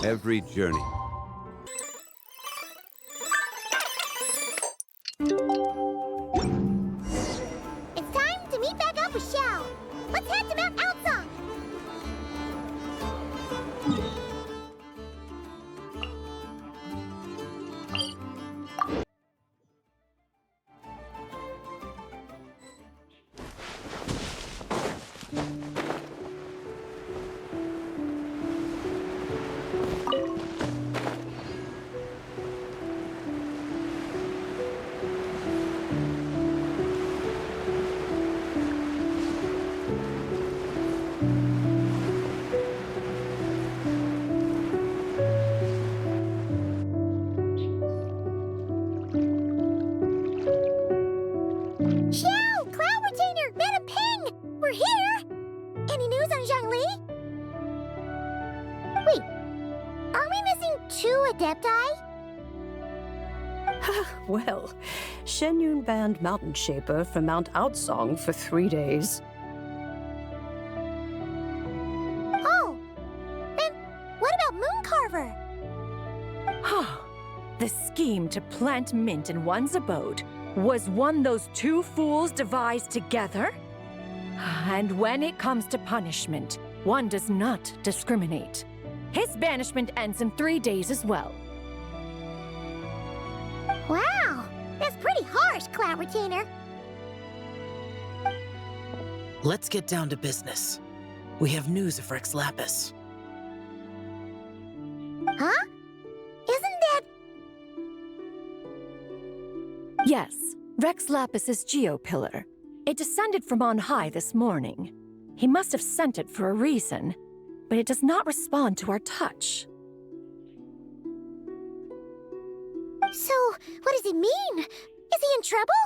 every journey. It's time to meet back up with Xiao. Let's head to Mount Outsong. Xiao! Cloud Retainer! Madam Ping! We're here! Any news on Zhangli? Wait, are we missing 2 Adepti? Well, Shen Yun banned Mountain Shaper from Mount Outsong for 3 days. Oh! Then what about Mooncarver? The scheme to plant mint in one's abode was one those 2 fools devised together? And when it comes to punishment, one does not discriminate. His banishment ends in 3 days as well. Wow! That's pretty harsh, Cloud Retainer. Let's get down to business. We have news of Rex Lapis. Huh? Isn't that... Yes, Rex Lapis's geopillar. It descended from on high this morning. He must have sent it for a reason, but it does not respond to our touch. So, what does he mean? Is he in trouble?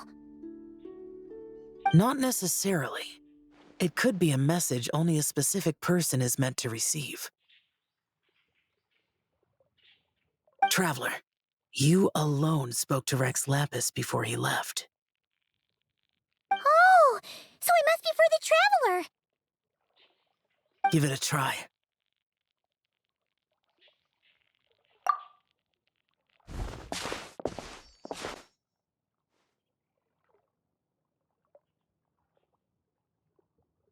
Not necessarily. It could be a message only a specific person is meant to receive. Traveler, you alone spoke to Rex Lapis before he left. Oh! So he must be for the Traveler! Give it a try.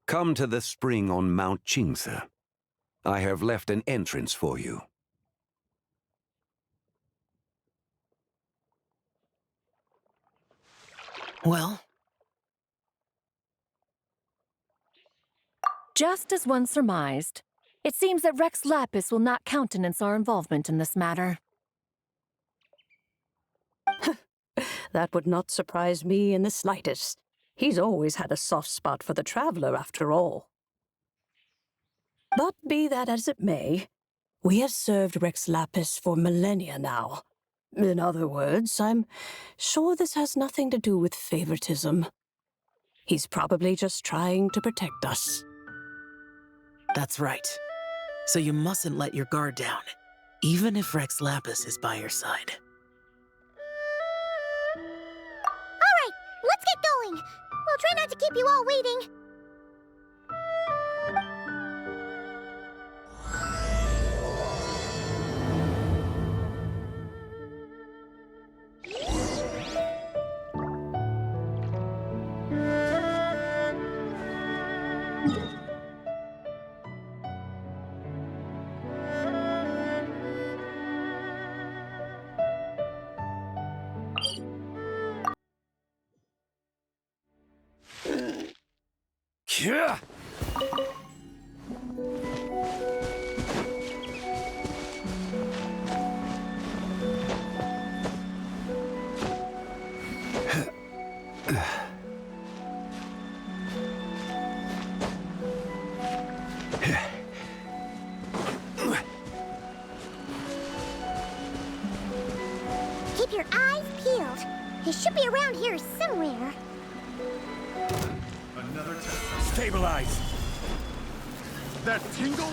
Come to the spring on Mount Qingse. I have left an entrance for you. Well, Just as one surmised, it seems that Rex Lapis will not countenance our involvement in this matter. That would not surprise me in the slightest. He's always had a soft spot for the Traveler, after all. But be that as it may, we have served Rex Lapis for millennia now. In other words, I'm sure this has nothing to do with favoritism. He's probably just trying to protect us. that's right. So you mustn't let your guard down, even if Rex Lapis is by your side. Alright, let's get going! We'll try not to keep you all waiting. Yeah. Keep your eyes peeled. He should be around here somewhere. Another test. Stabilize. That tingle?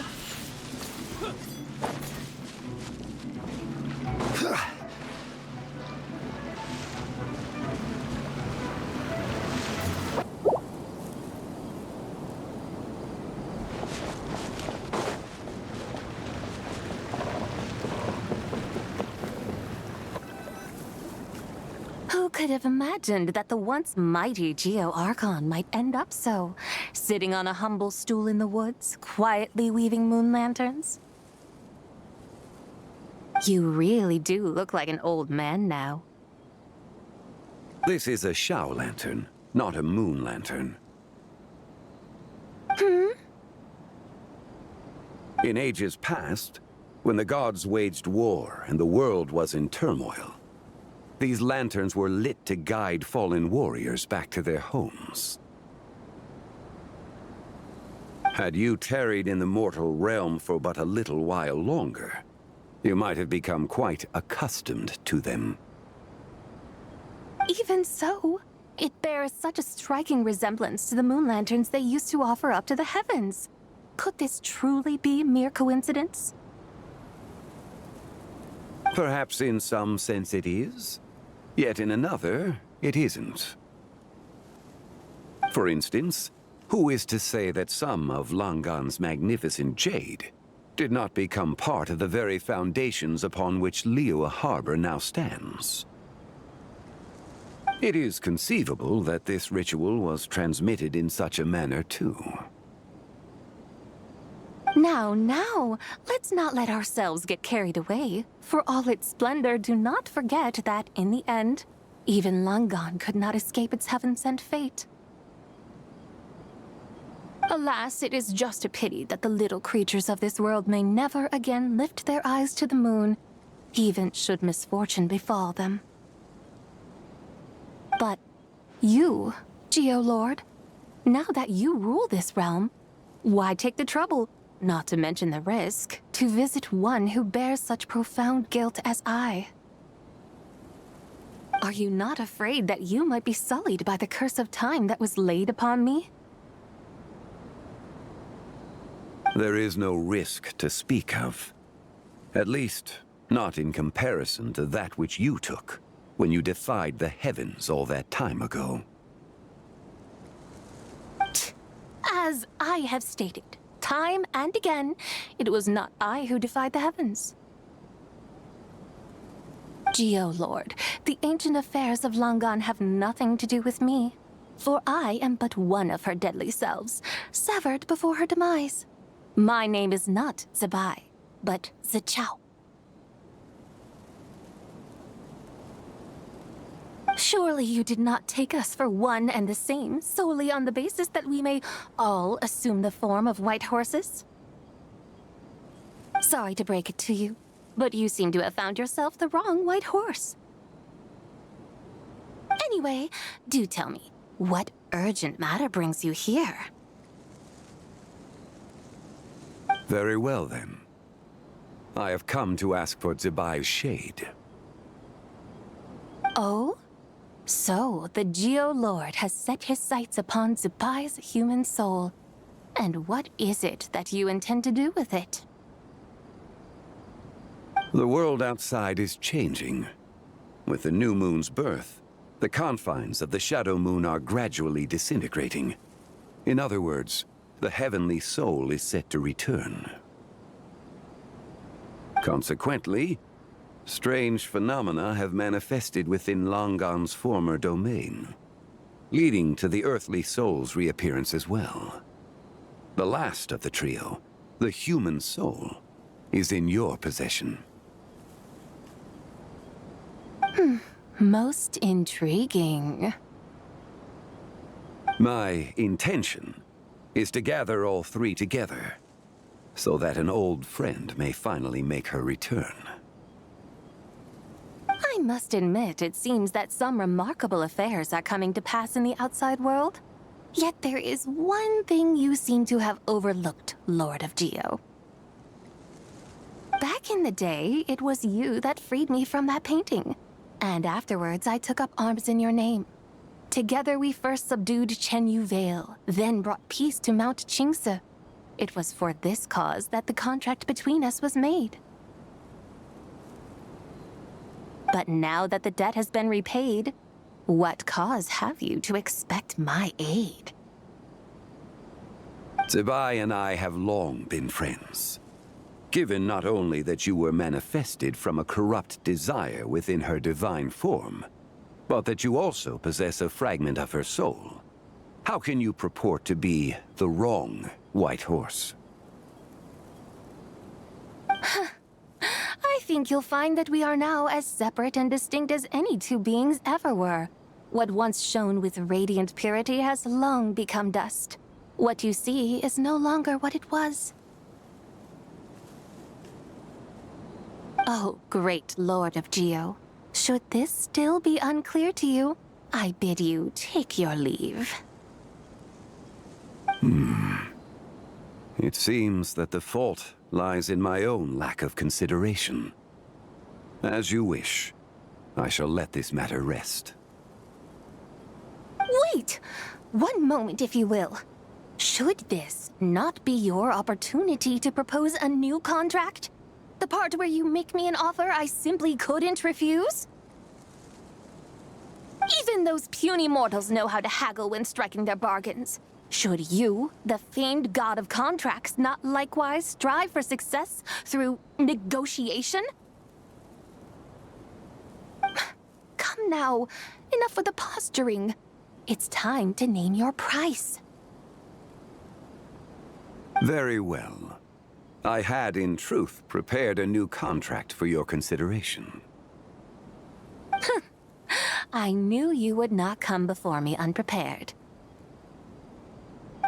could have imagined that the once mighty Geo Archon might end up so, sitting on a humble stool in the woods, quietly weaving moon lanterns? You really do look like an old man now. This is a Shao lantern, not a moon lantern. In ages past, when the gods waged war and the world was in turmoil, these lanterns were lit to guide fallen warriors back to their homes. Had you tarried in the mortal realm for but a little while longer, you might have become quite accustomed to them. Even so, it bears such a striking resemblance to the moon lanterns they used to offer up to the heavens. Could this truly be mere coincidence? Perhaps in some sense it is, yet in another, it isn't. For instance, who is to say that some of Langan's magnificent jade did not become part of the very foundations upon which Liyue Harbor now stands? It is conceivable that this ritual was transmitted in such a manner too. Now, let's not let ourselves get carried away. For all its splendor, do not forget that, in the end, even Langan could not escape its heaven-sent fate. Alas, it is just a pity that the little creatures of this world may never again lift their eyes to the moon, even should misfortune befall them. But you, Geo-Lord, now that you rule this realm, why take the trouble, not to mention the risk, to visit one who bears such profound guilt as I? Are you not afraid that you might be sullied by the curse of time that was laid upon me? There is no risk to speak of. At least, not in comparison to that which you took when you defied the heavens all that time ago. As I have stated, time and again, it was not I who defied the heavens. Geo-Lord, the ancient affairs of Langan have nothing to do with me, for I am but one of her deadly selves, severed before her demise. My name is not Zibai, but Zichao. Surely you did not take us for one and the same, solely on the basis that we may all assume the form of white horses? Sorry to break it to you, but you seem to have found yourself the wrong white horse. Anyway, do tell me, what urgent matter brings you here? Very well, then. I have come to ask for Zibai's shade. Oh? So, the Geo-Lord has set his sights upon Zibai's human soul. And what is it that you intend to do with it? The world outside is changing. With the new moon's birth, the confines of the shadow moon are gradually disintegrating. In other words, the heavenly soul is set to return. Consequently, strange phenomena have manifested within Langan's former domain, leading to the earthly soul's reappearance as well. The last of the trio, the human soul, is in your possession. Most intriguing. My intention is to gather all three together, so that an old friend may finally make her return. I must admit, it seems that some remarkable affairs are coming to pass in the outside world. Yet there is one thing you seem to have overlooked, Lord of Geo. Back in the day, it was you that freed me from that painting. And afterwards, I took up arms in your name. Together we first subdued Chenyu Vale, then brought peace to Mount Qingse. It was for this cause that the contract between us was made. But now that the debt has been repaid, what cause have you to expect my aid? Zibai and I have long been friends. Given not only that you were manifested from a corrupt desire within her divine form, but that you also possess a fragment of her soul. How can you purport to be the wrong white horse? I think you'll find that we are now as separate and distinct as any two beings ever were. What once shone with radiant purity has long become dust. What you see is no longer what it was. Oh, great Lord of Geo. Should this still be unclear to you, I bid you take your leave. It seems that the fault lies in my own lack of consideration. As you wish. I shall let this matter rest. Wait! One moment, if you will. Should this not be your opportunity to propose a new contract? The part where you make me an offer I simply couldn't refuse? Even those puny mortals know how to haggle when striking their bargains. Should you, the famed god of contracts, not likewise strive for success through negotiation? Come now, enough with the posturing. It's time to name your price. Very well. I had, in truth, prepared a new contract for your consideration. I knew you would not come before me unprepared.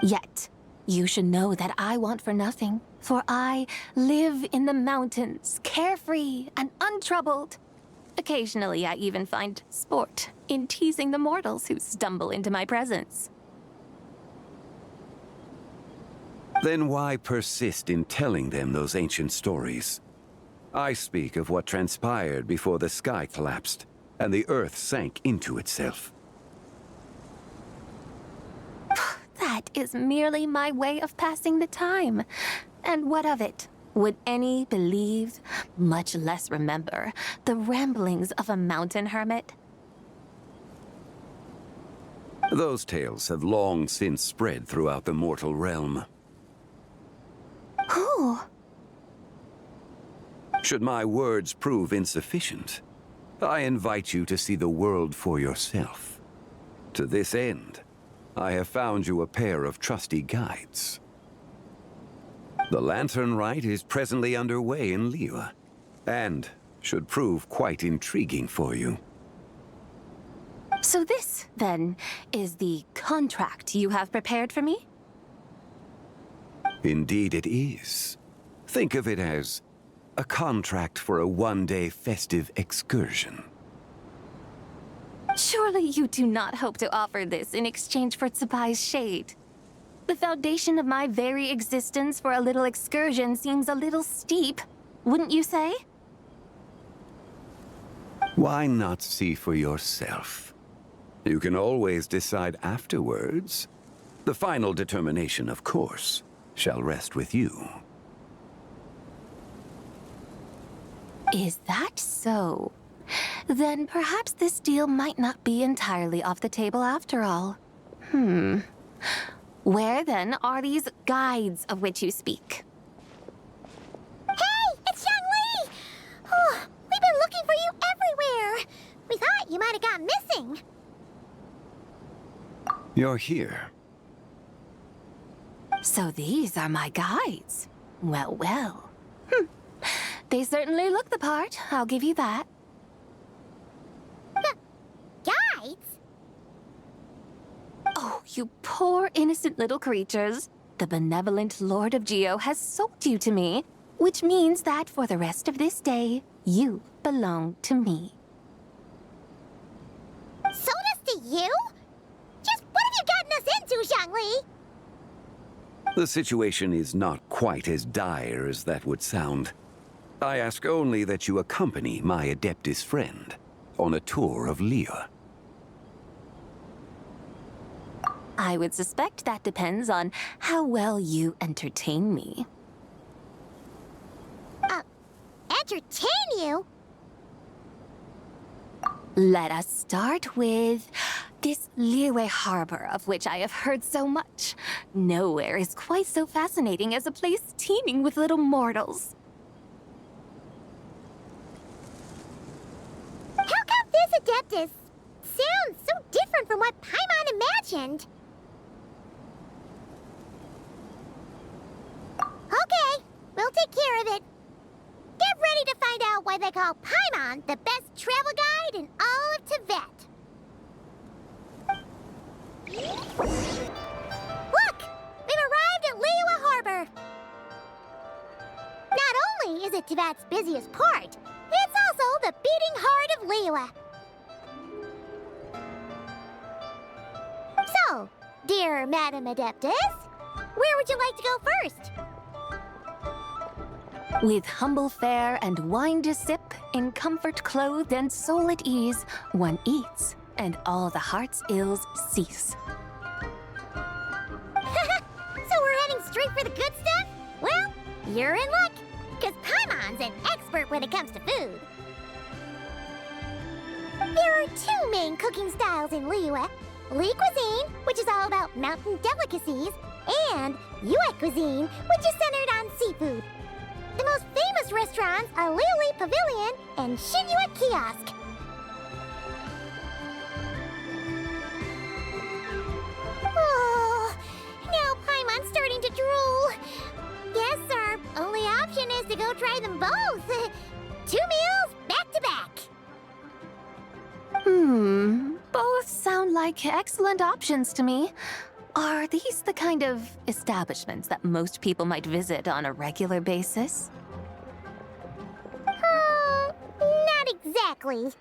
Yet, you should know that I want for nothing, for I live in the mountains, carefree and untroubled. Occasionally, I even find sport in teasing the mortals who stumble into my presence. Then why persist in telling them those ancient stories? I speak of what transpired before the sky collapsed and the earth sank into itself. That is merely my way of passing the time. And what of it? Would any believe, much less remember, the ramblings of a mountain hermit? Those tales have long since spread throughout the mortal realm. Who? Should my words prove insufficient, I invite you to see the world for yourself. To this end, I have found you a pair of trusty guides. The lantern rite is presently underway in Li Yué, and should prove quite intriguing for you. So this, then, is the contract you have prepared for me? Indeed it is. Think of it as a contract for a one-day festive excursion. Surely you do not hope to offer this in exchange for Tsubai's shade. The foundation of my very existence for a little excursion seems a little steep, wouldn't you say? Why not see for yourself? You can always decide afterwards. The final determination, of course, shall rest with you. Is that so? Then perhaps this deal might not be entirely off the table after all. Where then are these guides of which you speak? Hey, it's Young Lee! Oh, we've been looking for you everywhere. We thought you might have gone missing. You're here. So these are my guides. Well, well. They certainly look the part, I'll give you that. Guides? Oh, you poor innocent little creatures. The benevolent Lord of Geo has sold you to me, which means that for the rest of this day, you belong to me. Sold us to you? Just what have you gotten us into, Zhangli? The situation is not quite as dire as that would sound. I ask only that you accompany my Adeptus friend on a tour of Li Yué. I would suspect that depends on how well you entertain me. Entertain you? Let us start with this Li Yué harbor of which I have heard so much. Nowhere is quite so fascinating as a place teeming with little mortals. How come this Adeptus from what Paimon imagined. Okay, we'll take care of it. Get ready to find out why they call Paimon the best travel guide in all of Tibet. Look! We've arrived at Liyue Harbor. Not only is it Tibet's busiest port, it's also the beating heart of Liyue. So, dear Madam Adeptus, where would you like to go first? With humble fare and wine to sip, in comfort clothed and soul at ease, one eats, and all the heart's ills cease. So we're heading straight for the good stuff? Well, you're in luck, because Paimon's an expert when it comes to food. There are two main cooking styles in Liyue. Li cuisine, which is all about mountain delicacies, and Yue cuisine, which is centered on seafood. The most famous restaurants are Liuli Pavilion and Shinyue Kiosk. Oh, now Paimon's starting to drool. Yes, our only option is to go try them both. 2 meals back to back. Both sound like excellent options to me. Are these the kind of establishments that most people might visit on a regular basis? Not exactly.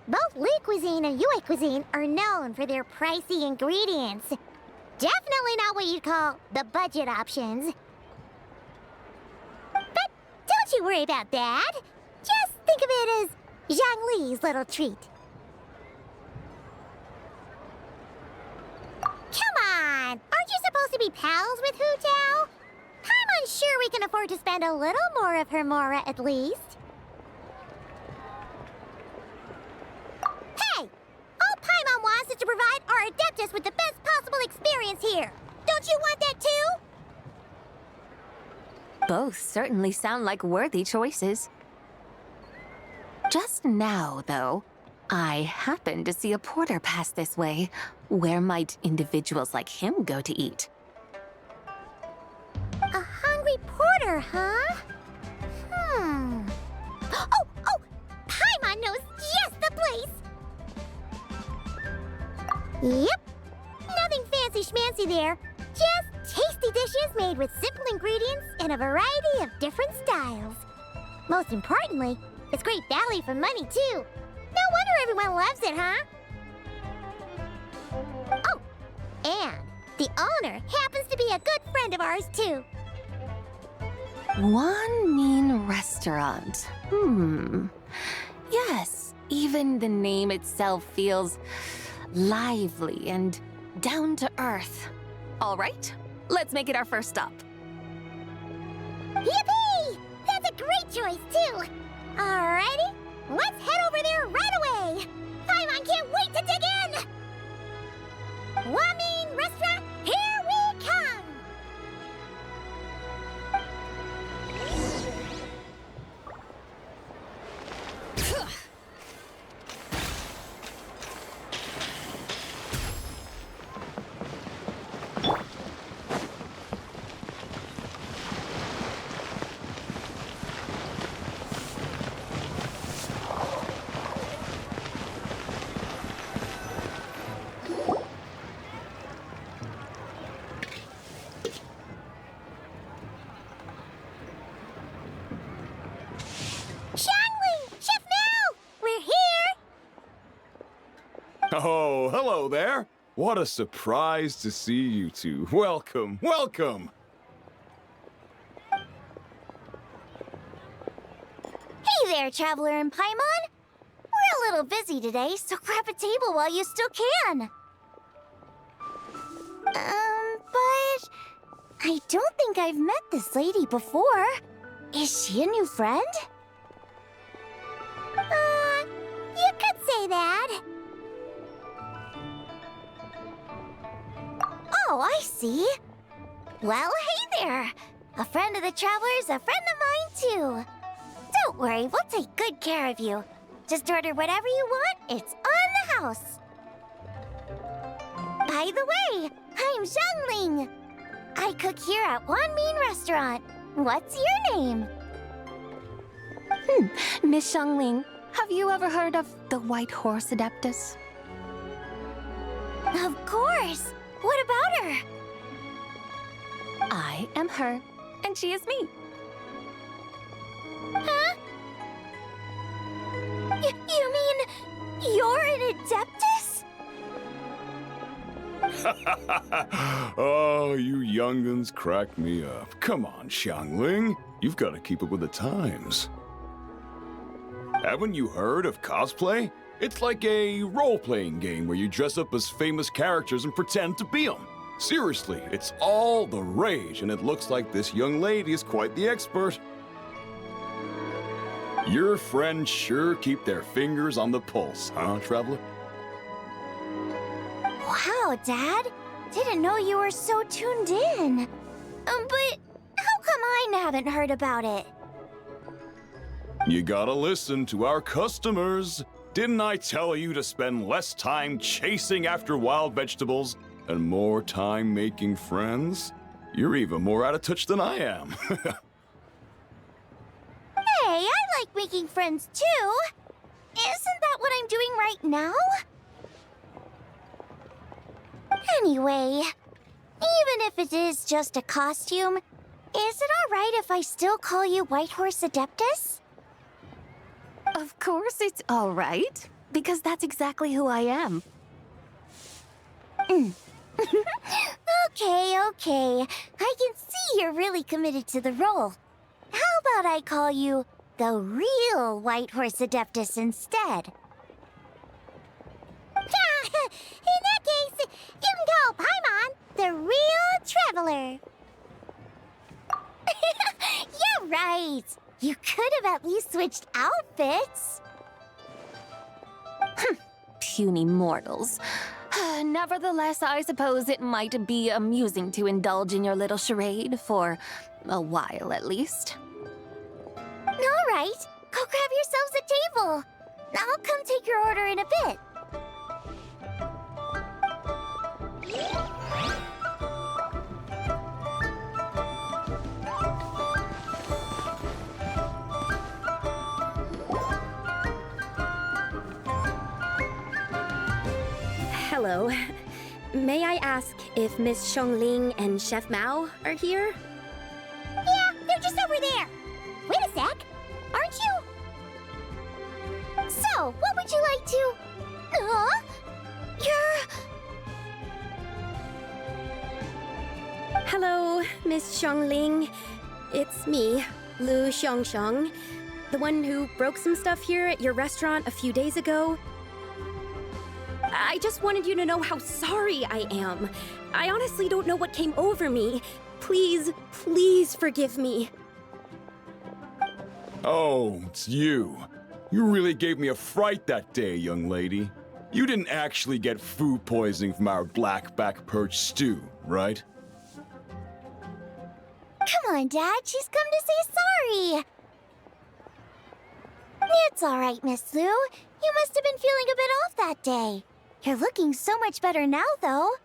Both Li cuisine and Yue cuisine are known for their pricey ingredients. Definitely not what you'd call the budget options. But don't you worry about that. Just think of it as Zhang Li's little treat. Come on! Aren't you supposed to be pals with Hu Tao? I'm unsure we can afford to spend a little more of her mora at least. Hey! All Paimon wants is to provide our Adeptus with the best possible experience here. Don't you want that too? Both certainly sound like worthy choices. Just now, though, I happened to see a porter pass this way. Where might individuals like him go to eat? A hungry porter, huh? Oh! Paimon knows just the place! Yep. Nothing fancy schmancy there. Just tasty dishes made with simple ingredients in a variety of different styles. Most importantly, it's great value for money, too. No wonder everyone loves it, huh? Oh, and the owner happens to be a good friend of ours, too. One mean restaurant. Yes, even the name itself feels lively and down to earth. All right, let's make it our first stop. Yippee! That's a great choice, too. Alrighty, let's head over there right away. Paimon can't wait to dig in. Wamin Restaurant, here we come. Oh, hello there. What a surprise to see you two. Welcome, welcome. Hey there, Traveler and Paimon. We're a little busy today, so grab a table while you still can. But I don't think I've met this lady before. Is she a new friend? You could say that. Oh, I see. Well, hey there. A friend of the Traveler's a friend of mine, too. Don't worry, we'll take good care of you. Just order whatever you want, it's on the house. By the way, I'm Xiangling. I cook here at Wanmin Restaurant. What's your name? Miss Xiangling, have you ever heard of the White Horse Adeptus? Of course. What about her? I am her, and she is me. Huh? You mean you're an Adeptus? Oh, you young'uns crack me up. Come on, Xiangling. You've got to keep up with the times. Haven't you heard of cosplay? It's like a role-playing game where you dress up as famous characters and pretend to be them. Seriously, it's all the rage, and it looks like this young lady is quite the expert. Your friends sure keep their fingers on the pulse, huh, Traveler? Wow, Dad. Didn't know you were so tuned in. But how come I haven't heard about it? You gotta listen to our customers. Didn't I tell you to spend less time chasing after wild vegetables and more time making friends? You're even more out of touch than I am. Hey, I like making friends too. Isn't that what I'm doing right now? Anyway, even if it is just a costume, is it alright if I still call you White Horse Adeptus? Of course it's all right, because that's exactly who I am. Okay. I can see you're really committed to the role. How about I call you the real White Horse Adeptus instead? In that case, you can call Paimon the real traveler. Yeah, right. You could have at least switched outfits. Puny mortals. Nevertheless, I suppose it might be amusing to indulge in your little charade for a while at least. All right, go grab yourselves a table. I'll come take your order in a bit. Hello. May I ask if Miss Xiangling and Chef Mao are here? Yeah, they're just over there. Wait a sec. Aren't you? So, what would you like to... Hello, Miss Xiangling. It's me, Lu Xiangxiang, the one who broke some stuff here at your restaurant a few days ago. I just wanted you to know how sorry I am. I honestly don't know what came over me. Please, please forgive me. Oh, it's you. You really gave me a fright that day, young lady. You didn't actually get food poisoning from our black-back perch stew, right? Come on, Dad. She's come to say sorry. It's all right, Miss Lu. You must have been feeling a bit off that day. You're looking so much better now, though.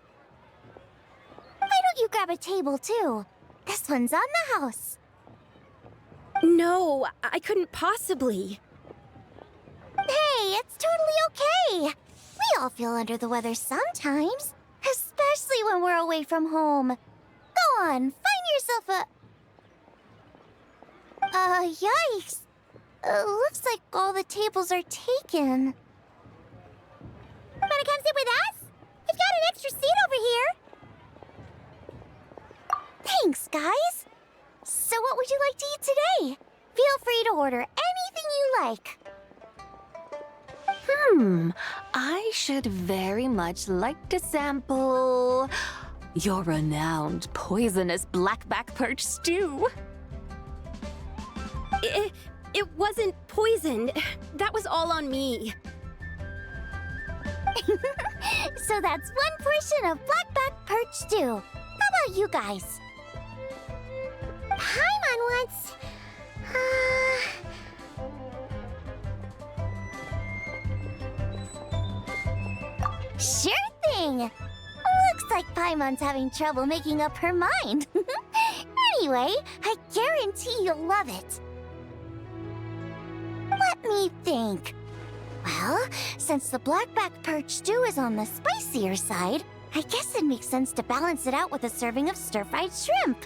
Why don't you grab a table, too? This one's on the house. No, I couldn't possibly. Hey, it's totally okay. We all feel under the weather sometimes, especially when we're away from home. Go on, find yourself a... yikes. Looks like all the tables are taken. Wanna come sit with us? We've got an extra seat over here. Thanks, guys. So what would you like to eat today? Feel free to order anything you like. I should very much like to sample your renowned poisonous blackback perch stew. It wasn't poisoned. That was all on me. So that's one portion of blackback perch stew. How about you guys? Paimon wants... Sure thing! Looks like Paimon's having trouble making up her mind. Anyway, I guarantee you'll love it. Let me think. Well, since the blackback perch stew is on the spicier side, I guess it makes sense to balance it out with a serving of stir-fried shrimp.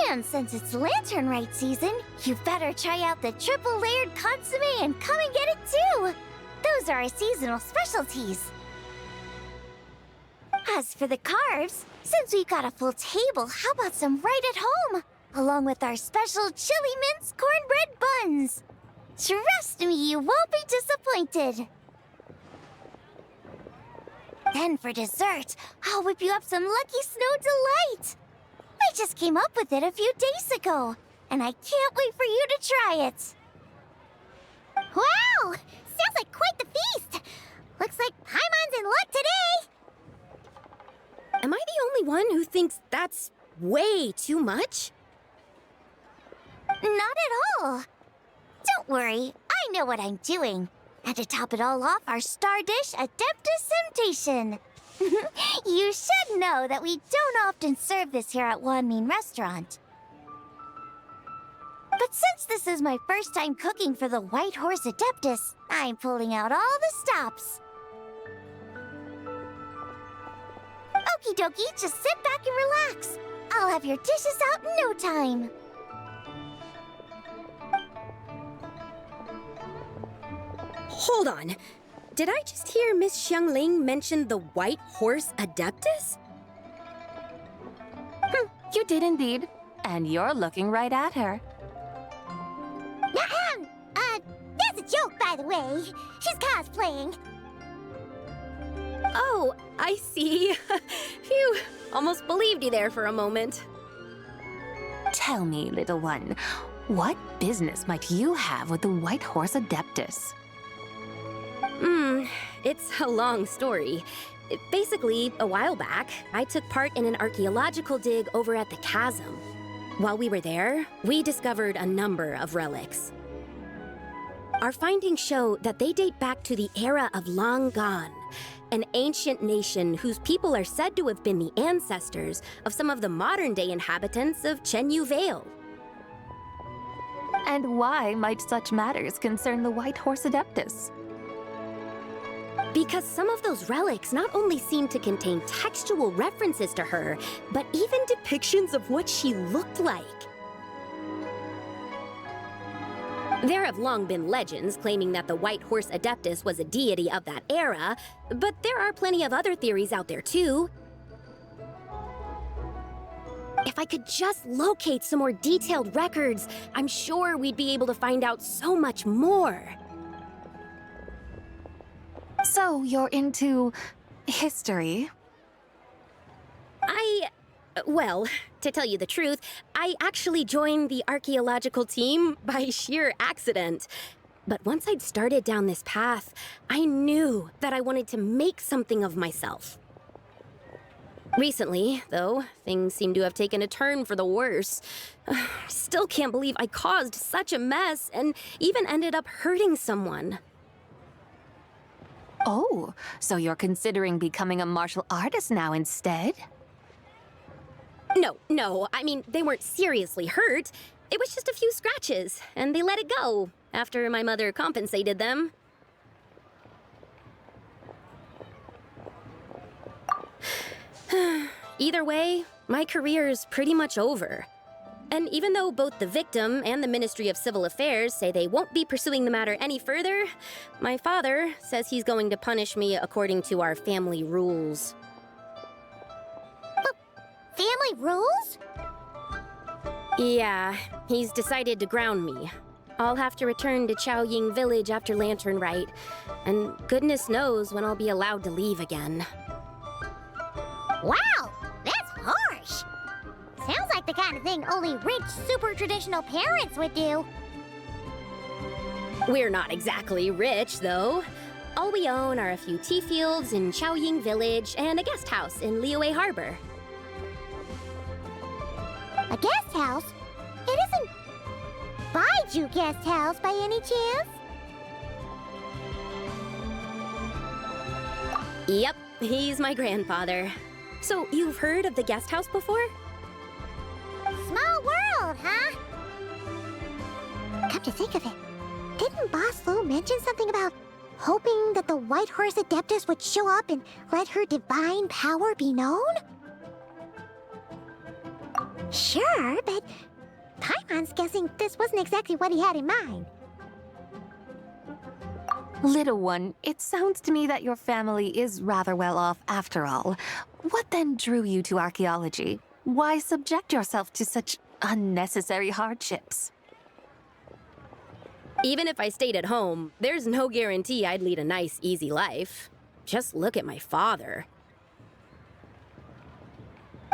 And since it's Lantern Rite season, you better try out the triple-layered consomme and come and get it too! Those are our seasonal specialties. As for the carbs, since we've got a full table, how about some right at home? Along with our special chili mince cornbread buns. Trust me, you won't be disappointed. Then for dessert, I'll whip you up some Lucky Snow Delight. I just came up with it a few days ago, and I can't wait for you to try it. Wow! Sounds like quite the feast! Looks like Paimon's in luck today! Am I the only one who thinks that's way too much? Not at all. Don't worry, I know what I'm doing. And to top it all off, our star dish, Adepta's Temptation. You should know that we don't often serve this here at Wanmin Restaurant. But since this is my first time cooking for the White Horse Adeptus, I'm pulling out all the stops. Okie dokie, just sit back and relax. I'll have your dishes out in no time. Hold on. Did I just hear Miss Xiangling mention the White Horse Adeptus? You did indeed. And you're looking right at her. That's a joke, by the way. She's cosplaying. Oh, I see. Phew, almost believed you there for a moment. Tell me, little one, what business might you have with the White Horse Adeptus? It's a long story. Basically, a while back, I took part in an archaeological dig over at the chasm. While we were there, we discovered a number of relics. Our findings show that they date back to the era of Long Gone, an ancient nation whose people are said to have been the ancestors of some of the modern-day inhabitants of Chenyu Vale. And why might such matters concern the White Horse Adeptus? Because some of those relics not only seem to contain textual references to her, but even depictions of what she looked like. There have long been legends claiming that the White Horse Adeptus was a deity of that era, but there are plenty of other theories out there too. If I could just locate some more detailed records, I'm sure we'd be able to find out so much more. So you're into history? Well, to tell you the truth, I actually joined the archaeological team by sheer accident. But once I'd started down this path, I knew that I wanted to make something of myself. Recently, though, things seem to have taken a turn for the worse. Still can't believe I caused such a mess and even ended up hurting someone. Oh, so you're considering becoming a martial artist now instead? No, I mean, they weren't seriously hurt. It was just a few scratches, and they let it go after my mother compensated them. Either way, my career's pretty much over. And even though both the victim and the Ministry of Civil Affairs say they won't be pursuing the matter any further, my father says he's going to punish me according to our family rules. Family rules? Yeah, he's decided to ground me. I'll have to return to Chaoying Village after Lantern Rite, and goodness knows when I'll be allowed to leave again. Wow, that's harsh. Sounds like the kind of thing only rich, super traditional parents would do. We're not exactly rich, though. All we own are a few tea fields in Chaoying Village and a guest house in Li Yué Harbor. A guest house? It isn't Baiju Guest House by any chance? Yep, he's my grandfather. So, you've heard of the guest house before? Small world, huh? Come to think of it, didn't Boss Lou mention something about hoping that the White Horse Adeptus would show up and let her divine power be known? Sure, but Paimon's guessing this wasn't exactly what he had in mind. Little one, it sounds to me that your family is rather well off after all. What then drew you to archaeology? Why subject yourself to such unnecessary hardships? Even if I stayed at home, there's no guarantee I'd lead a nice, easy life. Just look at my father.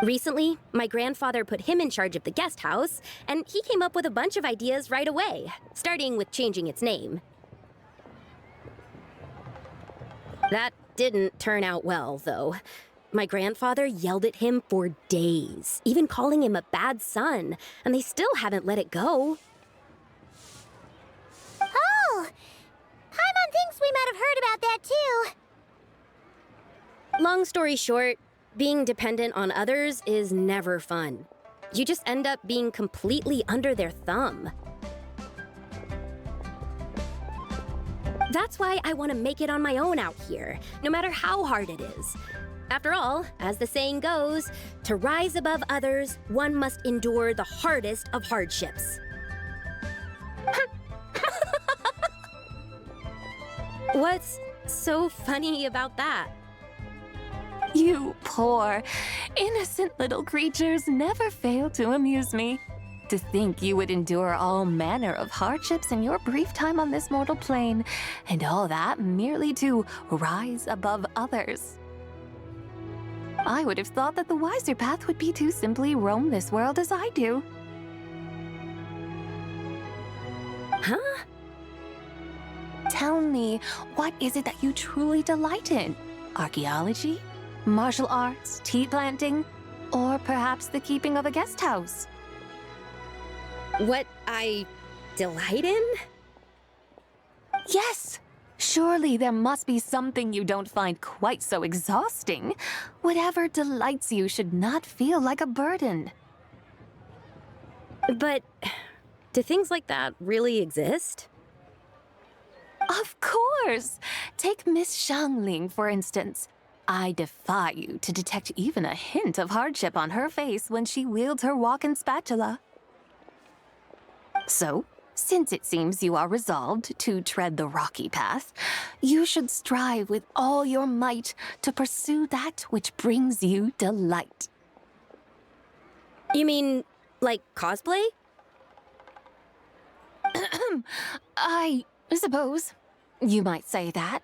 Recently, my grandfather put him in charge of the guest house, and he came up with a bunch of ideas right away, starting with changing its name. That didn't turn out well, though. My grandfather yelled at him for days, even calling him a bad son, and they still haven't let it go. Oh! Paimon thinks we might have heard about that too. Long story short, being dependent on others is never fun. You just end up being completely under their thumb. That's why I want to make it on my own out here, no matter how hard it is. After all, as the saying goes, to rise above others, one must endure the hardest of hardships. What's so funny about that? You poor, innocent little creatures never fail to amuse me. To think you would endure all manner of hardships in your brief time on this mortal plane, and all that merely to rise above others. I would have thought that the wiser path would be to simply roam this world as I do. Huh? Tell me, what is it that you truly delight in? Archaeology? Martial arts? Tea planting? Or perhaps the keeping of a guest house? What I delight in? Yes! Surely there must be something you don't find quite so exhausting. Whatever delights you should not feel like a burden. But do things like that really exist? Of course! Take Miss Xiangling, for instance. I defy you to detect even a hint of hardship on her face when she wields her walking spatula. So, since it seems you are resolved to tread the rocky path, you should strive with all your might to pursue that which brings you delight. You mean, like cosplay? I suppose you might say that.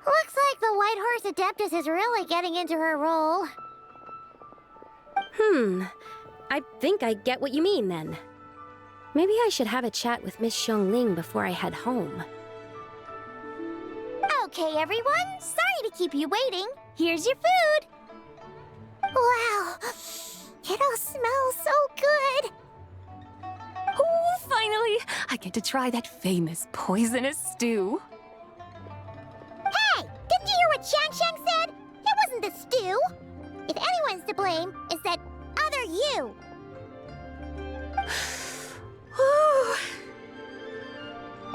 Looks like the White Horse Adeptus is really getting into her role. I think I get what you mean then. Maybe I should have a chat with Miss Xiangling before I head home. Okay, everyone. Sorry to keep you waiting. Here's your food. Wow. It all smells so good. Oh, finally! I get to try that famous poisonous stew. Hey! Didn't you hear what Shang said? It wasn't the stew. If anyone's to blame, it's that other you.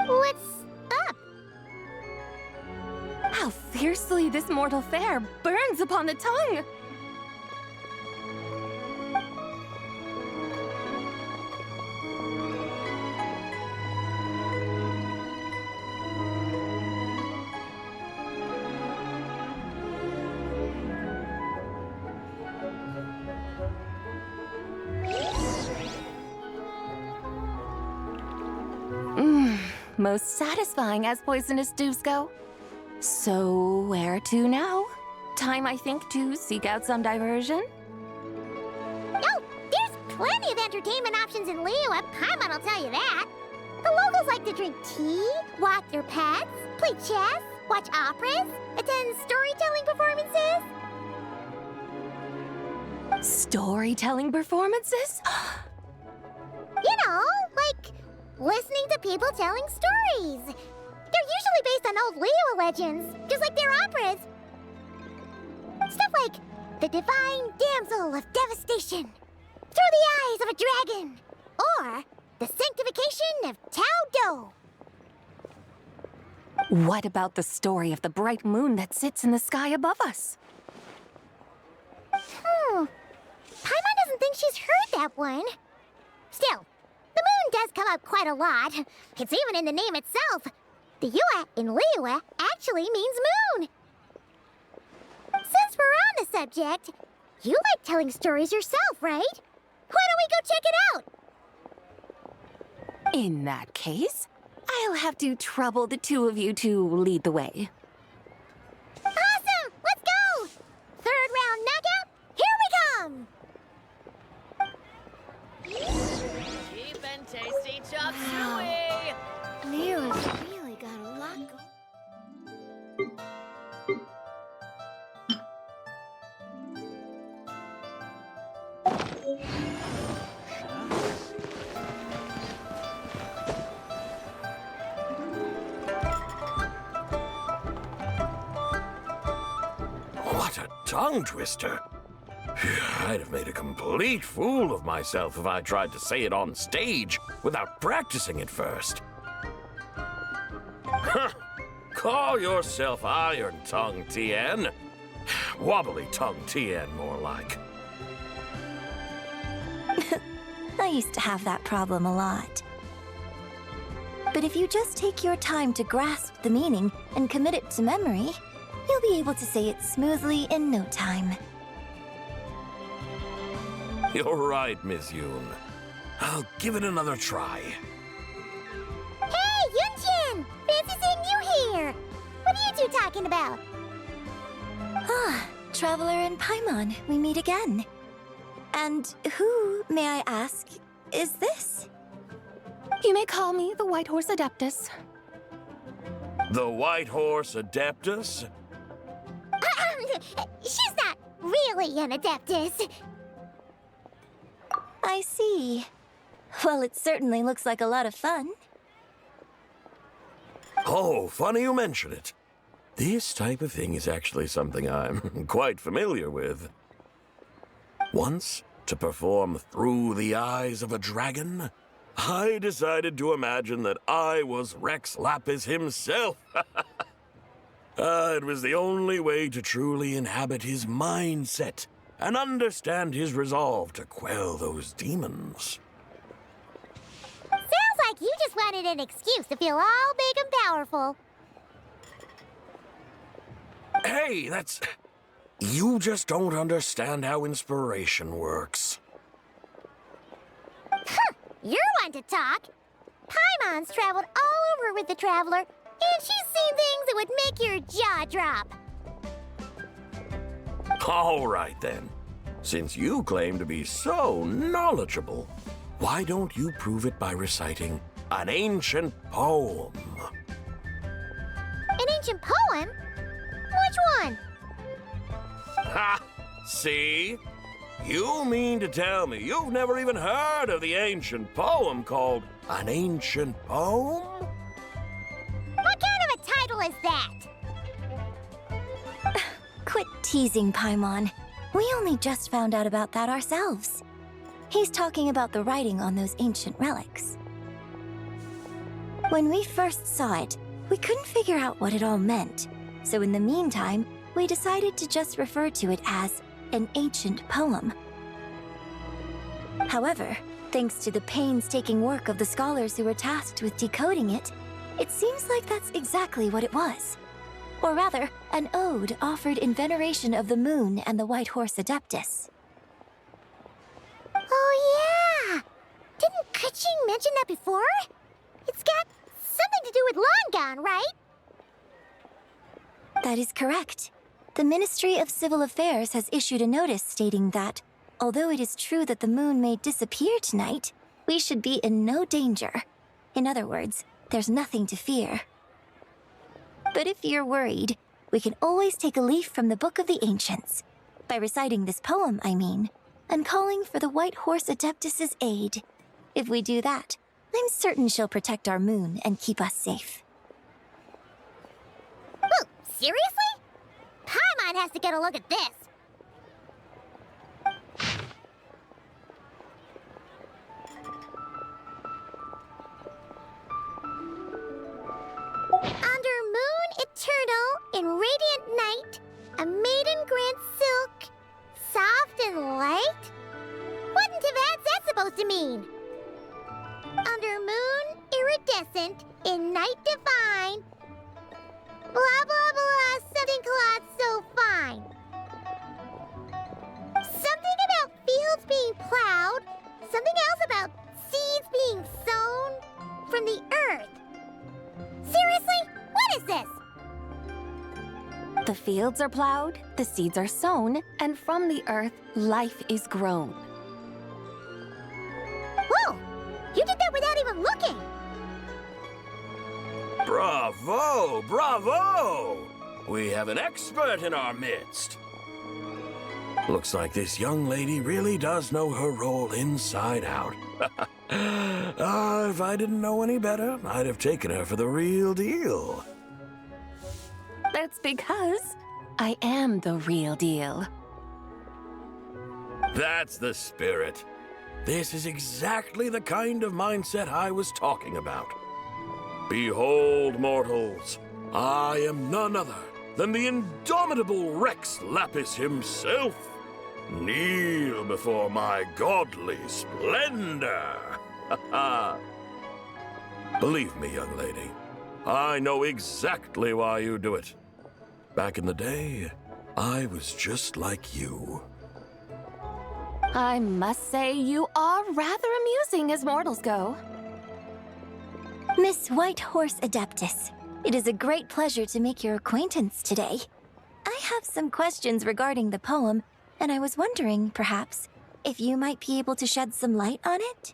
What's up? How fiercely this mortal fare burns upon the tongue! Most satisfying as poisonous stews go. So, where to now? Time, I think, to seek out some diversion? Oh, there's plenty of entertainment options in Li Yué. Paimon will tell you that. The locals like to drink tea, walk their pets, play chess, watch operas, attend storytelling performances. Storytelling performances? You know, like listening to people telling stories. They're usually probably based on old Liyue legends, just like their operas. Stuff like the Divine Damsel of Devastation, Through the Eyes of a Dragon, or the Sanctification of Tao Do. What about the story of the bright moon that sits in the sky above us? Paimon doesn't think she's heard that one. Still, the moon does come up quite a lot. It's even in the name itself. The Yue in Liyue actually means moon. Since we're on the subject, you like telling stories yourself, right? Why don't we go check it out? In that case, I'll have to trouble the two of you to lead the way. Awesome! Let's go! Third round knockout, here we come! Cheap and tasty chop suey! Liyue's really got a lot going. What a tongue twister. I'd have made a complete fool of myself if I tried to say it on stage without practicing it first. Call yourself Iron Tongue, Tien. Wobbly Tongue, Tien, more like. I used to have that problem a lot. But if you just take your time to grasp the meaning and commit it to memory, you'll be able to say it smoothly in no time. You're right, Miss Yoon. I'll give it another try. Hey, Yunjin! Fancy seeing you here! What are you two talking about? Ah, Traveler and Paimon, we meet again. And who, may I ask, is this? You may call me the White Horse Adeptus. The White Horse Adeptus? She's not really an Adeptus. I see. Well, it certainly looks like a lot of fun. Oh, funny you mention it. This type of thing is actually something I'm quite familiar with. Once, to perform Through the Eyes of a Dragon, I decided to imagine that I was Rex Lapis himself. It was the only way to truly inhabit his mindset and understand his resolve to quell those demons. Sounds like you just wanted an excuse to feel all big and powerful. Hey, that's... You just don't understand how inspiration works. You're one to talk. Paimon's traveled all over with the Traveler, and she's seen things that would make your jaw drop. All right, then. Since you claim to be so knowledgeable, why don't you prove it by reciting an ancient poem? An ancient poem? Which one? Ha! See? You mean to tell me you've never even heard of the ancient poem called An Ancient Poem? What kind of a title is that? Quit teasing, Paimon. We only just found out about that ourselves. He's talking about the writing on those ancient relics. When we first saw it, we couldn't figure out what it all meant. So in the meantime, we decided to just refer to it as an ancient poem. However, thanks to the painstaking work of the scholars who were tasked with decoding it, it seems like that's exactly what it was. Or rather, an ode offered in veneration of the moon and the White Horse Adeptus. Oh yeah! Didn't Kuching mention that before? It's got something to do with Longan, right? That is correct. The Ministry of Civil Affairs has issued a notice stating that, although it is true that the moon may disappear tonight, we should be in no danger. In other words, there's nothing to fear. But if you're worried, we can always take a leaf from the Book of the Ancients. By reciting this poem, I mean, and calling for the White Horse Adeptus' aid. If we do that, I'm certain she'll protect our moon and keep us safe. Seriously? Paimon has to get a look at this. Under moon eternal in radiant night, a maiden grants silk, soft and light? What in Tibet's that supposed to mean? Under moon iridescent in night divine, blah blah blah, something cloth so fine. Something about fields being plowed, something else about seeds being sown from the earth. Seriously? What is this? The fields are plowed, the seeds are sown, and from the earth, life is grown. Whoa! You did that without even looking! Bravo! Bravo! We have an expert in our midst. Looks like this young lady really does know her role inside out. If I didn't know any better, I'd have taken her for the real deal. That's because I am the real deal. That's the spirit. This is exactly the kind of mindset I was talking about. Behold, mortals, I am none other than the indomitable Rex Lapis himself. Kneel before my godly splendor. Believe me, young lady, I know exactly why you do it. Back in the day, I was just like you. I must say you are rather amusing as mortals go. Miss Whitehorse Adeptus, it is a great pleasure to make your acquaintance today. I have some questions regarding the poem, and I was wondering, perhaps, if you might be able to shed some light on it?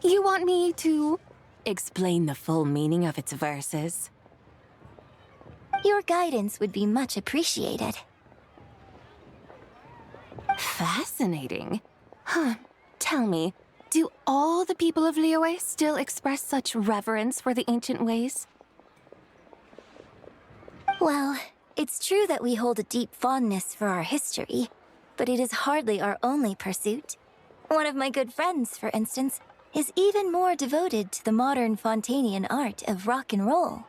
You want me to explain the full meaning of its verses? Your guidance would be much appreciated. Fascinating. Tell me, do all the people of Li Yué still express such reverence for the ancient ways? Well, it's true that we hold a deep fondness for our history, but it is hardly our only pursuit. One of my good friends, for instance, is even more devoted to the modern Fontanian art of rock and roll.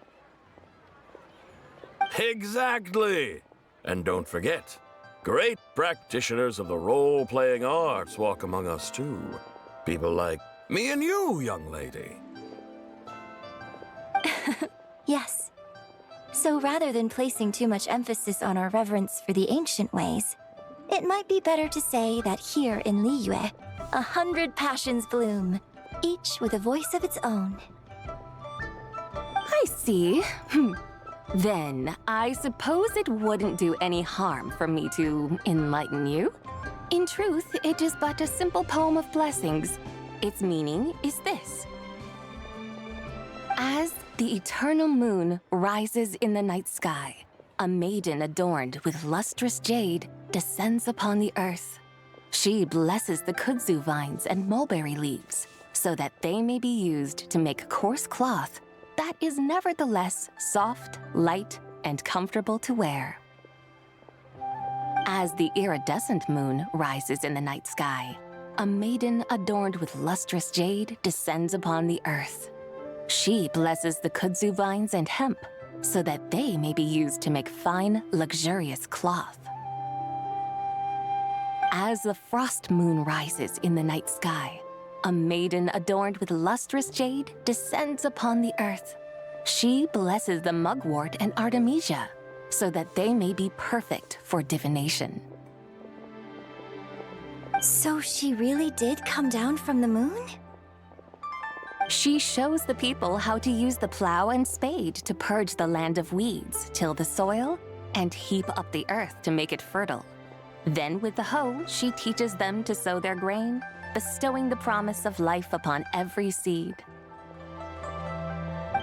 Exactly! And don't forget, great practitioners of the role-playing arts walk among us too. People like me and you, young lady. Yes. So rather than placing too much emphasis on our reverence for the ancient ways, it might be better to say that here in Li Yué, 100 passions bloom, each with a voice of its own. I see. Then, I suppose it wouldn't do any harm for me to enlighten you. In truth, it is but a simple poem of blessings. Its meaning is this. As the eternal moon rises in the night sky, a maiden adorned with lustrous jade descends upon the earth. She blesses the kudzu vines and mulberry leaves so that they may be used to make coarse cloth that is nevertheless soft, light, and comfortable to wear. As the iridescent moon rises in the night sky, a maiden adorned with lustrous jade descends upon the earth. She blesses the kudzu vines and hemp so that they may be used to make fine, luxurious cloth. As the frost moon rises in the night sky, a maiden adorned with lustrous jade descends upon the earth. She blesses the mugwort and artemisia so that they may be perfect for divination. So she really did come down from the moon? She shows the people how to use the plow and spade to purge the land of weeds, till the soil, and heap up the earth to make it fertile. Then with the hoe, she teaches them to sow their grain, bestowing the promise of life upon every seed.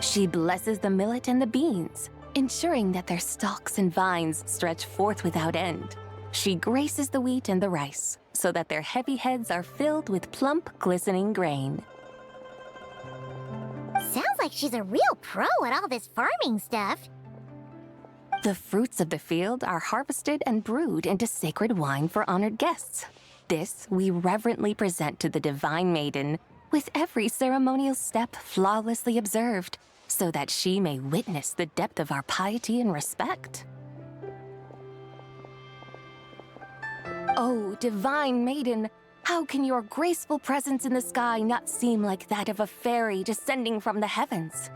She blesses the millet and the beans, ensuring that their stalks and vines stretch forth without end. She graces the wheat and the rice, so that their heavy heads are filled with plump, glistening grain. Sounds like she's a real pro at all this farming stuff. The fruits of the field are harvested and brewed into sacred wine for honored guests. This we reverently present to the Divine Maiden, with every ceremonial step flawlessly observed, so that she may witness the depth of our piety and respect. Oh, Divine Maiden, how can your graceful presence in the sky not seem like that of a fairy descending from the heavens?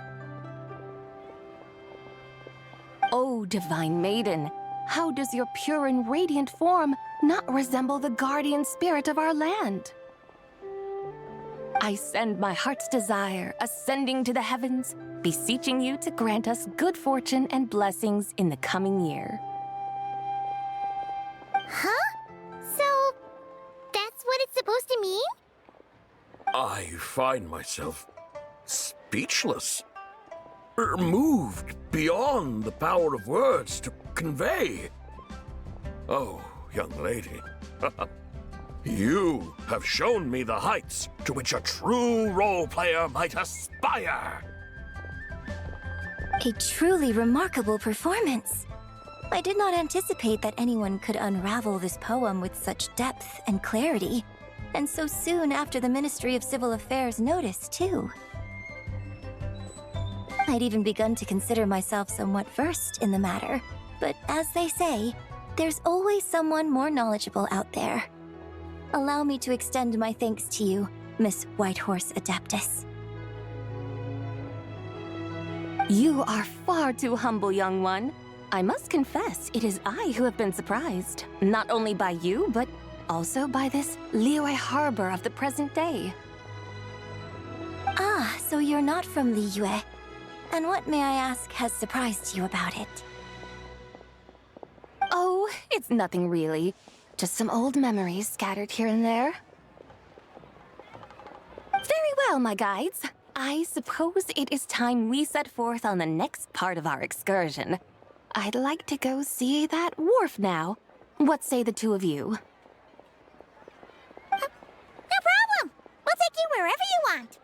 Oh, Divine Maiden, how does your pure and radiant form not resemble the guardian spirit of our land? I send my heart's desire, ascending to the heavens, beseeching you to grant us good fortune and blessings in the coming year. Huh? So, that's what it's supposed to mean? I find myself speechless. Moved beyond the power of words to convey. Oh, young lady, you have shown me the heights to which a true role player might aspire. A truly remarkable performance. I did not anticipate that anyone could unravel this poem with such depth and clarity, and so soon after the Ministry of Civil Affairs notice, too. I'd even begun to consider myself somewhat versed in the matter, but as they say, there's always someone more knowledgeable out there. Allow me to extend my thanks to you, Miss Whitehorse Adeptus. You are far too humble, young one. I must confess, it is I who have been surprised, not only by you, but also by this Liyue harbor of the present day. Ah, so you're not from Li Yué. And what, may I ask, has surprised you about it? Oh, it's nothing really. Just some old memories scattered here and there. Very well, my guides. I suppose it is time we set forth on the next part of our excursion. I'd like to go see that wharf now. What say the two of you? No problem! We'll take you wherever you want.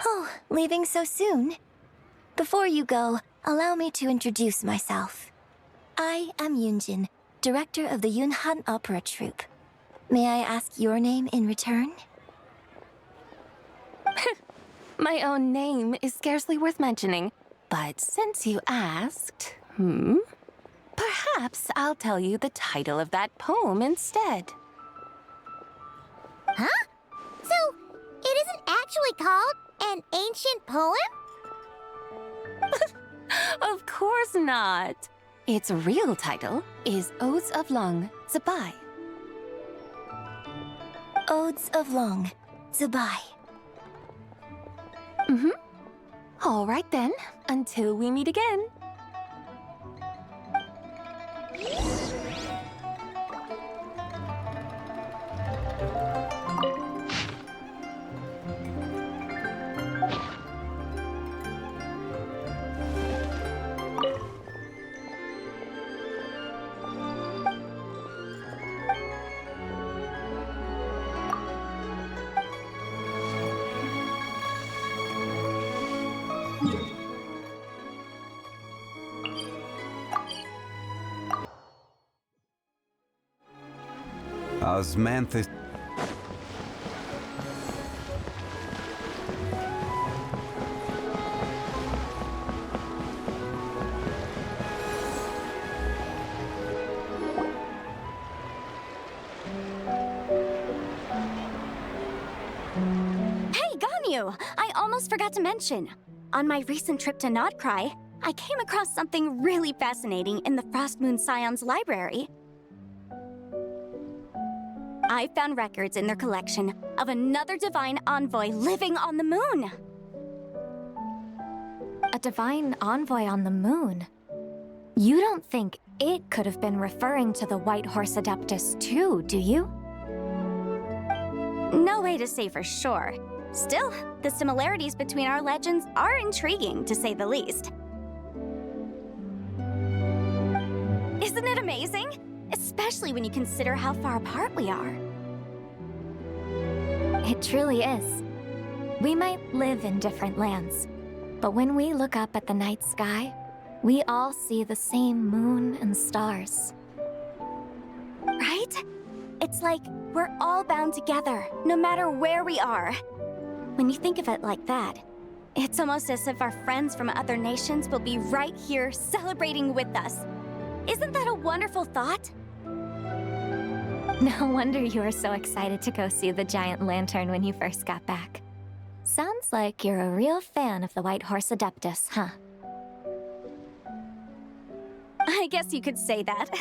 Oh, leaving so soon? Before you go, allow me to introduce myself. I am Yunjin, director of the Yunhan Opera Troupe. May I ask your name in return? My own name is scarcely worth mentioning, but since you asked, perhaps I'll tell you the title of that poem instead. Huh? So, it isn't actually called an ancient poem? Of course not. Its real title is Odes of Long Zabai. Odes of Long Zabai. All right then, until we meet again. Osmanthus. Hey, Ganyu! I almost forgot to mention. On my recent trip to Nodcry, I came across something really fascinating in the Frost Moon Scion's library. I found records in their collection of another divine envoy living on the moon. A divine envoy on the moon? You don't think it could have been referring to the White Horse Adeptus too, do you? No way to say for sure. Still, the similarities between our legends are intriguing, to say the least. Isn't it amazing? Especially when you consider how far apart we are. It truly is. We might live in different lands, but when we look up at the night sky, we all see the same moon and stars. Right? It's like we're all bound together, no matter where we are. When you think of it like that, it's almost as if our friends from other nations will be right here celebrating with us. Isn't that a wonderful thought? No wonder you were so excited to go see the giant lantern when you first got back. Sounds like you're a real fan of the White Horse Adeptus, huh? I guess you could say that.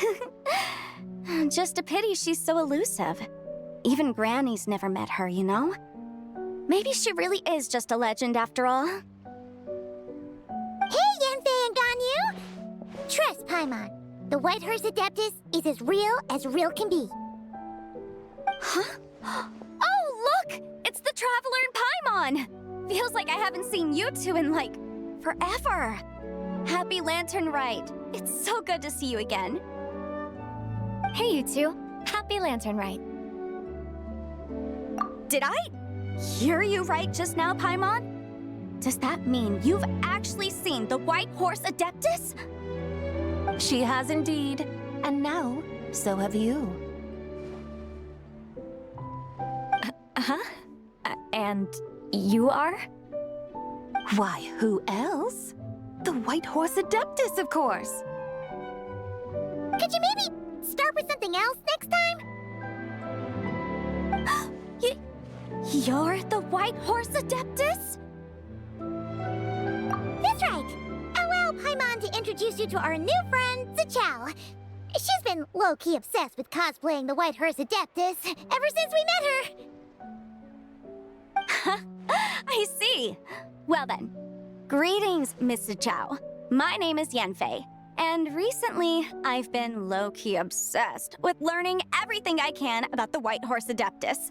Just a pity she's so elusive. Even Granny's never met her, you know? Maybe she really is just a legend after all. Hey, Yanfei and Ganyu! Trust Paimon. The White Horse Adeptus is as real can be. Huh? Oh, look! It's the Traveler and Paimon! Feels like I haven't seen you two in, like, forever. Happy Lantern Rite. It's so good to see you again. Hey, you two. Happy Lantern Rite. Did I hear you right just now, Paimon? Does that mean you've actually seen the White Horse Adeptus? She has indeed. And now, so have you. And you are? Why, who else? The White Horse Adeptus, of course. Could you maybe start with something else next time? You're the White Horse Adeptus? That's right. Allow Paimon to introduce you to our new friend, Zichao. She's been low-key obsessed with cosplaying the White Horse Adeptus ever since we met her. I see. Well then, greetings, Miss Zichao. My name is Yanfei, and recently I've been low-key obsessed with learning everything I can about the White Horse Adeptus.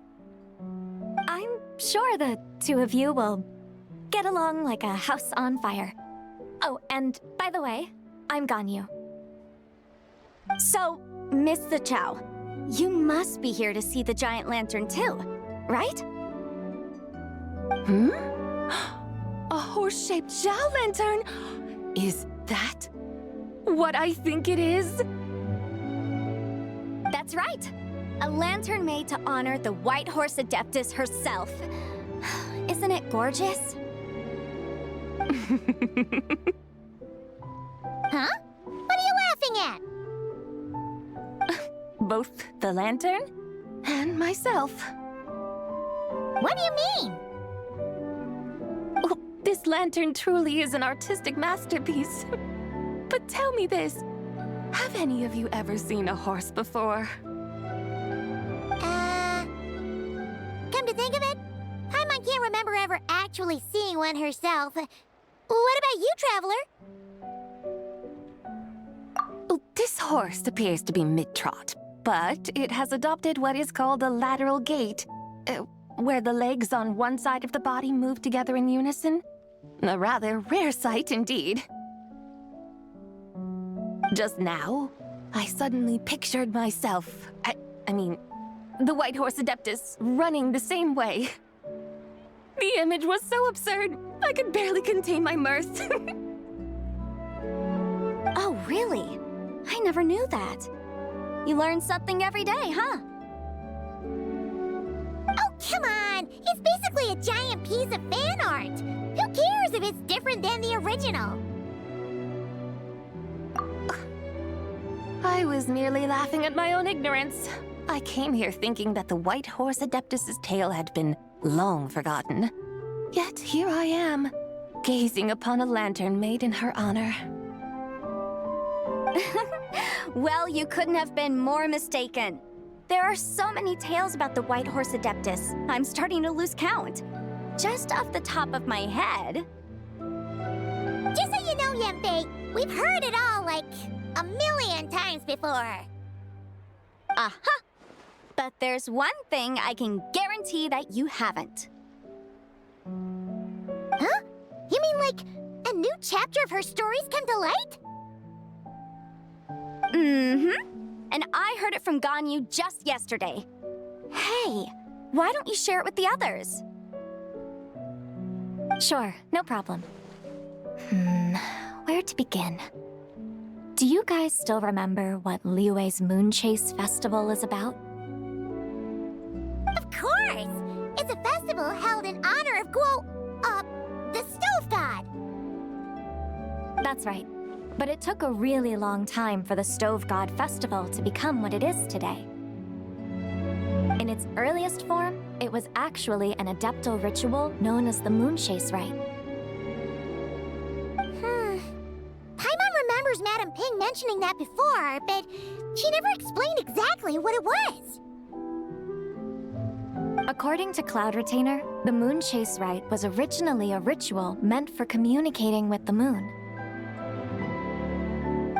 I'm sure the two of you will get along like a house on fire. Oh, and by the way, I'm Ganyu. So, Miss Zichao, you must be here to see the giant lantern too, right? A horse-shaped Zhao lantern? Is that what I think it is? That's right. A lantern made to honor the White Horse Adeptus herself. Isn't it gorgeous? Huh? What are you laughing at? Both the lantern and myself. What do you mean? Oh, this lantern truly is an artistic masterpiece. But tell me this, have any of you ever seen a horse before? Come to think of it, Paimon can't remember ever actually seeing one herself. What about you, Traveler? Oh, this horse appears to be mid-trot, but it has adopted what is called a lateral gait, where the legs on one side of the body move together in unison. A rather rare sight indeed. Just now, I suddenly pictured myself, I mean, the White Horse Adeptus running the same way. The image was so absurd, I could barely contain my mirth. Oh, really? I never knew that. You learn something every day, huh? Oh, come on! It's basically a giant piece of fan art! Who cares if it's different than the original? I was merely laughing at my own ignorance. I came here thinking that the White Horse Adeptus's tale had been long forgotten. Yet here I am, gazing upon a lantern made in her honor. Well, you couldn't have been more mistaken. There are so many tales about the White Horse Adeptus, I'm starting to lose count. Just off the top of my head... Just so you know, Yanfei, we've heard it all like a million times before. Aha! But there's one thing I can guarantee that you haven't. Huh? You mean like a new chapter of her stories come to light? Mm-hmm. And I heard it from Ganyu just yesterday. Hey, why don't you share it with the others? Sure, no problem. Where to begin? Do you guys still remember what Liyue's Moon Chase Festival is about? Of course! It's a festival held in honor of the stove god. That's right. But it took a really long time for the Stove God Festival to become what it is today. In its earliest form, it was actually an adeptal ritual known as the Moon Chase Rite. Paimon remembers Madame Ping mentioning that before, but she never explained exactly what it was. According to Cloud Retainer, the Moon Chase Rite was originally a ritual meant for communicating with the moon.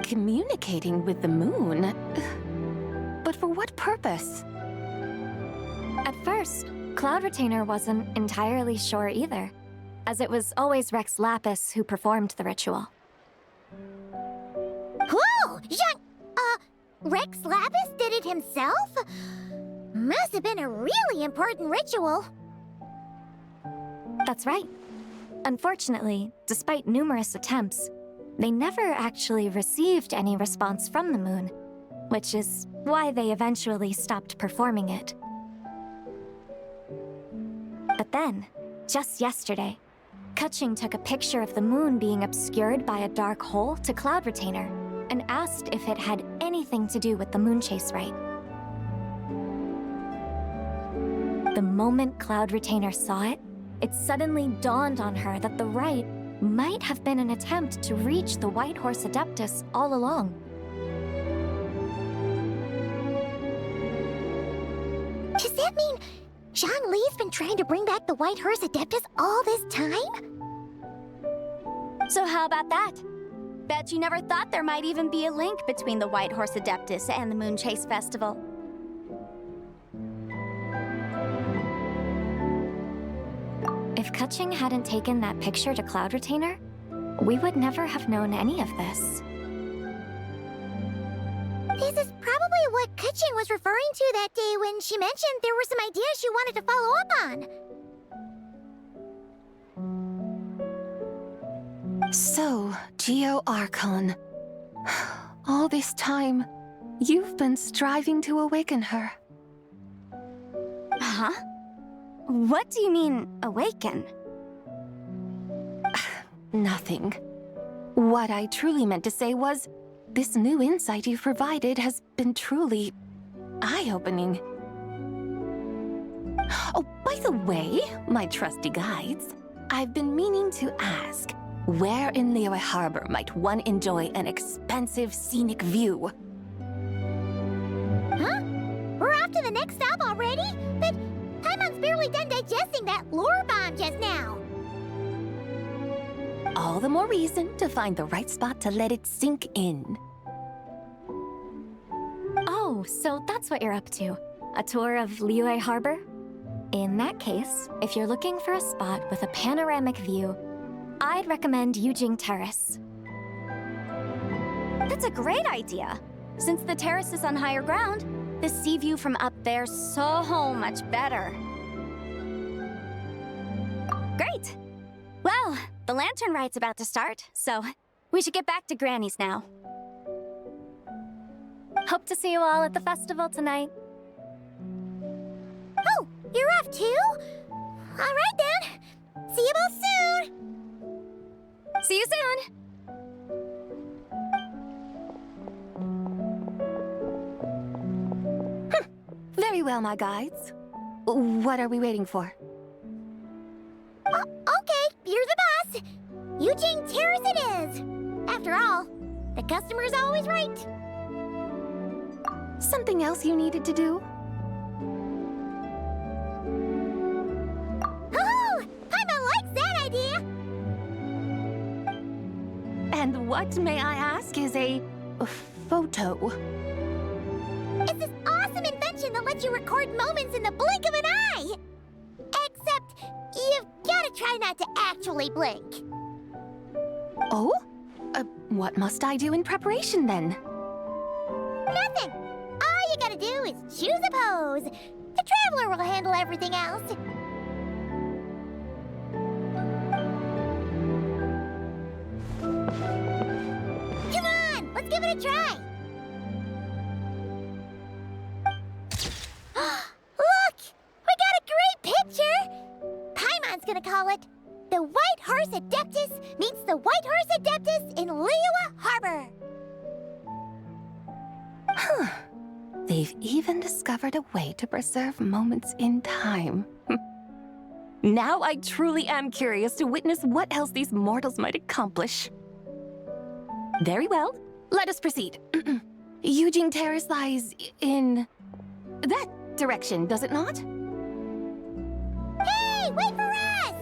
Communicating with the moon? But for what purpose? At first, Cloud Retainer wasn't entirely sure either, as it was always Rex Lapis who performed the ritual. Whoa! Rex Lapis did it himself? Must have been a really important ritual. That's right. Unfortunately, despite numerous attempts, they never actually received any response from the moon, which is why they eventually stopped performing it. But then, just yesterday, Keqing took a picture of the moon being obscured by a dark hole to Cloud Retainer and asked if it had anything to do with the Moon Chase Rite. The moment Cloud Retainer saw it, it suddenly dawned on her that the rite might have been an attempt to reach the White Horse Adeptus all along. Does that mean Zhongli's been trying to bring back the White Horse Adeptus all this time? So how about that? Bet you never thought there might even be a link between the White Horse Adeptus and the Moon Chase Festival. If Keqing hadn't taken that picture to Cloud Retainer, we would never have known any of this. This is probably what Keqing was referring to that day when she mentioned there were some ideas she wanted to follow up on. So, Geo Archon. All this time, you've been striving to awaken her. Huh? What do you mean, awaken? Nothing. What I truly meant to say was, this new insight you've provided has been truly eye-opening. Oh, by the way, my trusty guides, I've been meaning to ask, where in Liyue Harbor might one enjoy an expansive scenic view? Huh? We're off to the next stop already? But Paimon's barely done digesting that lore bomb just now. All the more reason to find the right spot to let it sink in. Oh, so that's what you're up to. A tour of Liyue Harbor? In that case, if you're looking for a spot with a panoramic view, I'd recommend Yujing Terrace. That's a great idea. Since the terrace is on higher ground, the sea view from up there's so much better. Great! Well, the lantern rite's about to start, so we should get back to Granny's now. Hope to see you all at the festival tonight. Oh, you're off too? All right then. See you both soon. See you soon! Very well, my guides. What are we waiting for? Okay, you're the boss. Yujing Terrace it is. After all, the customer's always right. Something else you needed to do? Oh, Paimon likes that idea. And what, may I ask, is a photo? It's this awesome invention that lets you record moments in the blink of an eye. Except, you've gotta try not to actually blink. Oh? What must I do in preparation, then? Nothing. All you gotta do is choose a pose. The Traveler will handle everything else. a try. Look! We got a great picture! Paimon's gonna call it The White Horse Adeptus Meets the White Horse Adeptus in Liyue Harbor. Huh. They've even discovered a way to preserve moments in time. Now I truly am curious to witness what else these mortals might accomplish. Very well. Let us proceed. Yujing Terrace lies in that direction, does it not? Hey, wait for us!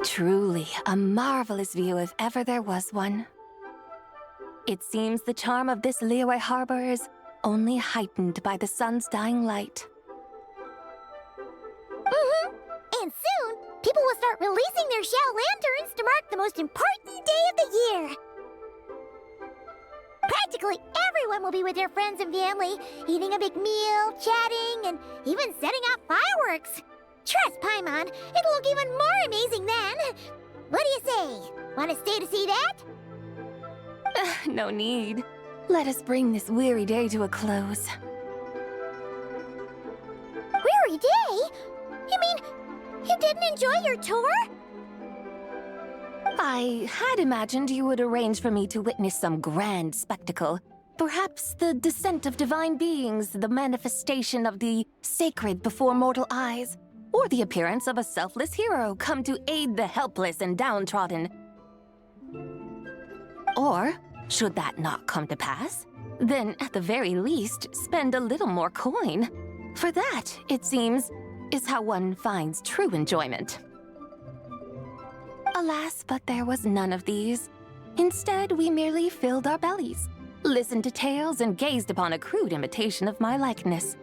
Truly, a marvelous view if ever there was one. It seems the charm of this Liyue harbor is only heightened by the sun's dying light. And soon, people will start releasing their shell lanterns to mark the most important day of the year. Practically everyone will be with their friends and family, eating a big meal, chatting, and even setting off fireworks. Trust Paimon, it'll look even more amazing then. What do you say? Want to stay to see that? No need. Let us bring this weary day to a close. Weary day? You mean you didn't enjoy your tour? I had imagined you would arrange for me to witness some grand spectacle. Perhaps the descent of divine beings, the manifestation of the sacred before mortal eyes, or the appearance of a selfless hero come to aid the helpless and downtrodden. Or, should that not come to pass, then at the very least, spend a little more coin. For that, it seems, is how one finds true enjoyment. Alas, but there was none of these. Instead, we merely filled our bellies, listened to tales, and gazed upon a crude imitation of my likeness.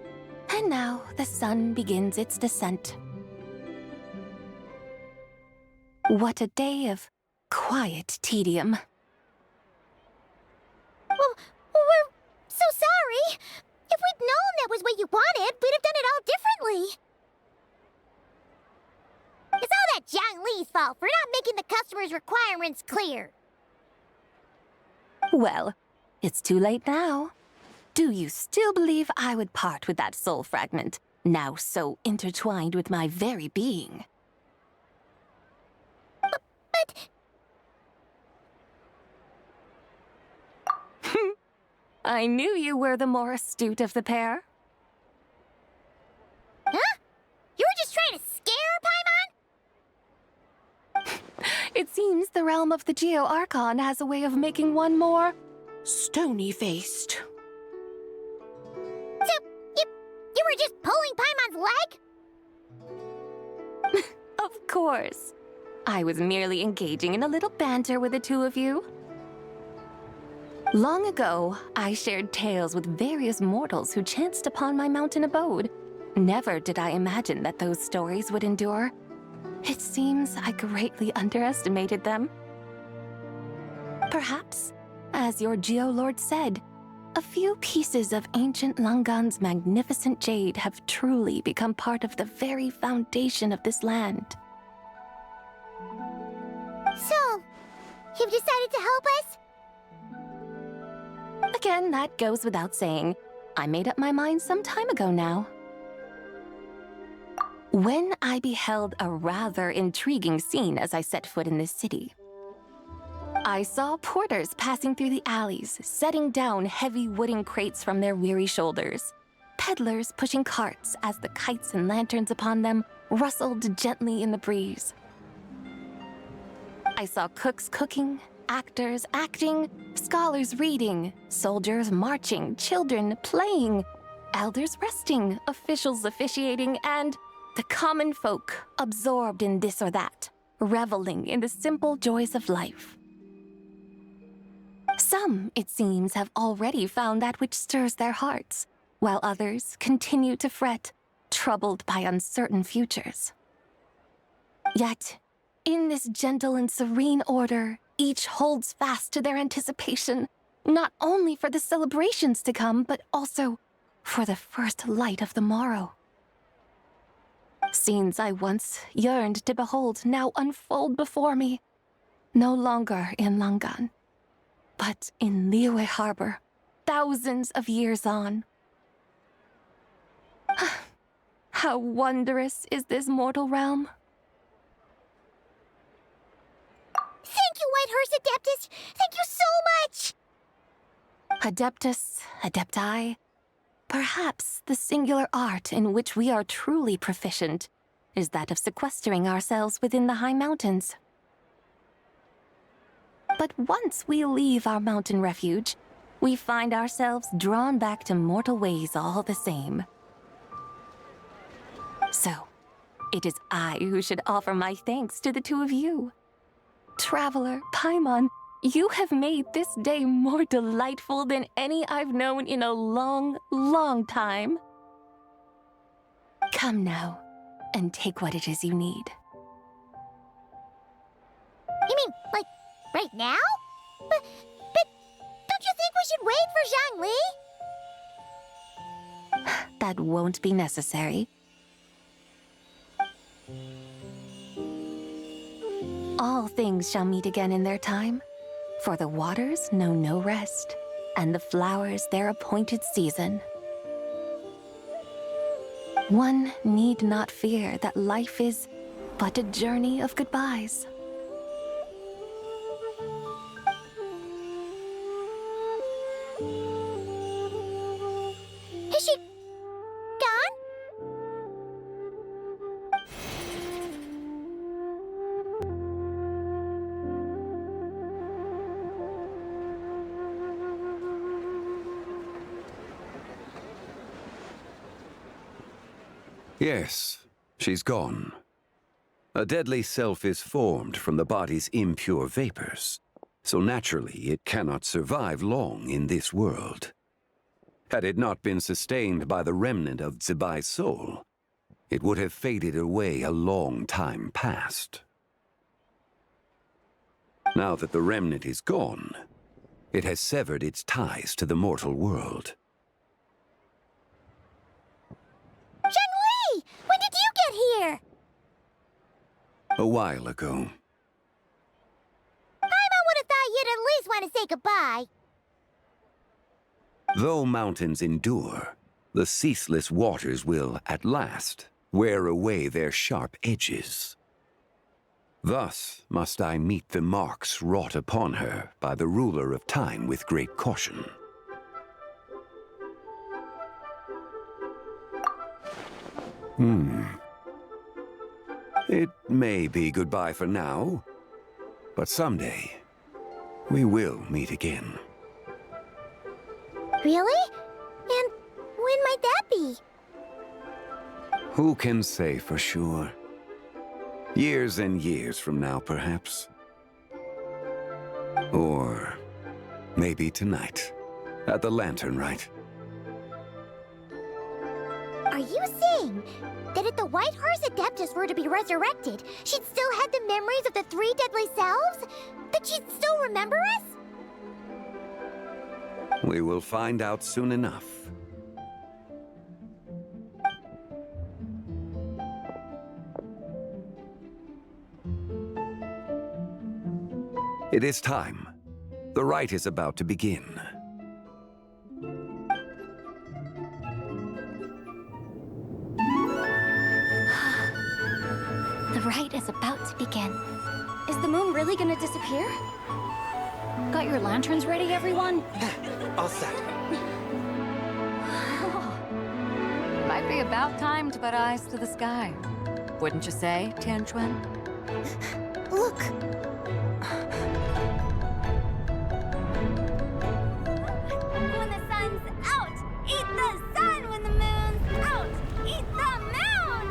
And now the sun begins its descent. What a day of quiet tedium. Well, we're so sorry. If we'd known that was what you wanted, we'd have done it all differently. It's all that Zhang Li's fault for not making the customer's requirements clear. Well, it's too late now. Do you still believe I would part with that soul fragment, now so intertwined with my very being? But... I knew you were the more astute of the pair. Huh? You were just trying to scare Paimon? It seems the realm of the Geo-Archon has a way of making one more stony-faced. So, you were just pulling Paimon's leg? Of course. I was merely engaging in a little banter with the two of you. Long ago, I shared tales with various mortals who chanced upon my mountain abode. Never did I imagine that those stories would endure. It seems I greatly underestimated them. Perhaps, as your Geolord said, a few pieces of ancient Langan's magnificent jade have truly become part of the very foundation of this land. So, you've decided to help us? Again, that goes without saying. I made up my mind some time ago now. When I beheld a rather intriguing scene as I set foot in this city. I saw porters passing through the alleys, setting down heavy wooden crates from their weary shoulders. Peddlers pushing carts as the kites and lanterns upon them rustled gently in the breeze. I saw cooks cooking, actors acting, scholars reading, soldiers marching, children playing, elders resting, officials officiating, and the common folk absorbed in this or that, reveling in the simple joys of life. Some, it seems, have already found that which stirs their hearts, while others continue to fret, troubled by uncertain futures. Yet, in this gentle and serene order, each holds fast to their anticipation, not only for the celebrations to come, but also for the first light of the morrow. Scenes I once yearned to behold now unfold before me, no longer in Langan, but in Liyue Harbor, thousands of years on. How wondrous is this mortal realm! Thank you, Whitehorse Adeptus! Thank you so much! Adeptus, Adepti, perhaps the singular art in which we are truly proficient is that of sequestering ourselves within the high mountains. But once we leave our mountain refuge, we find ourselves drawn back to mortal ways all the same. So, it is I who should offer my thanks to the two of you. Traveler, Paimon, you have made this day more delightful than any I've known in a long, long time. Come now, and take what it is you need. You mean, like, right now? But don't you think we should wait for Zhangli? That won't be necessary. All things shall meet again in their time, for the waters know no rest, and the flowers their appointed season. One need not fear that life is but a journey of goodbyes. Is she gone? Yes, she's gone. A deadly self is formed from the body's impure vapors, so naturally it cannot survive long in this world. Had it not been sustained by the remnant of Zibai's soul, it would have faded away a long time past. Now that the remnant is gone, it has severed its ties to the mortal world. Zhangli! When did you get here? A while ago. Paimon would have thought you'd at least want to say goodbye. Though mountains endure, the ceaseless waters will, at last, wear away their sharp edges. Thus must I meet the marks wrought upon her by the ruler of time with great caution. It may be goodbye for now, but someday we will meet again. Really? And when might that be? Who can say for sure? Years and years from now, perhaps. Or maybe tonight, at the Lantern Rite. Are you saying that if the Whitehorse Adeptus were to be resurrected, she'd still have the memories of the three deadly selves? That she'd still remember us? We will find out soon enough. It is time. The rite is about to begin. The rite is about to begin. Is the moon really gonna disappear? Got your lanterns ready, everyone? All set. Might be about time to put eyes to the sky. Wouldn't you say, Tianchuan? Look! When the sun's out, eat the sun. When the moon's out, eat the moon.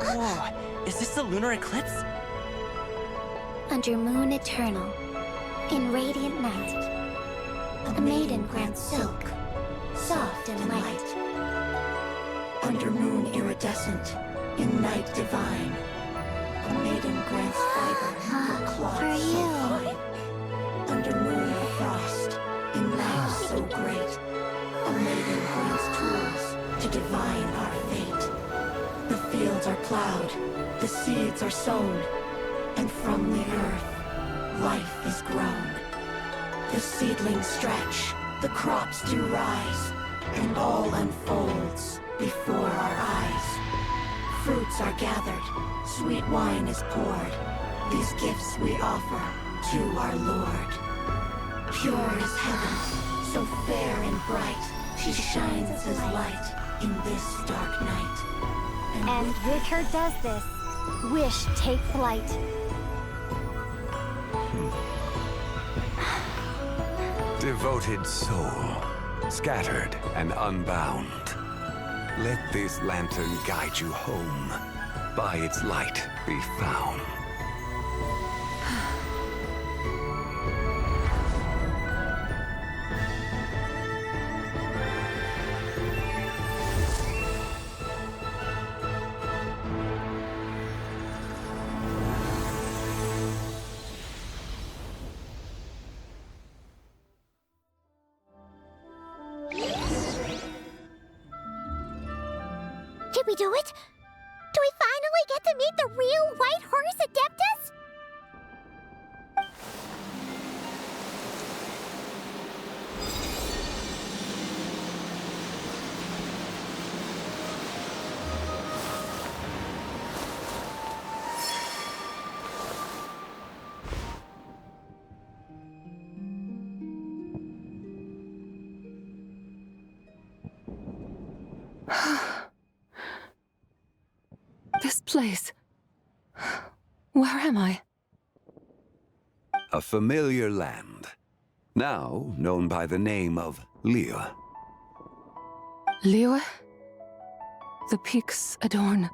Whoa, is this the lunar eclipse? Under moon eternal, in radiant night, a maiden grants silk, soft and light. Under moon iridescent, in night divine, a maiden grants fiber for cloth so fine. Under moon of frost, in night so great, a cloud, the seeds are sown, and from the earth, life is grown. The seedlings stretch, the crops do rise, and all unfolds before our eyes. Fruits are gathered, sweet wine is poured. These gifts we offer to our Lord. Pure is heaven, so fair and bright. She shines as light in this dark night. And with her does this, wish take flight. Devoted soul, scattered and unbound. Let this lantern guide you home. By its light be found. Did we do it? Do we finally get to meet the real white horse Adeptus? This place. Where am I? A familiar land, now known by the name of Liu. Liu? The peaks adorn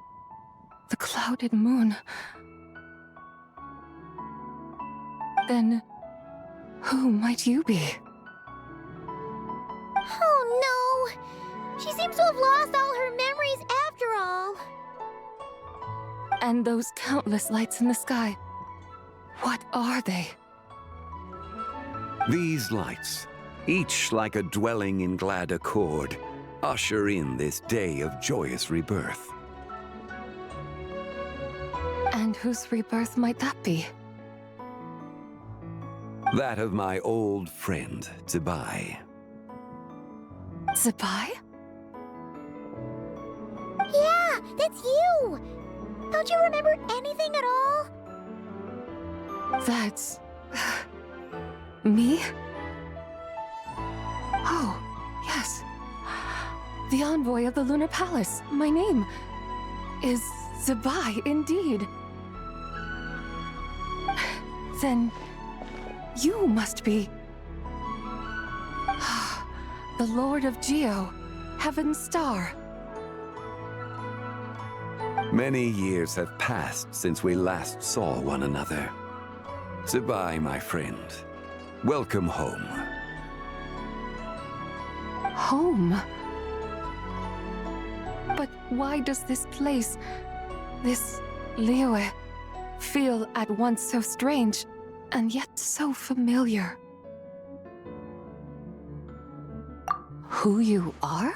the clouded moon. Then, who might you be? Oh no! She seems to have lost all her memories after all. And those countless lights in the sky, what are they? These lights, each like a dwelling in glad accord, usher in this day of joyous rebirth. And whose rebirth might that be? That of my old friend, Zibai. Zibai? Yeah, that's you! Don't you remember anything at all? That's... me? Oh, yes. The envoy of the Lunar Palace. My name is Zibai, indeed. Then you must be... the Lord of Geo, Heaven's Star. Many years have passed since we last saw one another. Zibai, my friend. Welcome home. Home? But why does this place, this Liu, feel at once so strange and yet so familiar? Who you are?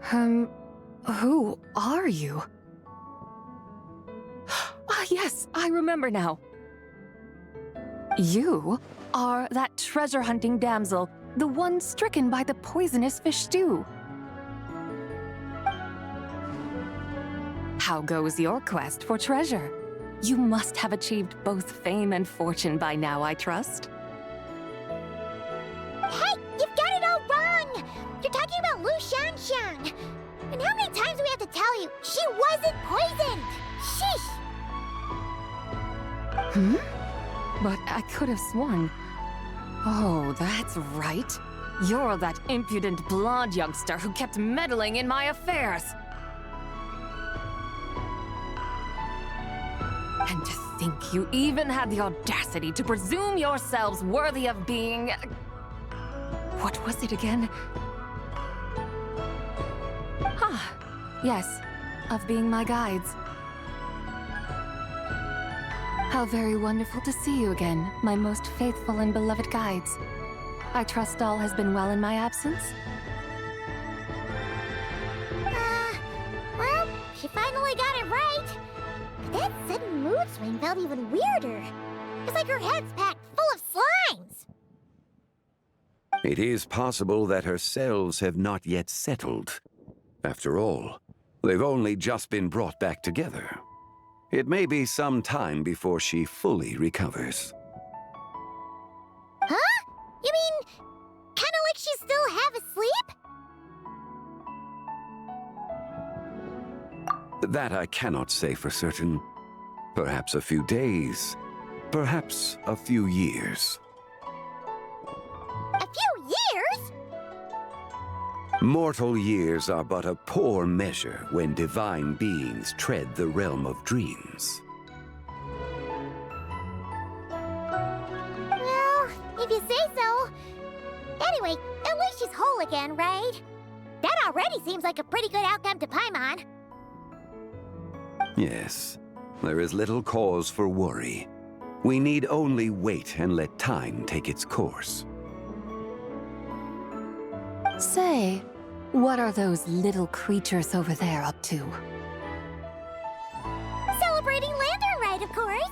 Who are you? Ah, yes, I remember now. You are that treasure-hunting damsel, the one stricken by the poisonous fish stew. How goes your quest for treasure? You must have achieved both fame and fortune by now, I trust. Hey, you've got it all wrong! You're talking about Lu Shanxiang. And how many times do we have to tell you? She wasn't poisoned! Sheesh! But I could have sworn... Oh, that's right. You're that impudent blonde youngster who kept meddling in my affairs. And to think you even had the audacity to presume yourselves worthy of being... What was it again? Ah, yes, of being my guides. How very wonderful to see you again, my most faithful and beloved guides. I trust all has been well in my absence? Well, she finally got it right. that sudden mood swing felt even weirder. It's like her head's packed full of slimes. It is possible that her cells have not yet settled. After all, they've only just been brought back together. It may be some time before she fully recovers. Huh? You mean, kinda like she's still half asleep? That I cannot say for certain. Perhaps a few days, perhaps a few years. A few years? Mortal years are but a poor measure when divine beings tread the realm of dreams. Well, if you say so. Anyway, at least she's whole again, right? That already seems like a pretty good outcome to Paimon. Yes, there is little cause for worry. We need only wait and let time take its course. Say, what are those little creatures over there up to? Celebrating Lantern Rite, of course.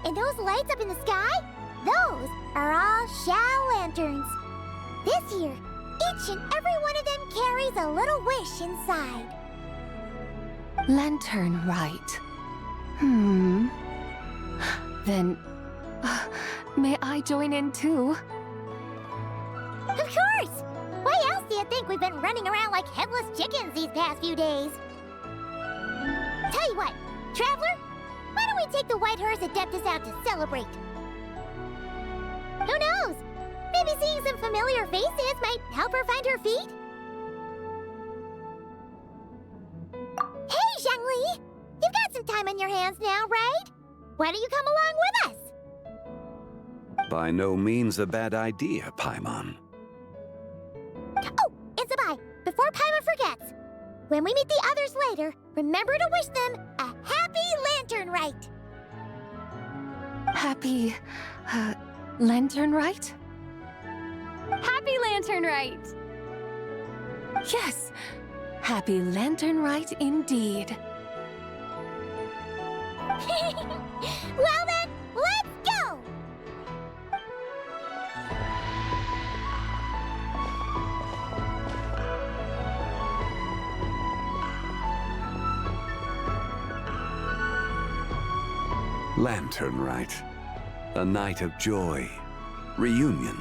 And those lights up in the sky? Those are all Shao lanterns. This year, each and every one of them carries a little wish inside. Lantern Rite. Then, may I join in too? Of course! Why else do you think we've been running around like headless chickens these past few days? Tell you what, Traveler, why don't we take the White Horse Adeptus out to celebrate? Who knows? Maybe seeing some familiar faces might help her find her feet? Hey, Zhongli! You've got some time on your hands now, right? Why don't you come along with us? By no means a bad idea, Paimon. Oh, and Sabai, before Paimon forgets, when we meet the others later, remember to wish them a happy Lantern Rite. Happy, Lantern Rite? Happy Lantern Rite! Yes, Happy Lantern Rite indeed. Well then, let's go! Lantern Rite. A night of joy, reunion,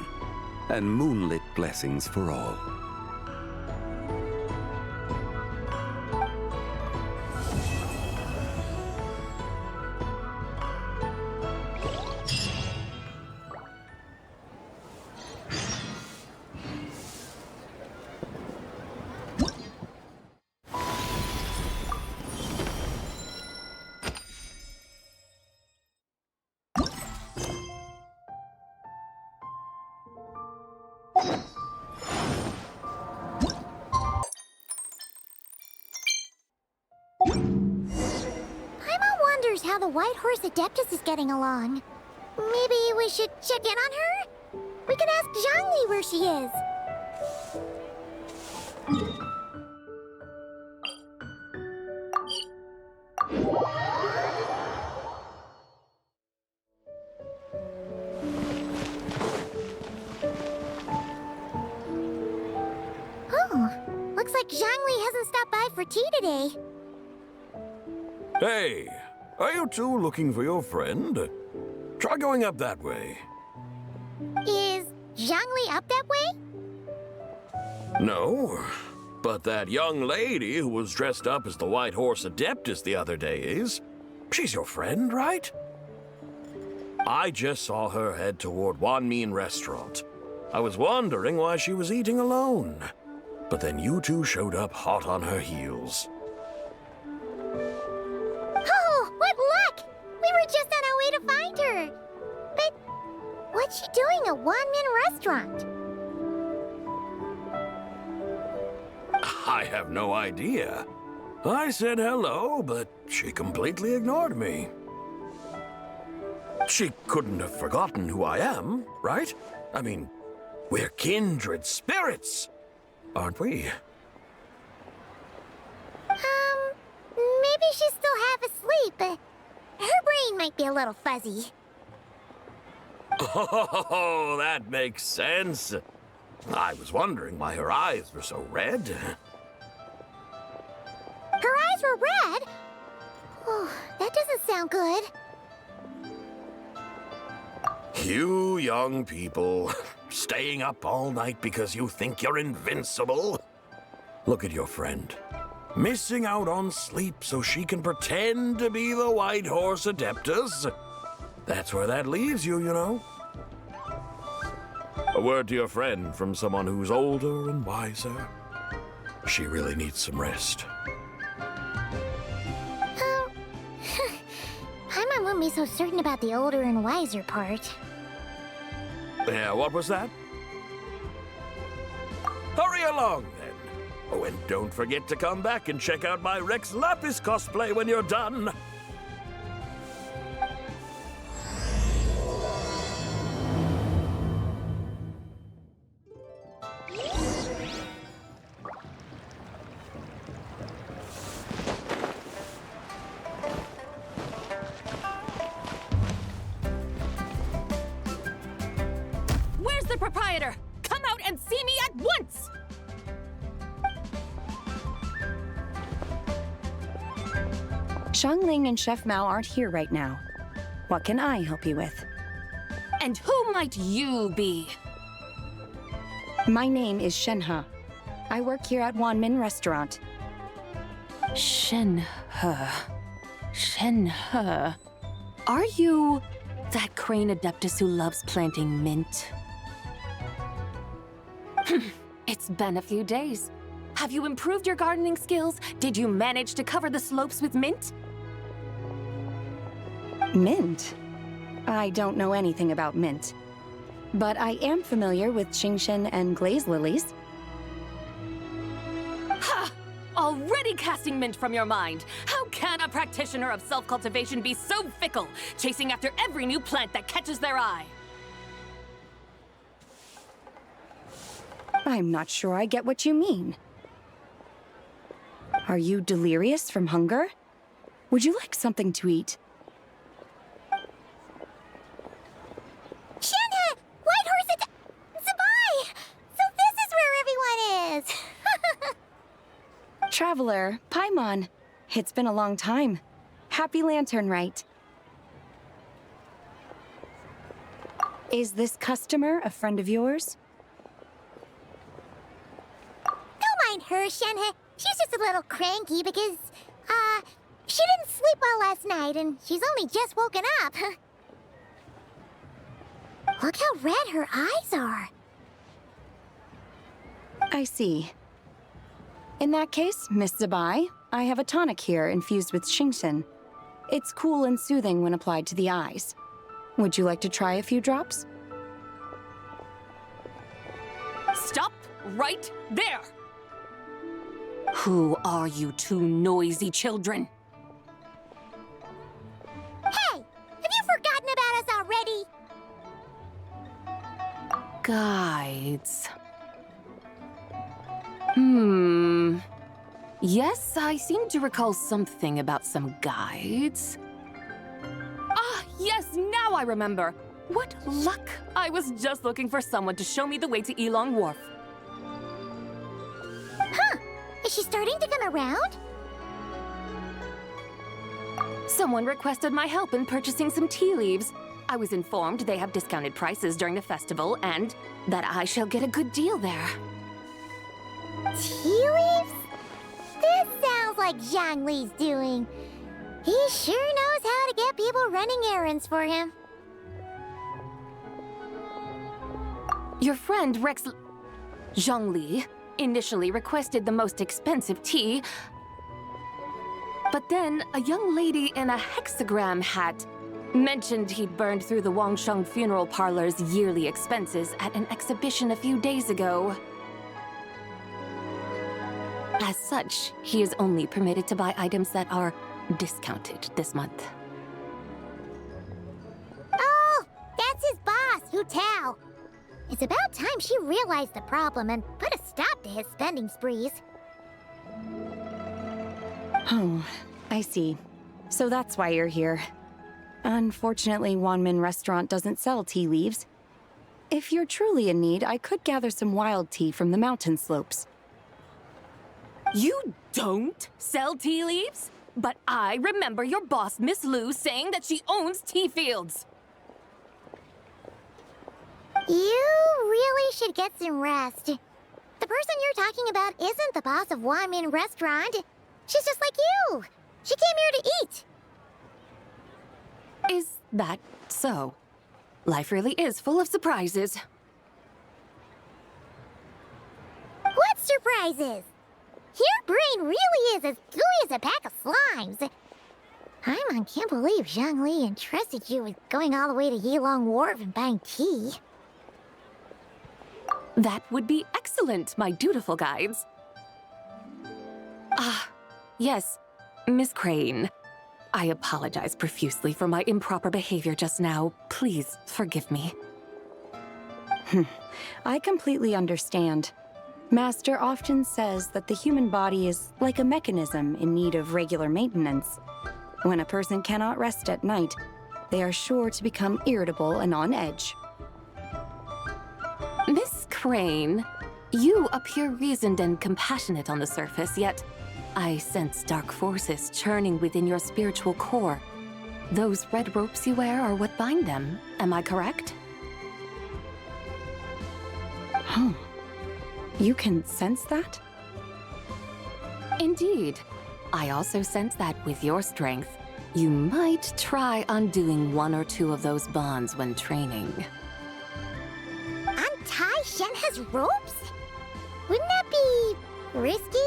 and moonlit blessings for all. How the White Horse Adeptus is getting along. Maybe we should check in on her? We could ask Zhongli where she is. Oh, looks like Zhongli hasn't stopped by for tea today. Hey! Are you two looking for your friend? Try going up that way. Is Zhongli up that way? No, but that young lady who was dressed up as the White Horse Adeptus the other day is. She's your friend, right? I just saw her head toward Wanmin Restaurant. I was wondering why she was eating alone. But then you two showed up hot on her heels. What luck! We were just on our way to find her. But what's she doing at Wanmin Restaurant? I have no idea. I said hello, but she completely ignored me. She couldn't have forgotten who I am, right? I mean, we're kindred spirits, aren't we? Maybe she's still half asleep. mine might be a little fuzzy. Oh, that makes sense. I was wondering why her eyes were so red. Her eyes were red? Oh, that doesn't sound good. You young people, staying up all night because you think you're invincible? Look at your friend. Missing out on sleep so she can pretend to be the White Horse Adeptus. That's where that leaves you, you know. A word to your friend from someone who's older and wiser. She really needs some rest. Paimon wouldn't be so certain about the older and wiser part. Yeah, what was that? Hurry along, then. Oh, and don't forget to come back and check out my Rex Lapis cosplay when you're done. Where's the proprietor? Come out and see me at once! Xiangling and Chef Mao aren't here right now. What can I help you with? And who might you be? My name is Shenhe. I work here at Wanmin Restaurant. Shenhe. Shenhe. Are you that crane adeptus who loves planting mint? It's been a few days. Have you improved your gardening skills? Did you manage to cover the slopes with mint? Mint? I don't know anything about mint. But I am familiar with Qingshen and glaze lilies. Ha! Already casting mint from your mind. How can a practitioner of self-cultivation be so fickle, chasing after every new plant that catches their eye? I'm not sure I get what you mean. Are you delirious from hunger? Would you like something to eat? Shenhe! White Horse Zabai! So this is where everyone is! Traveler, Paimon. It's been a long time. Happy Lantern Rite. Is this customer a friend of yours? Don't mind her, Shenhe. She's just a little cranky because, she didn't sleep well last night and she's only just woken up. Look how red her eyes are. I see. In that case, Miss Zabai, I have a tonic here infused with Qingshen. It's cool and soothing when applied to the eyes. Would you like to try a few drops? Stop right there! Who are you two noisy children? Hey! Have you forgotten about us already? Guides. Yes, I seem to recall something about some guides. Ah, yes, now I remember. What luck! I was just looking for someone to show me the way to Elong Wharf. Huh! Is she starting to come around? Someone requested my help in purchasing some tea leaves. I was informed they have discounted prices during the festival and that I shall get a good deal there. Tea leaves? This sounds like Zhang Li's doing. He sure knows how to get people running errands for him. Your friend Rex Zhongli initially requested the most expensive tea, but then a young lady in a hexagram hat mentioned he'd burned through the Wangsheng funeral parlor's yearly expenses at an exhibition a few days ago. As such, he is only permitted to buy items that are discounted this month. Oh, that's his boss, Hu Tao. It's about time she realized the problem and put a stop to his spending sprees. Oh, I see. So that's why you're here. Unfortunately, Wanmin Restaurant doesn't sell tea leaves. If you're truly in need, I could gather some wild tea from the mountain slopes. You don't sell tea leaves? But I remember your boss, Miss Lu, saying that she owns tea fields. You really should get some rest. The person you're talking about isn't the boss of Wanmin Restaurant. She's just like you. She came here to eat. Is that so? Life really is full of surprises. What surprises? Your brain really is as gooey as a pack of slimes. I can't believe Zhongli entrusted you with going all the way to Yilong Wharf and buying tea. That would be excellent, my dutiful guides. Yes, Miss Crane. I apologize profusely for my improper behavior just now. Please forgive me. I completely understand. Master often says that the human body is like a mechanism in need of regular maintenance. When a person cannot rest at night, they are sure to become irritable and on edge. Miss Crane, you appear reasoned and compassionate on the surface, yet I sense dark forces churning within your spiritual core. Those red ropes you wear are what bind them, am I correct? Oh. You can sense that? Indeed. I also sense that with your strength, you might try undoing one or two of those bonds when training. Tai Shen has ropes? Wouldn't that be risky?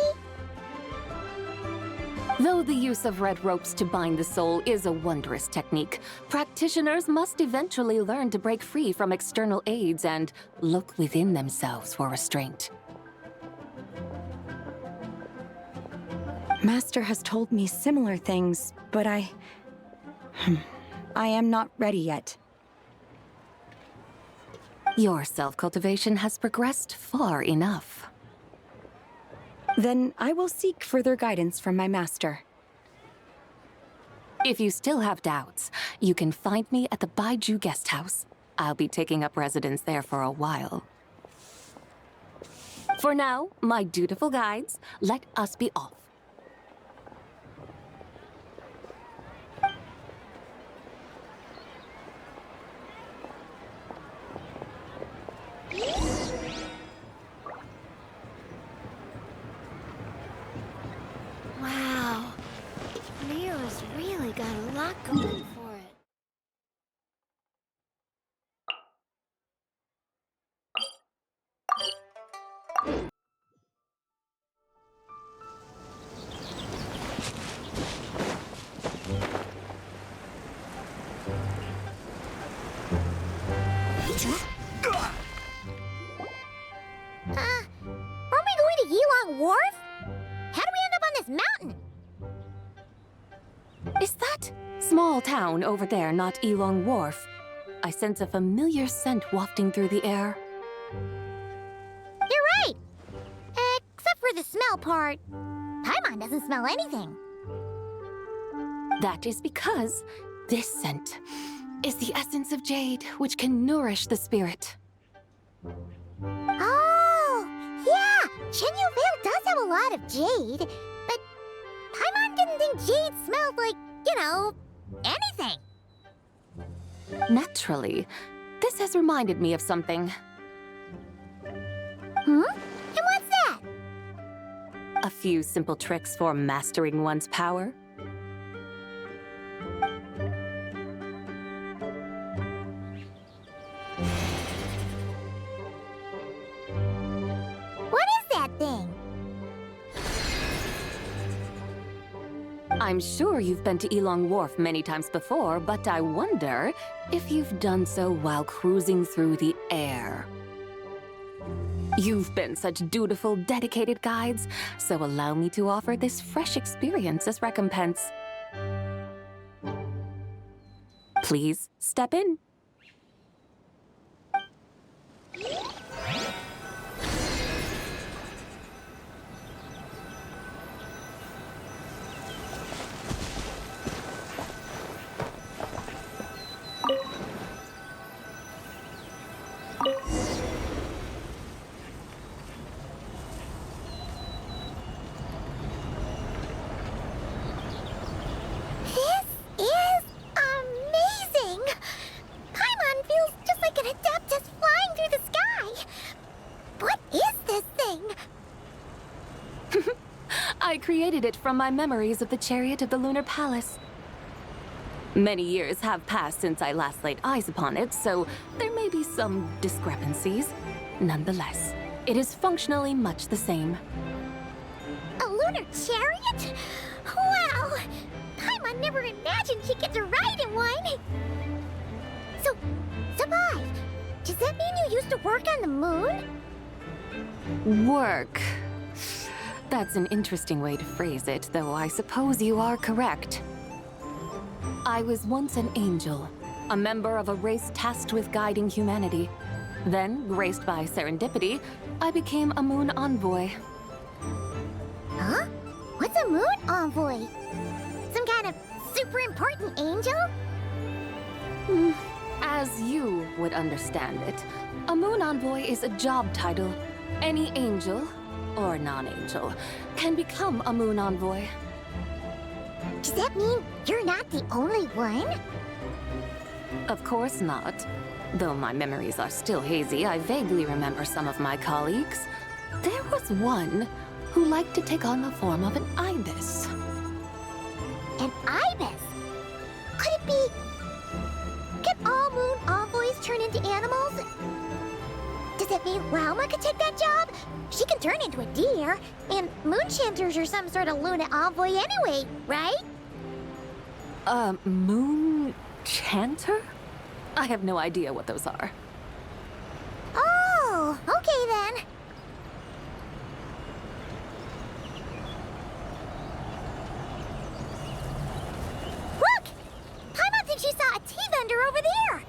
Though the use of red ropes to bind the soul is a wondrous technique, practitioners must eventually learn to break free from external aids and look within themselves for restraint. Master has told me similar things, but I am not ready yet. Your self-cultivation has progressed far enough. Then I will seek further guidance from my master. If you still have doubts, you can find me at the Baiju Guest House. I'll be taking up residence there for a while. For now, my dutiful guides, let us be off. Wow. Nero's really got a lot going for it. Aren't we going to Yilong Wharf? How do we end up on this mountain? Is that small town over there not Yilong Wharf? I sense a familiar scent wafting through the air. You're right! Except for the smell part. Paimon doesn't smell anything. That is because this scent is the essence of jade, which can nourish the spirit. Oh, yeah! Chenyu Vale does have a lot of jade, but Paimon didn't think jade smelled like, anything. Naturally, this has reminded me of something. And what's that? A few simple tricks for mastering one's power. What is that thing? I'm sure you've been to Yilong Wharf many times before, but I wonder if you've done so while cruising through the air. You've been such dutiful, dedicated guides, so allow me to offer this fresh experience as recompense. Please step in. recreated it from my memories of the chariot of the Lunar Palace. Many years have passed since I last laid eyes upon it, so there may be some discrepancies. Nonetheless, it is functionally much the same. A lunar chariot? Wow! Paimon never imagined she'd get to ride in one! So, Sabai, does that mean you used to work on the moon? Work. That's an interesting way to phrase it, though I suppose you are correct. I was once an angel, a member of a race tasked with guiding humanity. Then, graced by serendipity, I became a moon envoy. Huh? What's a moon envoy? Some kind of super important angel? As you would understand it, a moon envoy is a job title. Any angel, or non-angel, can become a moon envoy. Does that mean you're not the only one? Of course not. Though my memories are still hazy, I vaguely remember some of my colleagues. There was one who liked to take on the form of an ibis. An ibis? Could it be... Can all moon envoys turn into animals? Does that mean Rauma could take that job? She can turn into a deer, and moon chanters are some sort of Luna envoy anyway, right? Moon chanter? I have no idea what those are. Oh, okay then. Look! Paimon thinks she saw a tea vendor over there!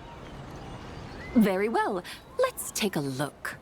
Very well. Let's take a look.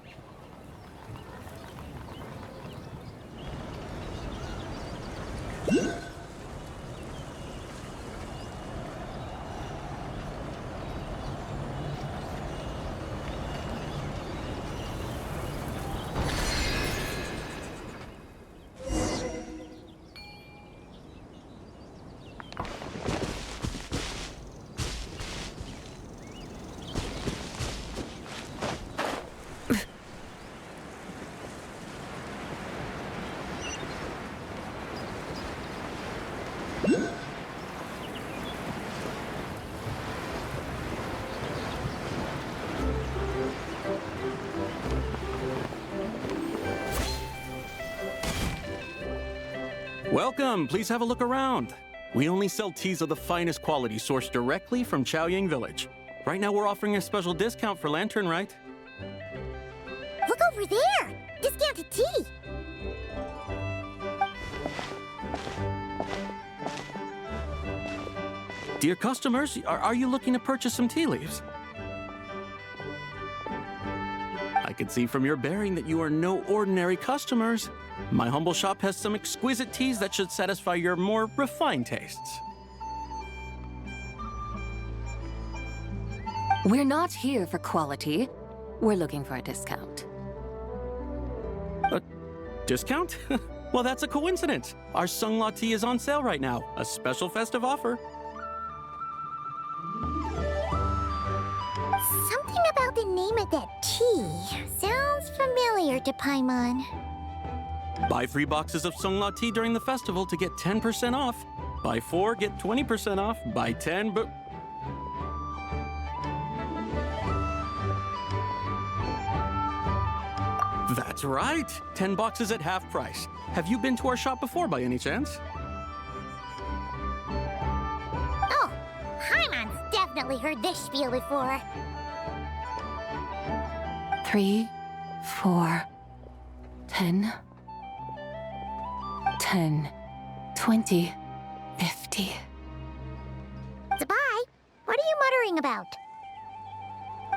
Welcome, please have a look around. We only sell teas of the finest quality sourced directly from Chaoying Village. Right now we're offering a special discount for Lantern Rite. Look over there! Discounted tea! Dear customers, are you looking to purchase some tea leaves? I can see from your bearing that you are no ordinary customers. My humble shop has some exquisite teas that should satisfy your more refined tastes. We're not here for quality. We're looking for a discount. A discount? Well, that's a coincidence. Our Sunglaw tea is on sale right now. A special festive offer. Something about the name of that tea sounds familiar to Paimon. Buy 3 boxes of Sunglaw tea during the festival to get 10% off. Buy 4, get 20% off. Buy 10, but... That's right! 10 boxes at half price. Have you been to our shop before by any chance? Oh, Paimon's definitely heard this spiel before. 3, 4, 10, 10, 20, 50. Sabai, what are you muttering about?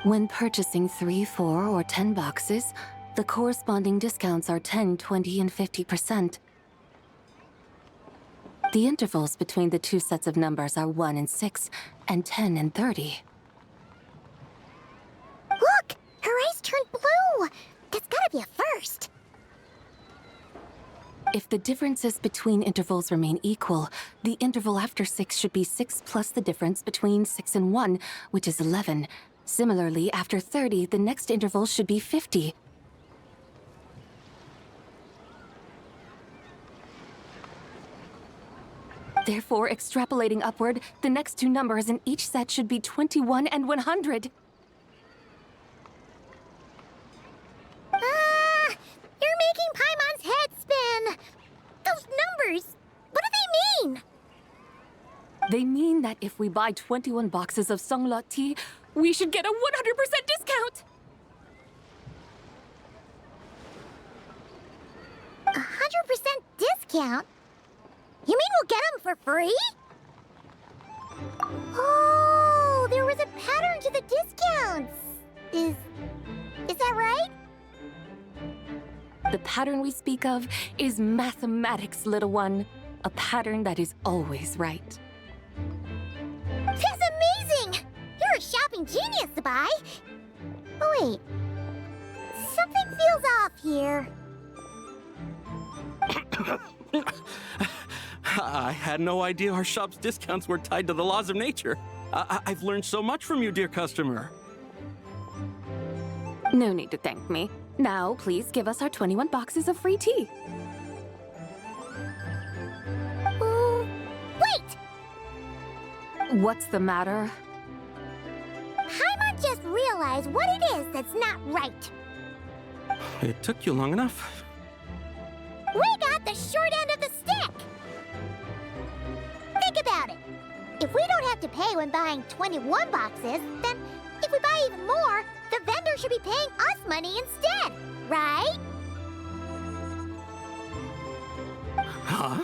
When purchasing 3, 4, or 10 boxes, the corresponding discounts are 10, 20, and 50%. The intervals between the two sets of numbers are 1 and 6, and 10 and 30. Look! Her eyes turned blue! That's gotta be a first. If the differences between intervals remain equal, the interval after 6 should be 6 plus the difference between 6 and 1, which is 11. Similarly, after 30, the next interval should be 50. Therefore, extrapolating upward, the next two numbers in each set should be 21 and 100. You're making Paimon's head spin! Those numbers, what do they mean? They mean that if we buy 21 boxes of Songlot tea, we should get a 100% discount! 100% discount? You mean we'll get them for free? Oh, there was a pattern to the discounts. Is that right? The pattern we speak of is mathematics, little one. A pattern that is always right. That's amazing! You're a shopping genius, Sabai. Oh, wait. Something feels off here. I had no idea our shop's discounts were tied to the laws of nature. I've learned so much from you, dear customer. No need to thank me. Now, please give us our 21 boxes of free tea. Wait! What's the matter? Paimon just realized what it is that's not right. It took you long enough. We got the short end of the stick! Think about it. If we don't have to pay when buying 21 boxes, then if we buy even more, the vendor should be paying us money instead, right? Huh?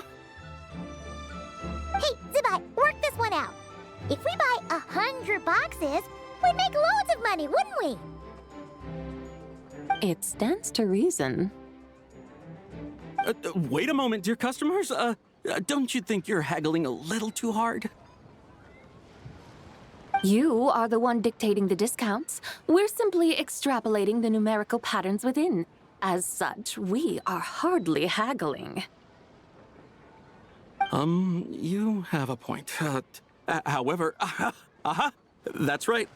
Hey, Zibai, work this one out. If we buy 100 boxes, we'd make loads of money, wouldn't we? It stands to reason. Wait a moment, dear customers. Don't you think you're haggling a little too hard? You are the one dictating the discounts. We're simply extrapolating the numerical patterns within. As such, we are hardly haggling. You have a point. However, that's right.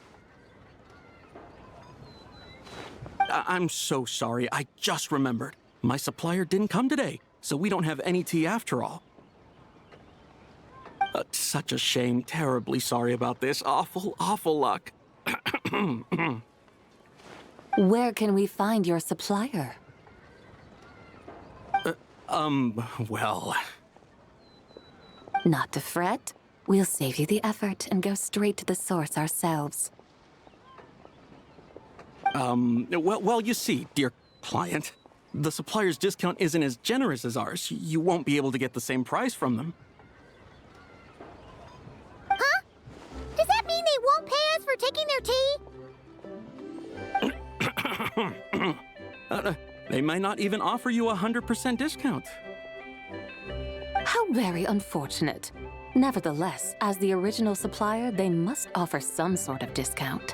I'm so sorry. I just remembered. My supplier didn't come today, so we don't have any tea after all. Such a shame. Terribly sorry about this. Awful, awful luck. Where can we find your supplier? Well... Not to fret. We'll save you the effort and go straight to the source ourselves. Well, you see, dear client, the supplier's discount isn't as generous as ours. You won't be able to get the same price from them. Huh? Does that mean they won't pay us for taking their tea? They might not even offer you a 100% discount. How very unfortunate. Nevertheless, as the original supplier, they must offer some sort of discount.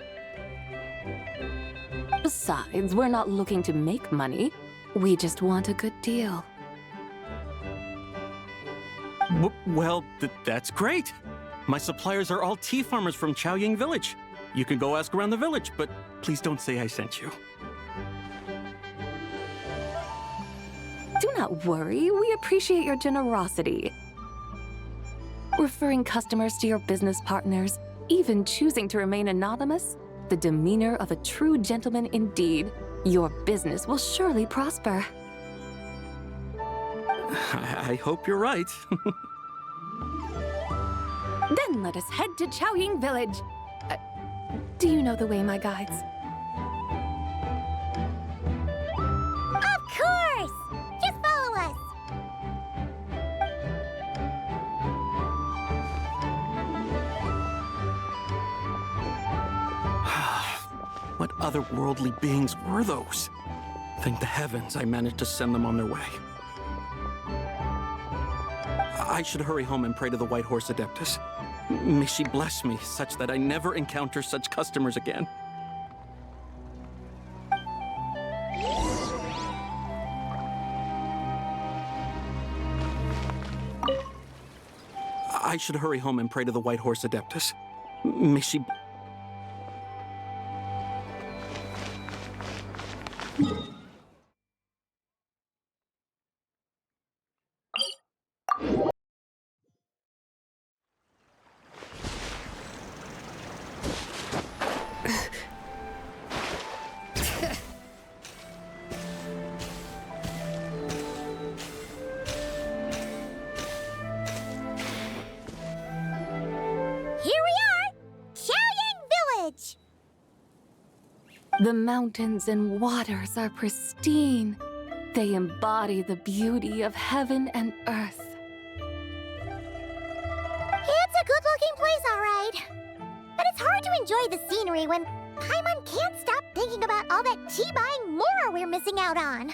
Besides, we're not looking to make money. We just want a good deal. Well, that's great. My suppliers are all tea farmers from Chaoying Village. You can go ask around the village, but please don't say I sent you. Do not worry, we appreciate your generosity. Referring customers to your business partners, even choosing to remain anonymous, the demeanor of a true gentleman indeed. Your business will surely prosper. I hope you're right. Then let us head to Chaoying Village. Do you know the way, my guides? Of course! Just follow us! What otherworldly beings were those? Thank the heavens I managed to send them on their way. I should hurry home and pray to the White Horse Adeptus. May she bless me such that I never encounter such customers again. I should hurry home and pray to the White Horse Adeptus. May she... The mountains and waters are pristine. They embody the beauty of heaven and earth. It's a good-looking place, all right. But it's hard to enjoy the scenery when Paimon can't stop thinking about all that tea-buying mora we're missing out on.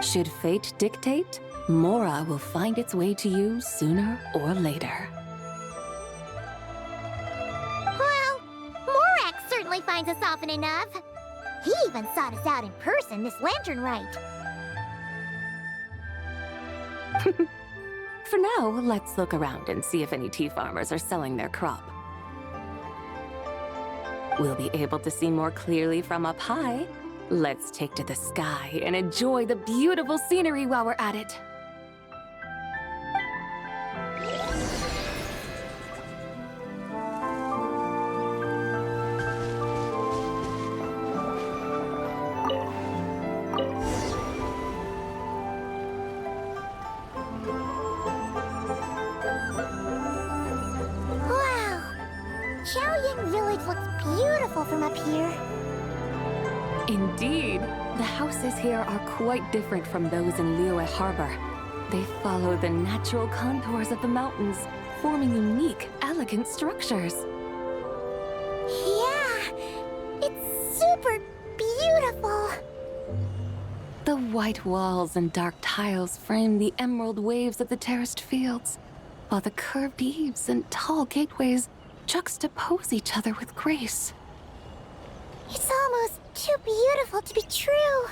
Should fate dictate, Mora will find its way to you sooner or later. Well, Morak certainly finds us often enough. He even sought us out in person this lantern rite. For now, let's look around and see if any tea farmers are selling their crop. We'll be able to see more clearly from up high. Let's take to the sky and enjoy the beautiful scenery while we're at it. Wow! Chaoying Village looks beautiful from up here. Indeed, the houses here are quite different from those in Liyue Harbor. They follow the natural contours of the mountains, forming unique, elegant structures. Yeah, it's super beautiful. The white walls and dark tiles frame the emerald waves of the terraced fields, while the curved eaves and tall gateways juxtapose each other with grace. It's almost too beautiful to be true.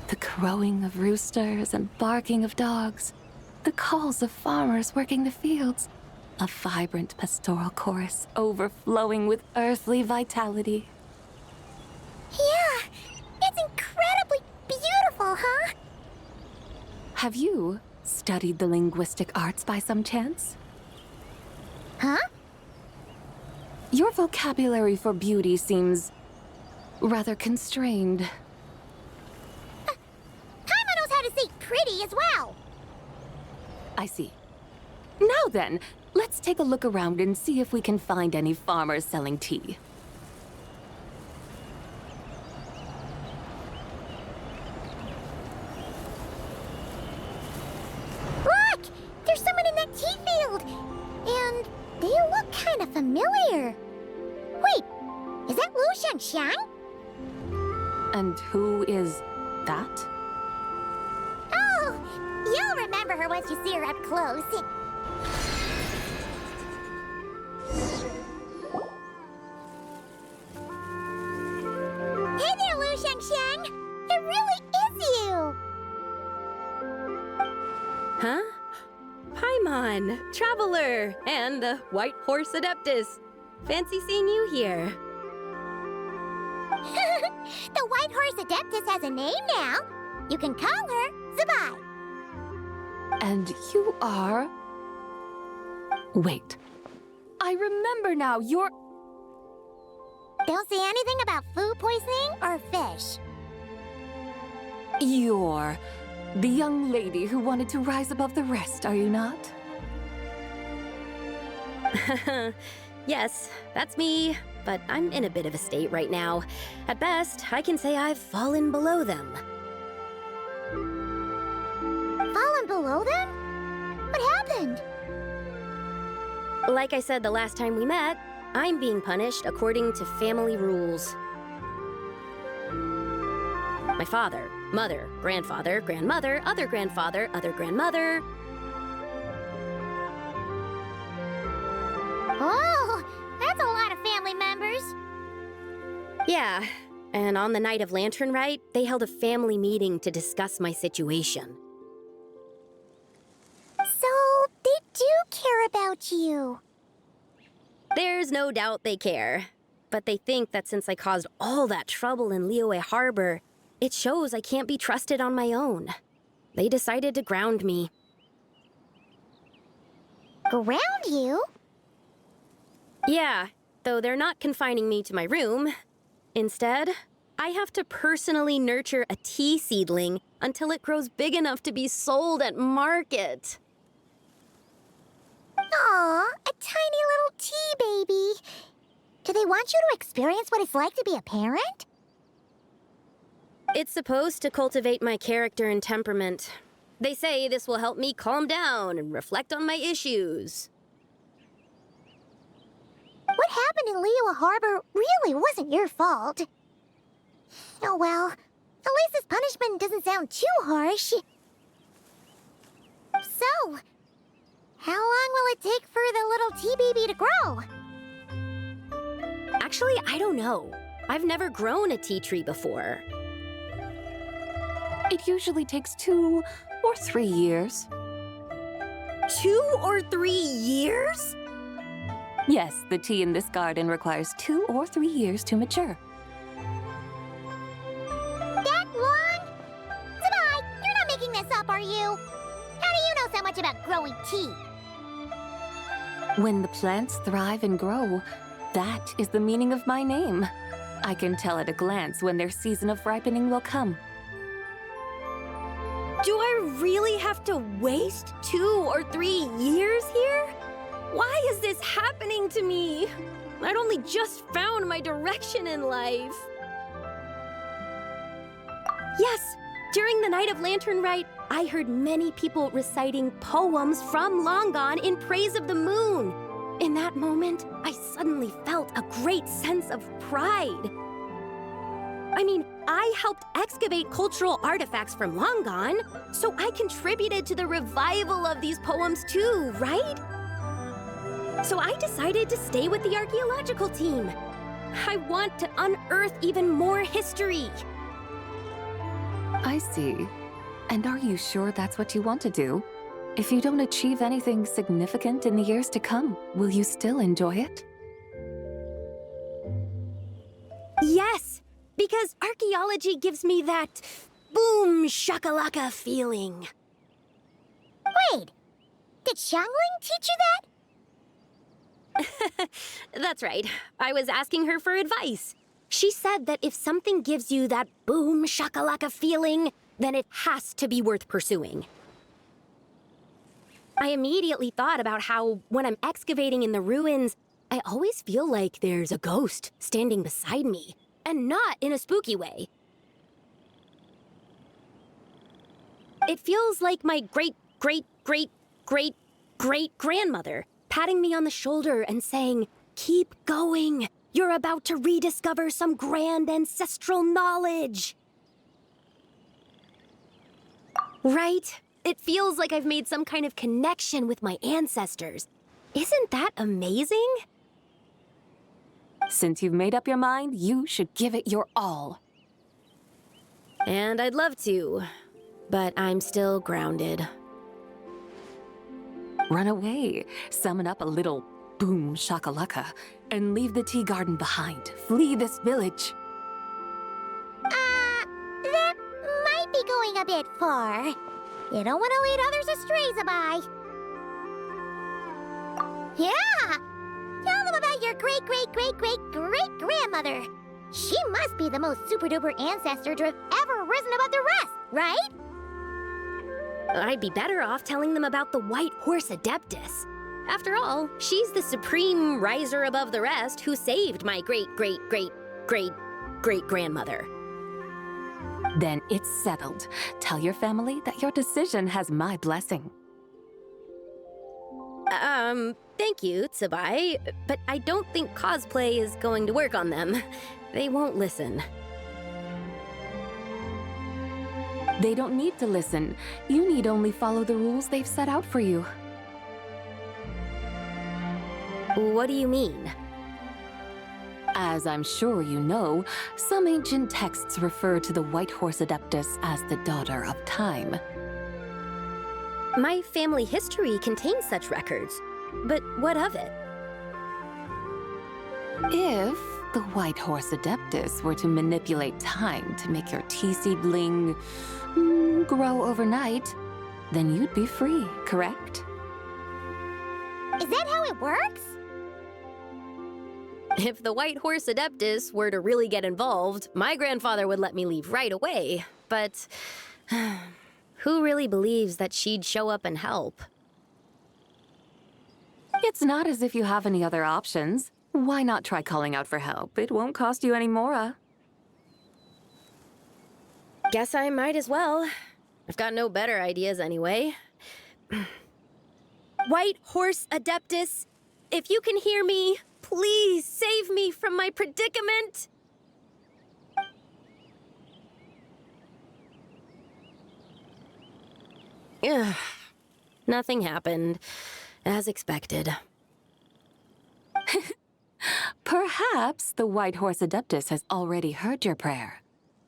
The crowing of roosters and barking of dogs, the calls of farmers working the fields, a vibrant pastoral chorus overflowing with earthly vitality. Yeah, it's incredibly beautiful, huh? Have you studied the linguistic arts by some chance? Huh? Your vocabulary for beauty seems rather constrained. Paimon knows how to say pretty as well. I see. Now then, let's take a look around and see if we can find any farmers selling tea. Look! There's someone in that tea field! And they look kind of familiar. Wait, is that Lu Shengxiang? And who is that? Oh, you'll remember her once you see her up close. Hey there, Lu Shengxiang! It really is you! Huh? Paimon, Traveler, and the White Horse Adeptus. Fancy seeing you here. The White Horse Adeptus has a name now. You can call her Zabai. And you are... Wait. I remember now, you're... Don't say anything about food poisoning or fish. You're the young lady who wanted to rise above the rest, are you not? Yes, that's me, but I'm in a bit of a state right now. At best, I can say I've fallen below them. Fallen below them? What happened? Like I said the last time we met, I'm being punished according to family rules. My father, mother, grandfather, grandmother, other grandfather, other grandmother. Oh, that's a lot of family members. Yeah, and on the night of Lantern Rite, they held a family meeting to discuss my situation. So, they do care about you. There's no doubt they care. But they think that since I caused all that trouble in Liyue Harbor, it shows I can't be trusted on my own. They decided to ground me. Ground you? Yeah, though they're not confining me to my room. Instead, I have to personally nurture a tea seedling until it grows big enough to be sold at market. Aw, a tiny little tea baby. Do they want you to experience what it's like to be a parent? It's supposed to cultivate my character and temperament. They say this will help me calm down and reflect on my issues. What happened in Liyue Harbor really wasn't your fault. Oh well, at least this punishment doesn't sound too harsh. So, how long will it take for the little tea baby to grow? Actually, I don't know. I've never grown a tea tree before. It usually takes 2 or 3 years. 2 or 3 years? Yes, the tea in this garden requires 2 or 3 years to mature. That long? Sabai, you're not making this up, are you? How do you know so much about growing tea? When the plants thrive and grow, that is the meaning of my name. I can tell at a glance when their season of ripening will come. Do I really have to waste 2 or 3 years here? Why is this happening to me? I'd only just found my direction in life. Yes, during the Night of Lantern Rite, I heard many people reciting poems from Long Gone in praise of the moon. In that moment, I suddenly felt a great sense of pride. I mean, I helped excavate cultural artifacts from Long Gone, so I contributed to the revival of these poems too, right? So I decided to stay with the archaeological team. I want to unearth even more history. I see. And are you sure that's what you want to do? If you don't achieve anything significant in the years to come, will you still enjoy it? Yes, because archaeology gives me that boom shakalaka feeling. Wait, did Xiangling teach you that? That's right. I was asking her for advice. She said that if something gives you that boom shakalaka feeling, then it has to be worth pursuing. I immediately thought about how, when I'm excavating in the ruins, I always feel like there's a ghost standing beside me, and not in a spooky way. It feels like my great-great-great-great-great-grandmother patting me on the shoulder and saying, "Keep going. You're about to rediscover some grand ancestral knowledge." Right? It feels like I've made some kind of connection with my ancestors. Isn't that amazing? Since you've made up your mind, you should give it your all. And I'd love to, but I'm still grounded. Run away, summon up a little boom shakalaka, and leave the tea garden behind. Flee this village. That might be going a bit far. You don't want to lead others astray, Sabai. Yeah! Tell them about your great-great-great-great-great-grandmother. She must be the most super-duper ancestor to have ever risen above the rest, right? I'd be better off telling them about the White Horse Adeptus. After all, she's the supreme riser above the rest who saved my great-great-great-great-great-grandmother. Then it's settled. Tell your family that your decision has my blessing. Thank you, Tsubai, but I don't think cosplay is going to work on them. They won't listen. They don't need to listen. You need only follow the rules they've set out for you. What do you mean? As I'm sure you know, some ancient texts refer to the White Horse Adeptus as the Daughter of Time. My family history contains such records, but what of it? If the White Horse Adeptus were to manipulate time to make your tea seedling grow overnight, then you'd be free, correct? Is that how it works? If the White Horse Adeptus were to really get involved, my grandfather would let me leave right away. But who really believes that she'd show up and help? It's not as if you have any other options. Why not try calling out for help? It won't cost you any more. Guess I might as well. I've got no better ideas anyway. White Horse Adeptus, if you can hear me, please save me from my predicament. Ugh. Nothing happened, as expected. Perhaps the White Horse Adeptus has already heard your prayer.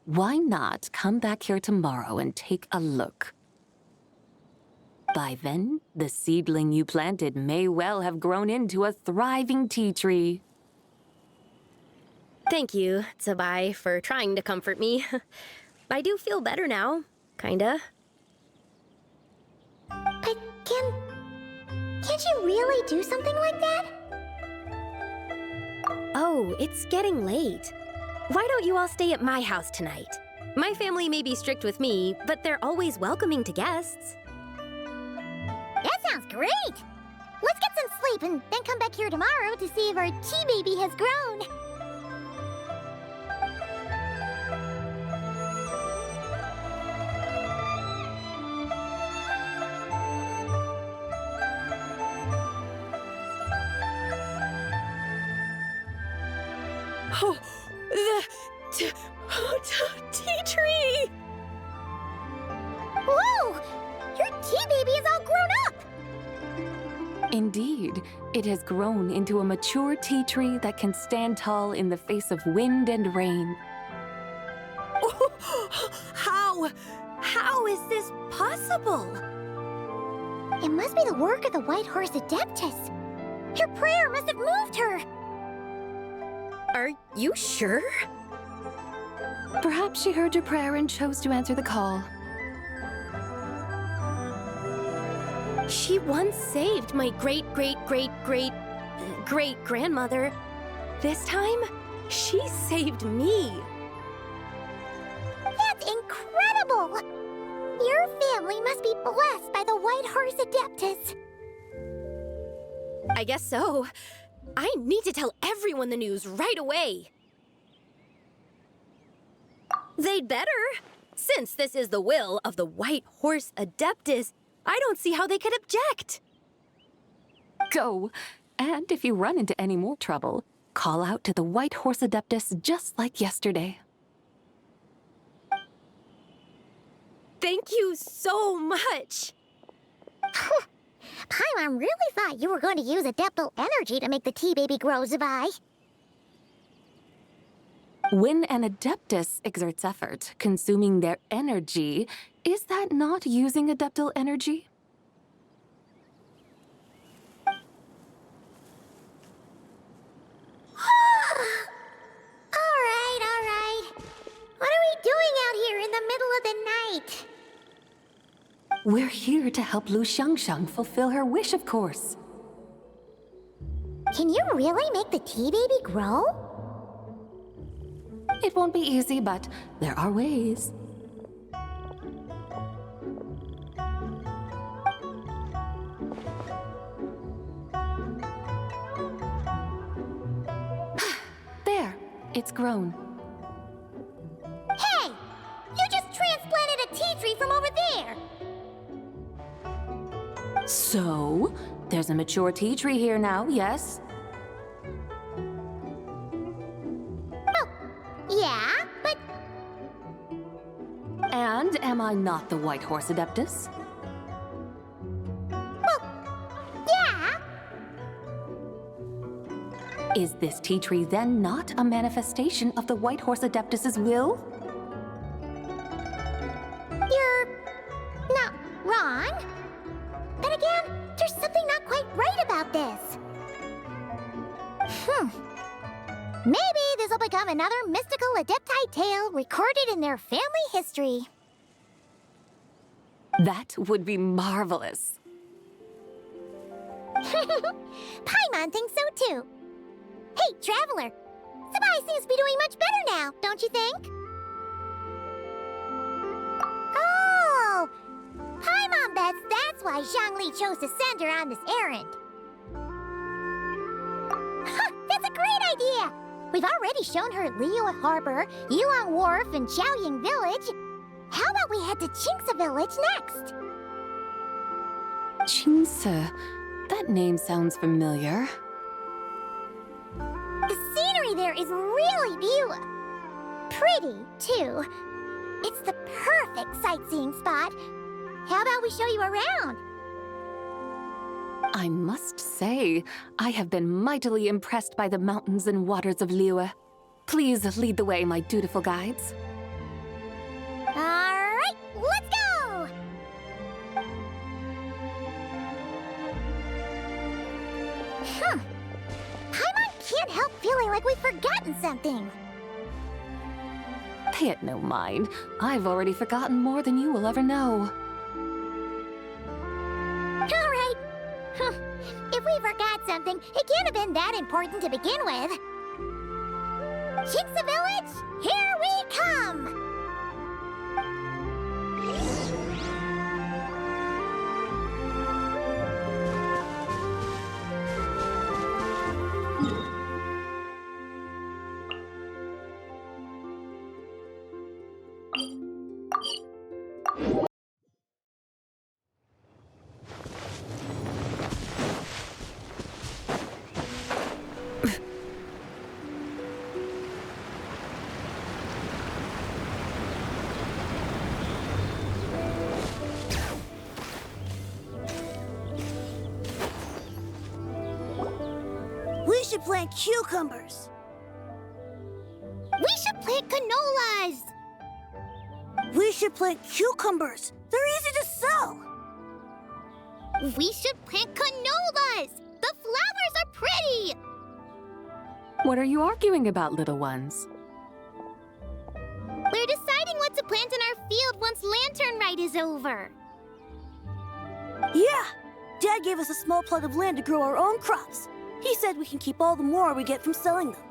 Why not come back here tomorrow and take a look? By then, the seedling you planted may well have grown into a thriving tea tree. Thank you, Tsabai, for trying to comfort me. I do feel better now, kinda. But can't you really do something like that? Oh, it's getting late. Why don't you all stay at my house tonight? My family may be strict with me, but they're always welcoming to guests. That sounds great! Let's get some sleep and then come back here tomorrow to see if our tea baby has grown. Oh, the tea tree! Whoa! Your tea baby is all grown up! Indeed, it has grown into a mature tea tree that can stand tall in the face of wind and rain. How is this possible? It must be the work of the White Horse Adeptus. Your prayer must have moved her. Are you sure? Perhaps she heard your prayer and chose to answer the call. She once saved my great-great-great-great-great-grandmother. This time, she saved me. That's incredible! Your family must be blessed by the White Horse Adeptus. I guess so. I need to tell everyone the news right away. They'd better. Since this is the will of the White Horse Adeptus, I don't see how they could object. Go. And if you run into any more trouble, call out to the White Horse Adeptus just like yesterday. Thank you so much. Paimon really thought you were going to use adeptal energy to make the tea baby grow, Zabai. When an Adeptus exerts effort, consuming their energy, is that not using adeptal energy? All right. What are we doing out here in the middle of the night? We're here to help Lu Xiangxiang fulfill her wish, of course. Can you really make the tea baby grow? It won't be easy, but there are ways. There, it's grown. Hey! You just transplanted a tea tree from over there! So, there's a mature tea tree here now, yes? Oh, yeah, but... And am I not the White Horse Adeptus? Well, yeah. Is this tea tree then not a manifestation of the White Horse Adeptus's will? You're not wrong. But again, there's something not quite right about this. Maybe this will become another mystical Adepti tale recorded in their family history. That would be marvelous. Paimon thinks so too. Hey, Traveler! Sabai seems to be doing much better now, don't you think? Oh! Paimon bets that's why Zhongli chose to send her on this errand. That's a great We've already shown her Li Yué Harbor, Yilong Wharf, and Chaoying Village. How about we head to Qingce Village next? Qingce. That name sounds familiar. The scenery there is really beautiful. Pretty, too. It's the perfect sightseeing spot. How about we show you around? I must say, I have been mightily impressed by the mountains and waters of Liyue. Please lead the way, my dutiful guides. Alright, let's go! Paimon can't help feeling like we've forgotten something. Pay it no mind. I've already forgotten more than you will ever know. Alright. If we forgot something, it can't have been that important to begin with. Qingce Village, here we come! We should plant cucumbers. We should plant canolas! We should plant cucumbers. They're easy to sell. We should plant canolas! The flowers are pretty! What are you arguing about, little ones? We're deciding what to plant in our field once Lantern Rite is over. Yeah! Dad gave us a small plot of land to grow our own crops. He said we can keep all the more we get from selling them.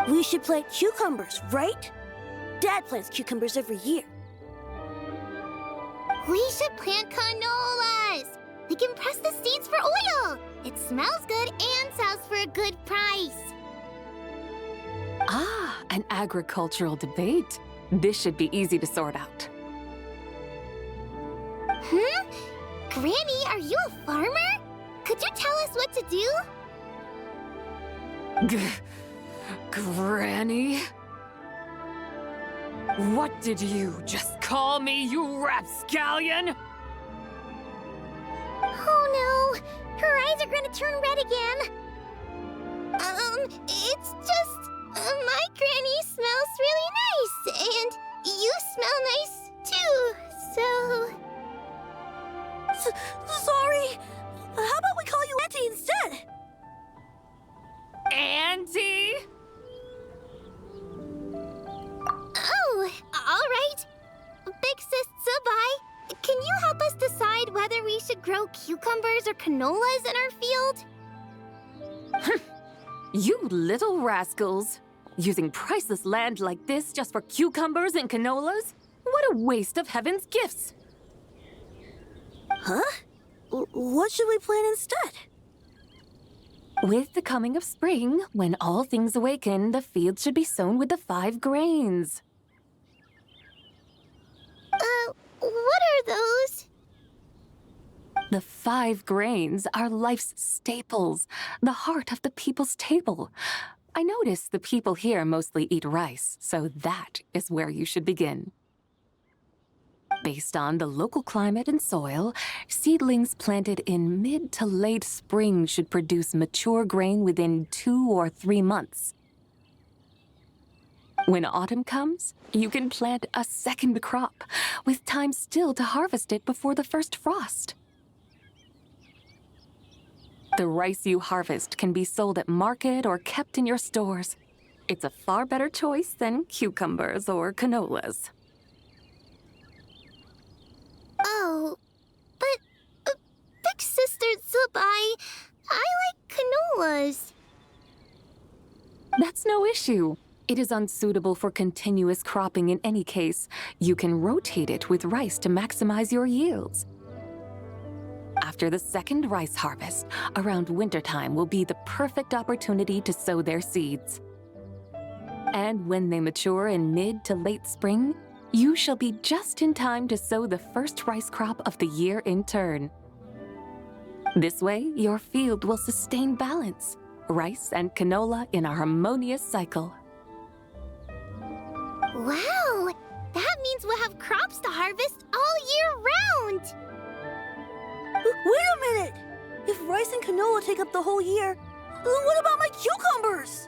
We should plant cucumbers, right? Dad plants cucumbers every year. We should plant canolas! We can press the seeds for oil! It smells good and sells for a good price. Ah, an agricultural debate. This should be easy to sort out. Granny, are you a farmer? Could you tell us what to do? Granny? What did you just call me, you rapscallion? Oh no! Her eyes are gonna turn red again! It's just... my granny smells really nice, and you smell nice too, so... Sorry! How about we call you Auntie instead? Auntie? Oh, alright. Big Sis Zubai, can you help us decide whether we should grow cucumbers or canolas in our field? You little rascals. Using priceless land like this just for cucumbers and canolas? What a waste of heaven's gifts! Huh? What should we plant instead? With the coming of spring, when all things awaken, the field should be sown with the 5 grains. What are those? The 5 grains are life's staples, the heart of the people's table. I notice the people here mostly eat rice, so that is where you should begin. Based on the local climate and soil, seedlings planted in mid to late spring should produce mature grain within 2 or 3 months. When autumn comes, you can plant a second crop, with time still to harvest it before the first frost. The rice you harvest can be sold at market or kept in your stores. It's a far better choice than cucumbers or canolas. Oh, but Big Sister Zubai, I like canolas. That's no issue. It is unsuitable for continuous cropping in any case. You can rotate it with rice to maximize your yields. After after the second rice harvest, around wintertime will be the perfect opportunity to sow their seeds. And when they mature in mid to late spring, you shall be just in time to sow the first rice crop of the year in turn. This way, your field will sustain balance, rice and canola in a harmonious cycle. Wow! That means we'll have crops to harvest all year round! Wait a minute! If rice and canola take up the whole year, what about my cucumbers?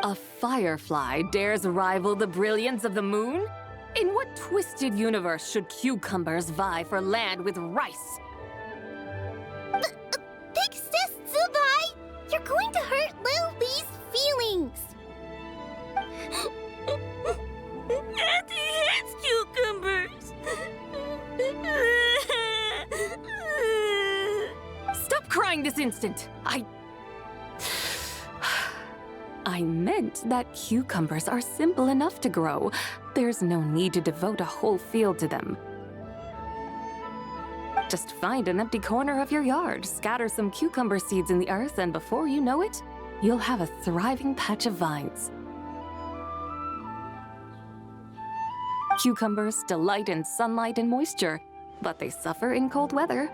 A firefly dares rival the brilliance of the moon? In what twisted universe should cucumbers vie for land with rice? Big Sis Zubai! You're going to hurt Lil Lee's feelings! Auntie hates cucumbers! Stop crying this instant! I meant that cucumbers are simple enough to grow. There's no need to devote a whole field to them. Just find an empty corner of your yard, scatter some cucumber seeds in the earth, and before you know it, you'll have a thriving patch of vines. Cucumbers delight in sunlight and moisture, but they suffer in cold weather.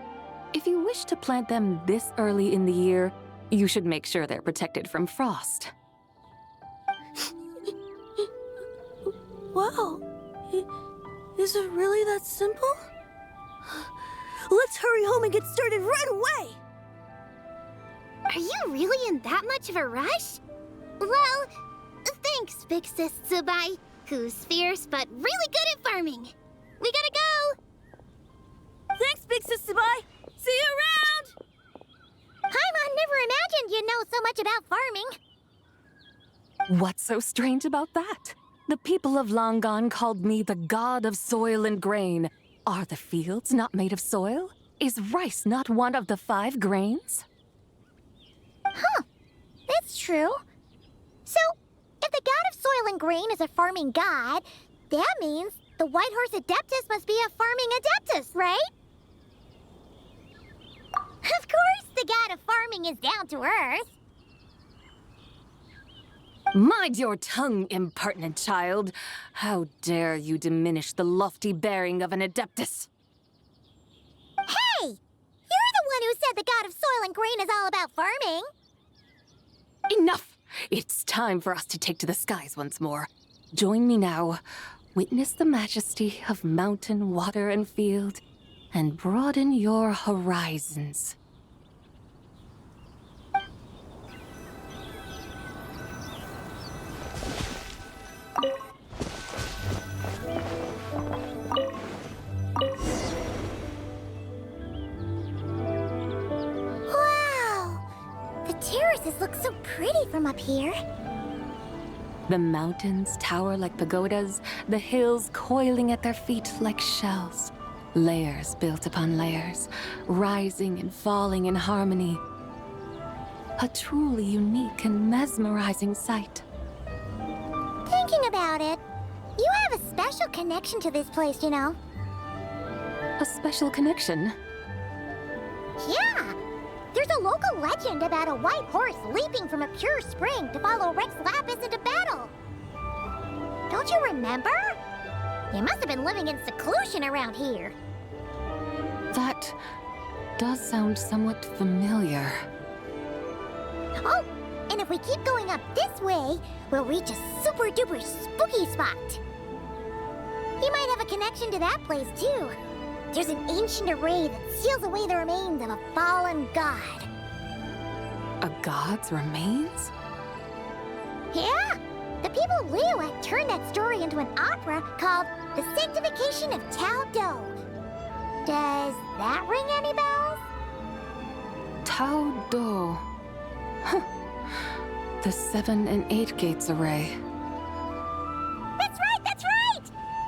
If you wish to plant them this early in the year, you should make sure they're protected from frost. Wow. Is it really that simple? Let's hurry home and get started right away! Are you really in that much of a rush? Well, thanks, Big Sis Zubai, who's fierce but really good at farming. We gotta go! Thanks, Big Sis Zubai! See you around! Paimon never imagined you'd know so much about farming. What's so strange about that? The people of Longon called me the god of soil and grain. Are the fields not made of soil? Is rice not one of the 5 grains? Huh. That's true. So, if the god of soil and grain is a farming god, that means the White Horse Adeptus must be a farming adeptus, right? Of course the god of farming is down to earth. Mind your tongue, impertinent child. How dare you diminish the lofty bearing of an adeptus? Hey! You're the one who said the god of soil and grain is all about farming. Enough! It's time for us to take to the skies once more. Join me now. Witness the majesty of mountain, water, and field, and broaden your horizons. Terraces look so pretty from up here. The mountains tower like pagodas, the hills coiling at their feet like shells. Layers built upon layers, rising and falling in harmony. A truly unique and mesmerizing sight. Thinking about it, you have a special connection to this place, you know. A special connection? Yeah! There's a local legend about a white horse leaping from a pure spring to follow Rex Lapis into battle. Don't you remember? You must have been living in seclusion around here. That does sound somewhat familiar. Oh, and if we keep going up this way, we'll reach a super-duper spooky spot. You might have a connection to that place, too. There's an ancient array that seals away the remains of a fallen god. A god's remains? Yeah! The people of Li Yué turned that story into an opera called The Sanctification of Tao Do. Does that ring any bells? Tao Do. Huh. The 7 and 8 gates array. That's right, that's right!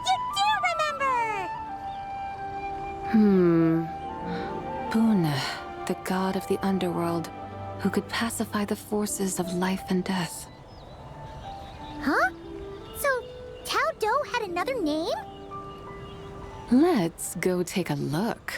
You do remember! Bune, the god of the underworld, who could pacify the forces of life and death. Huh? So, Tao Do had another name? Let's go take a look.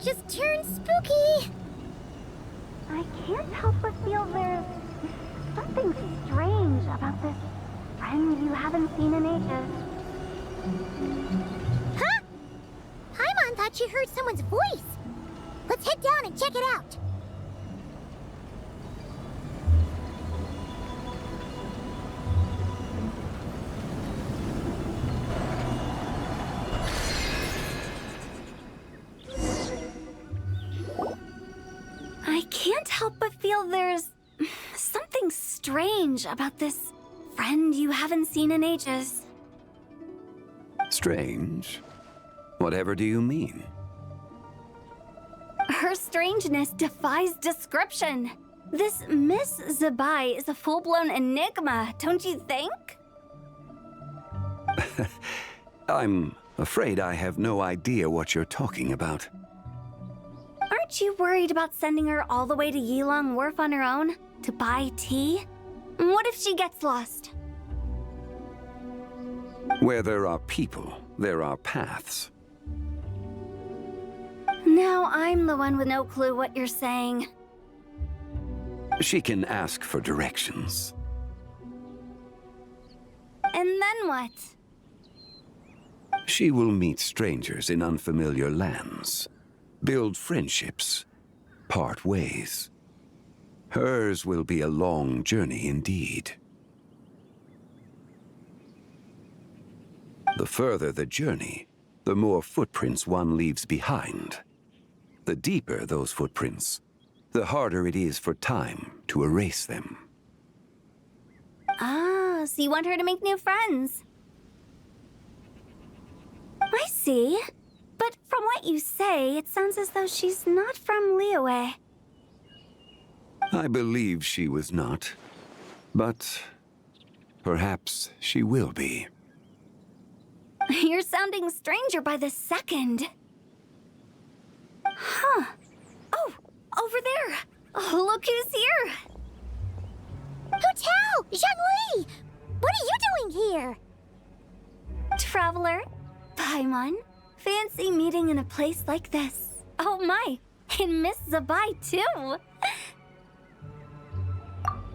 Just turned spooky. I can't help but feel there's something strange about this friend you haven't seen in ages. Huh? Paimon thought she heard someone's voice. Let's head down and check it out. I can't help but feel there's something strange about this friend you haven't seen in ages. Strange? Whatever do you mean? Her strangeness defies description. This Miss Zabai is a full-blown enigma, don't you think? I'm afraid I have no idea what you're talking about. Aren't you worried about sending her all the way to Yilong Wharf on her own to buy tea? What if she gets lost? Where there are people, there are paths. Now I'm the one with no clue what you're saying. She can ask for directions. And then what? She will meet strangers in unfamiliar lands, build friendships, part ways. Hers will be a long journey indeed. The further the journey, the more footprints one leaves behind. The deeper those footprints, the harder it is for time to erase them. Ah, so you want her to make new friends? I see. But from what you say, it sounds as though she's not from Liyue. I believe she was not, but perhaps she will be. You're sounding stranger by the second. Huh. Oh, over there. Oh, look who's here. Hotel! Zhongli! What are you doing here? Traveler, Paimon, fancy meeting in a place like this. Oh my, and Miss Zabai too.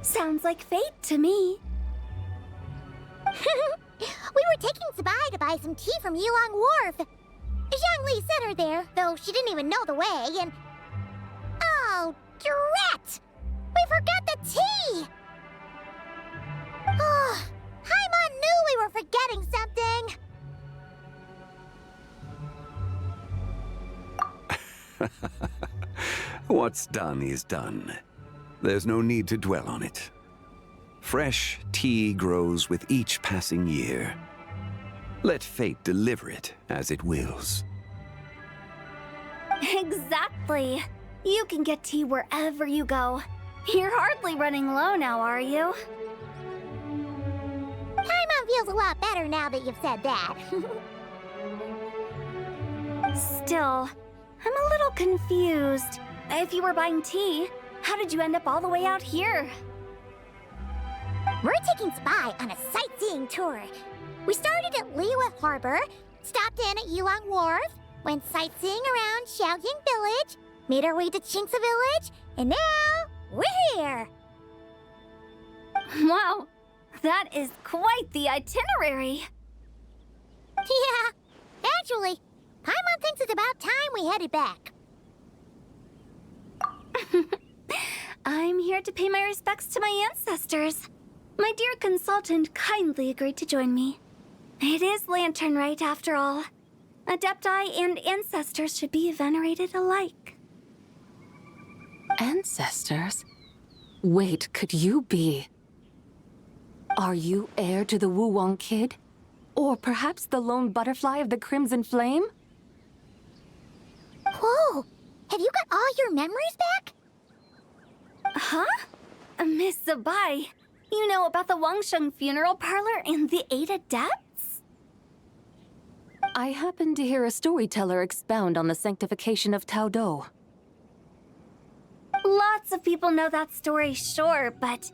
Sounds like fate to me. We were taking Zabai to buy some tea from Yilong Wharf. Zhongli sent her there, though she didn't even know the way, and... Oh, drat! We forgot the tea! Oh, Paimon knew we were forgetting something! What's done is done. There's no need to dwell on it. Fresh tea grows with each passing year. Let fate deliver it as it wills. Exactly. You can get tea wherever you go. You're hardly running low now, are you? Paimon feels a lot better now that you've said that. Still, I'm a little confused. If you were buying tea, how did you end up all the way out here? We're taking Spy on a sightseeing tour. We started at Liyue Harbor, stopped in at Yilong Wharf, went sightseeing around Xiaoying Village, made our way to Qingce Village, and now we're here. Wow, that is quite the itinerary. Yeah, actually, Paimon thinks it's about time we headed back. I'm here to pay my respects to my ancestors. My dear consultant kindly agreed to join me. It is Lantern Rite, after all. Adepti and ancestors should be venerated alike. Ancestors? Wait, could you be? Are you heir to the Wu-Wong kid? Or perhaps the lone butterfly of the Crimson Flame? Whoa! Have Have you got all your memories back? Huh? Miss Zabai, you know about the Wangsheng funeral parlor and the 8 Adepts? I happened to hear a storyteller expound on the sanctification of Tao Do. Lots of people know that story, sure, but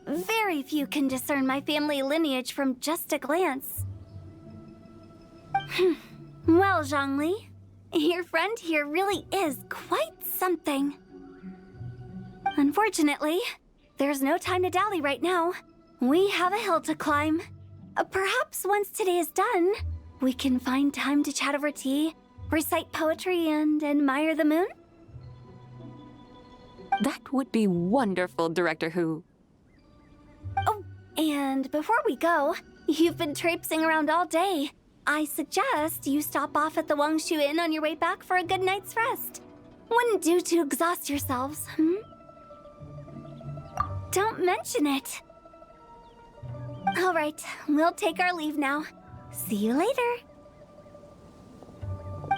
very few can discern my family lineage from just a glance. Well, Zhongli, your friend here really is quite something. Unfortunately, there's no time to dally right now. We have a hill to climb. Perhaps once today is done, we can find time to chat over tea, recite poetry, and admire the moon? That would be wonderful, Director Hu. Oh, and before we go, you've been traipsing around all day. I suggest you stop off at the Wangshu Inn on your way back for a good night's rest. Wouldn't do to exhaust yourselves, Don't mention it. All right, we'll take our leave now. See you later.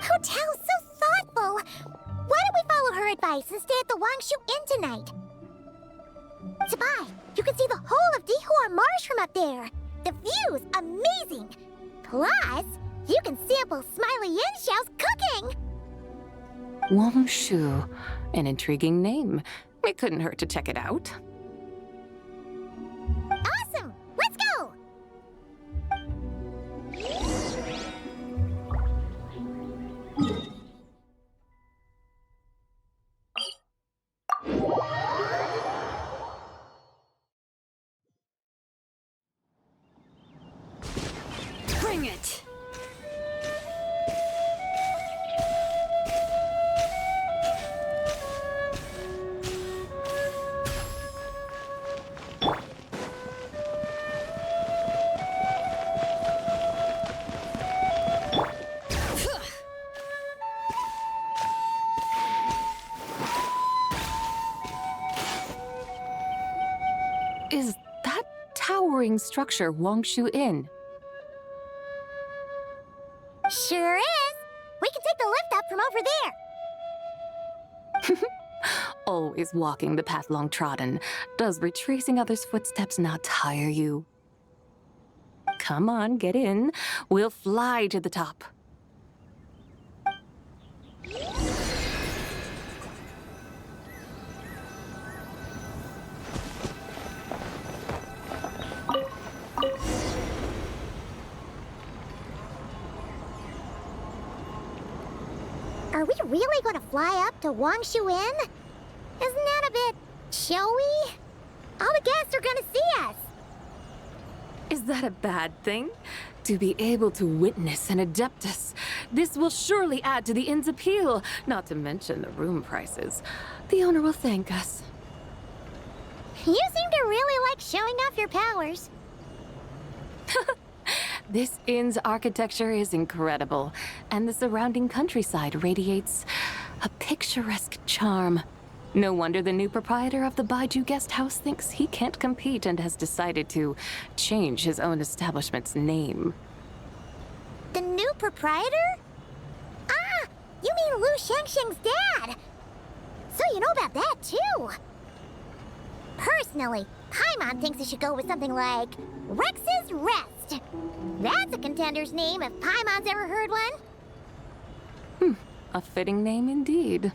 Hotel's so thoughtful. Why don't we follow her advice and stay at the Wangshu Inn tonight? Zabai, you can see the whole of Dihua Marsh from up there. The view's amazing. Plus, you can sample Smiley Yin-Xiao's cooking. Wangshu, an intriguing name. It couldn't hurt to check it out. Awesome! Let's go! Bring it! Is that towering structure Wangshu Inn? Sure is. We can take the lift up from over there. Always walking the path long trodden. Does retracing others' footsteps not tire you? Come on, get in. We'll fly to the top. Are we really going to fly up to Wangshu Inn? Isn't that a bit showy? All the guests are going to see us. Is that a bad thing? To be able to witness an Adeptus. This will surely add to the inn's appeal, not to mention the room prices. The owner will thank us. You seem to really like showing off your powers. This inn's architecture is incredible, and the surrounding countryside radiates a picturesque charm. No wonder the new proprietor of the Baiju guest house thinks he can't compete and has decided to change his own establishment's name. The new proprietor? Ah, you mean Lu Shengsheng's dad. So you know about that, too. Personally, Paimon thinks it should go with something like Rex's Rest. That's a contender's name if Paimon's ever heard one. A fitting name indeed.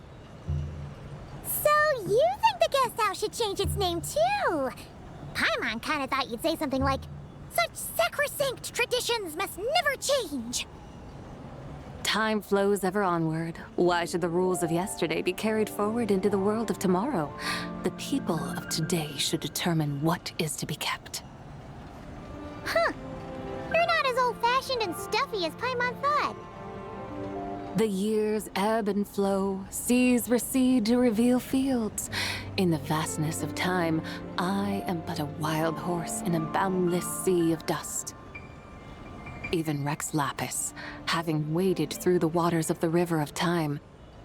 So you think the guest house should change its name, too? Paimon kinda thought you'd say something like, such sacrosanct traditions must never change. Time flows ever onward. Why should the rules of yesterday be carried forward into the world of tomorrow? The people of today should determine what is to be kept. Huh. You're not as old-fashioned and stuffy as Paimon thought. The years ebb and flow, seas recede to reveal fields. In the vastness of time, I am but a wild horse in a boundless sea of dust. Even Rex Lapis, having waded through the waters of the river of time,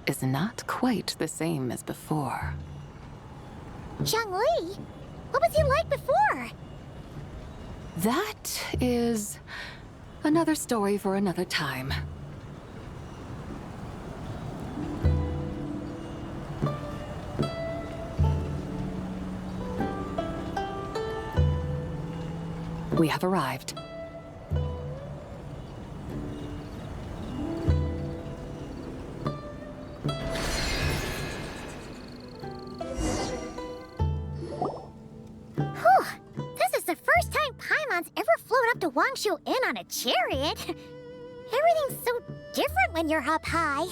is not quite the same as before. Zhongli? What was he like before? That is another story for another time. We have arrived. This is the first time Paimon's ever flown up to Wangshu Inn on a chariot. Everything's so different when you're up high.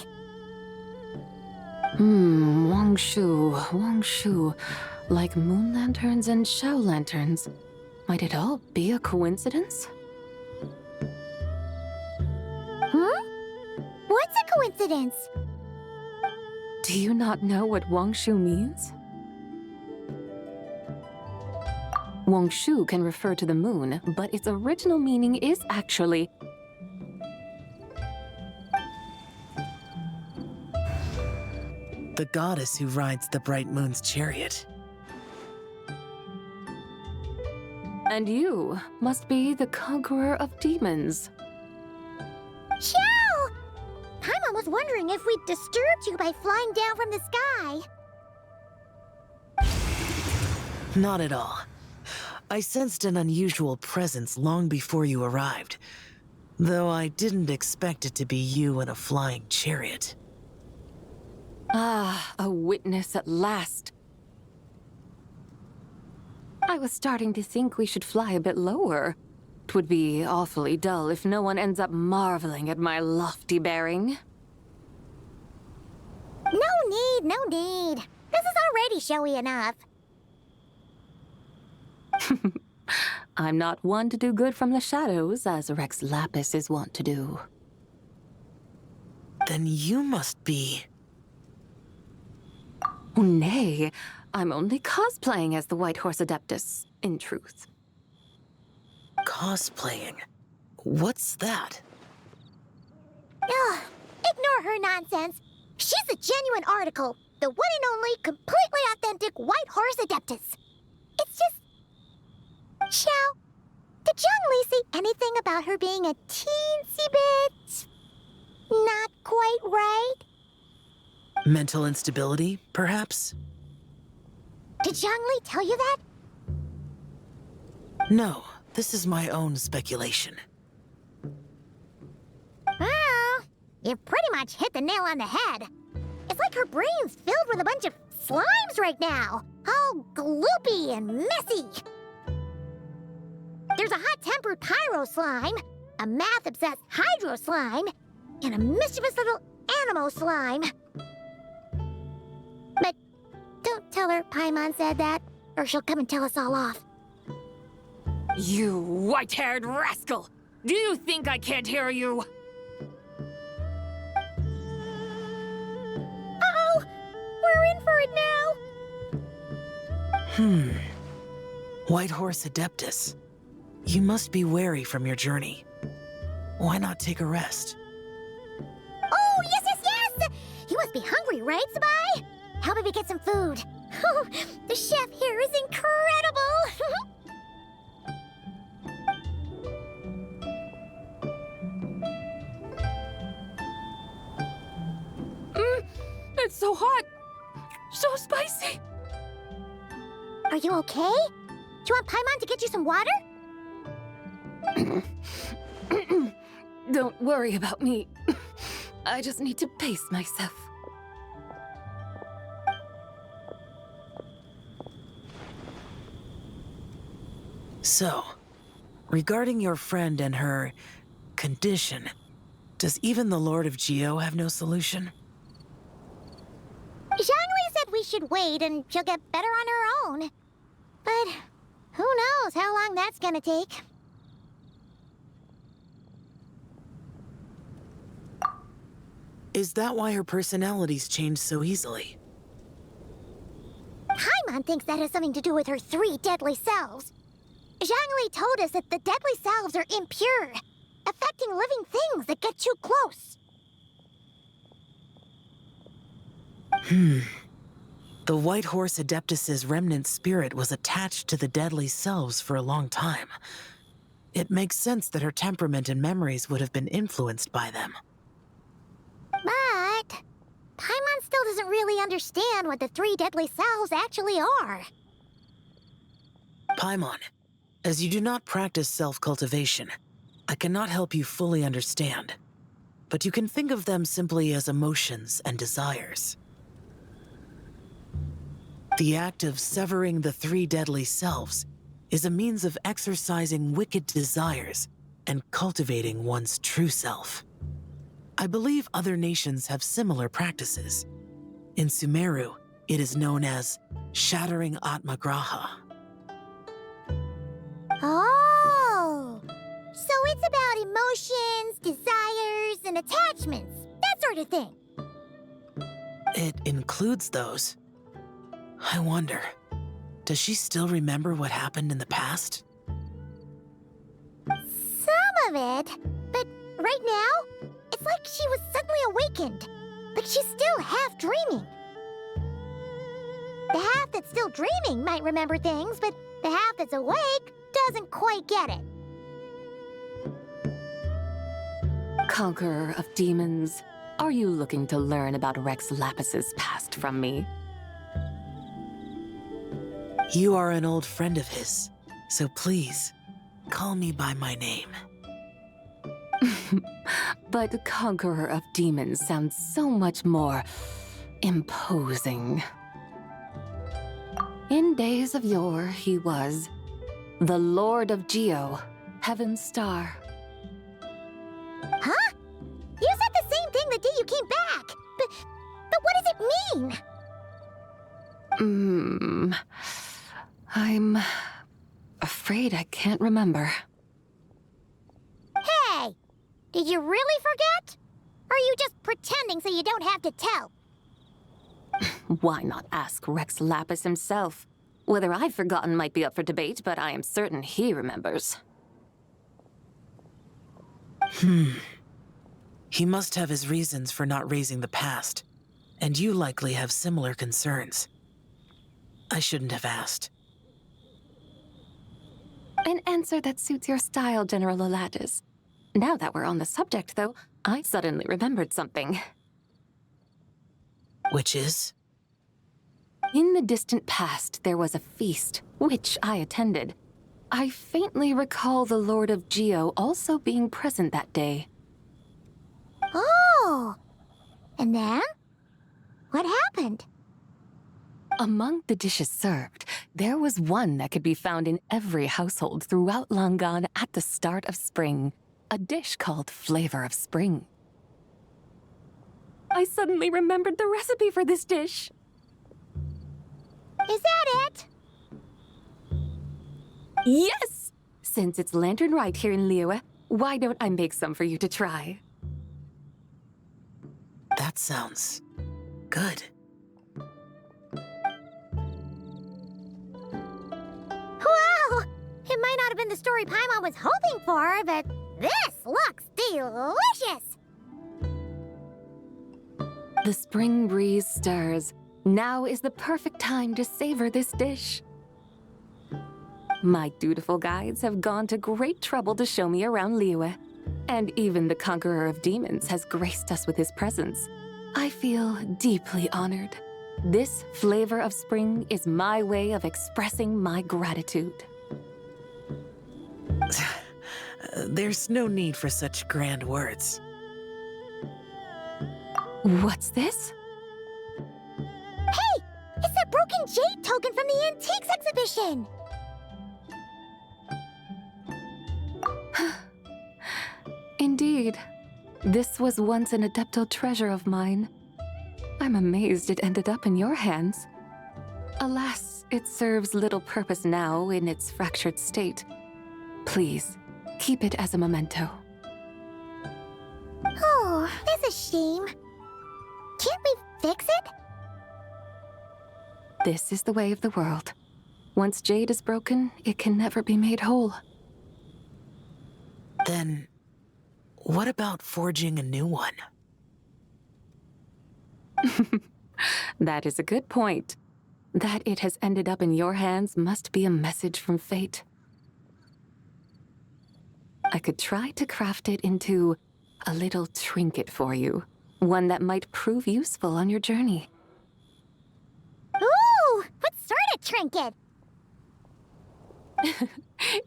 Wangshu. Like moon lanterns and shao lanterns. Might it all be a coincidence? What's a coincidence? Do you not know what Wangshu means? Wangshu can refer to the moon, but its original meaning is actually the goddess who rides the bright moon's chariot. And you must be the conqueror of demons. Xiao! Paimon was wondering if we'd disturbed you by flying down from the sky. Not at all. I sensed an unusual presence long before you arrived, though I didn't expect it to be you in a flying chariot. Ah, a witness at last. I was starting to think we should fly a bit lower. It would be awfully dull if no one ends up marveling at my lofty bearing. No need. This is already showy enough. I'm not one to do good from the shadows, as Rex Lapis is wont to do. Then you must be... Oh, nay, I'm only cosplaying as the White Horse Adeptus, in truth. Cosplaying? What's that? Ugh, ignore her nonsense. She's a genuine article. The one and only, completely authentic White Horse Adeptus. It's just... Xiao, did Zhongli say anything about her being a teensy bit... not quite right? Mental instability, perhaps? Did Zhongli tell you that? No, this is my own speculation. Well, you pretty much hit the nail on the head. It's like her brain's filled with a bunch of slimes right now. All gloopy and messy. There's a hot-tempered pyro slime, a math-obsessed hydro slime, and a mischievous little animo slime. But don't tell her Paimon said that, or she'll come and tell us all off. You white-haired rascal! Do you think I can't hear you? Uh-oh! We're in for it now! White Horse Adeptus. You must be weary from your journey. Why not take a rest? Oh, yes! You must be hungry, right, Sabai? How about we get some food? Oh, the chef here is incredible! It's so hot! So spicy! Are you okay? Do you want Paimon to get you some water? Don't worry about me. I just need to pace myself. So, regarding your friend and her condition, does even the Lord of Geo have no solution? Zhongli said we should wait and she'll get better on her own. But who knows how long that's gonna take. Is that why her personalities change so easily? Paimon thinks that has something to do with her 3 deadly selves. Zhongli told us that the deadly selves are impure, affecting living things that get too close. The White Horse Adeptus's remnant spirit was attached to the deadly selves for a long time. It makes sense that her temperament and memories would have been influenced by them. But Paimon still doesn't really understand what the 3 deadly selves actually are. Paimon, As you do not practice self-cultivation, I cannot help you fully understand. But you can think of them simply as emotions and desires. The act of severing the three deadly selves is a means of exercising wicked desires and cultivating one's true self. I believe other nations have similar practices. In Sumeru, it is known as shattering Atmagraha. Oh! So it's about emotions, desires, and attachments. That sort of thing. It includes those. I wonder, does she still remember what happened in the past? Some of it, but right now, it's like she was suddenly awakened. Like she's still half dreaming. The half that's still dreaming might remember things, but the half that's awake doesn't quite get it. Conqueror of demons, are you looking to learn about Rex Lapis's past from me? You are an old friend of his, so please, call me by my name. But Conqueror of Demons sounds so much more imposing. In days of yore, he was the Lord of Geo, Heaven's Star. Huh? You said the same thing the day you came back. But what does it mean? I'm afraid I can't remember. Hey! Did you really forget? Or are you just pretending so you don't have to tell? Why not ask Rex Lapis himself? Whether I've forgotten might be up for debate, but I am certain he remembers. He must have his reasons for not raising the past, and you likely have similar concerns. I shouldn't have asked. An answer that suits your style, General Olatis. Now that we're on the subject, though, I suddenly remembered something. Which is? In the distant past, there was a feast, which I attended. I faintly recall the Lord of Geo also being present that day. Oh! And then? What happened? Among the dishes served, there was one that could be found in every household throughout Langan at the start of spring. A dish called Flavor of Spring. I suddenly remembered the recipe for this dish. Is that it? Yes! Since it's Lantern right here in Liyue, why don't I make some for you to try? That sounds good. Wow! It might not have been the story Paimon was hoping for, but this looks delicious! The spring breeze stirs. Now is the perfect time to savor this dish. My dutiful guides have gone to great trouble to show me around Liyue, and even the Conqueror of Demons has graced us with his presence. I feel deeply honored. This Flavor of Spring is my way of expressing my gratitude. There's no need for such grand words. What's this? Hey! It's that broken jade token from the Antiques exhibition! Indeed. This was once an Adepto treasure of mine. I'm amazed it ended up in your hands. Alas, it serves little purpose now in its fractured state. Please, keep it as a memento. Oh, that's a shame. Can't we fix it? This is the way of the world. Once jade is broken, it can never be made whole. Then, what about forging a new one? That is a good point. That it has ended up in your hands must be a message from fate. I could try to craft it into a little trinket for you. One that might prove useful on your journey. Ooh! What sort of trinket?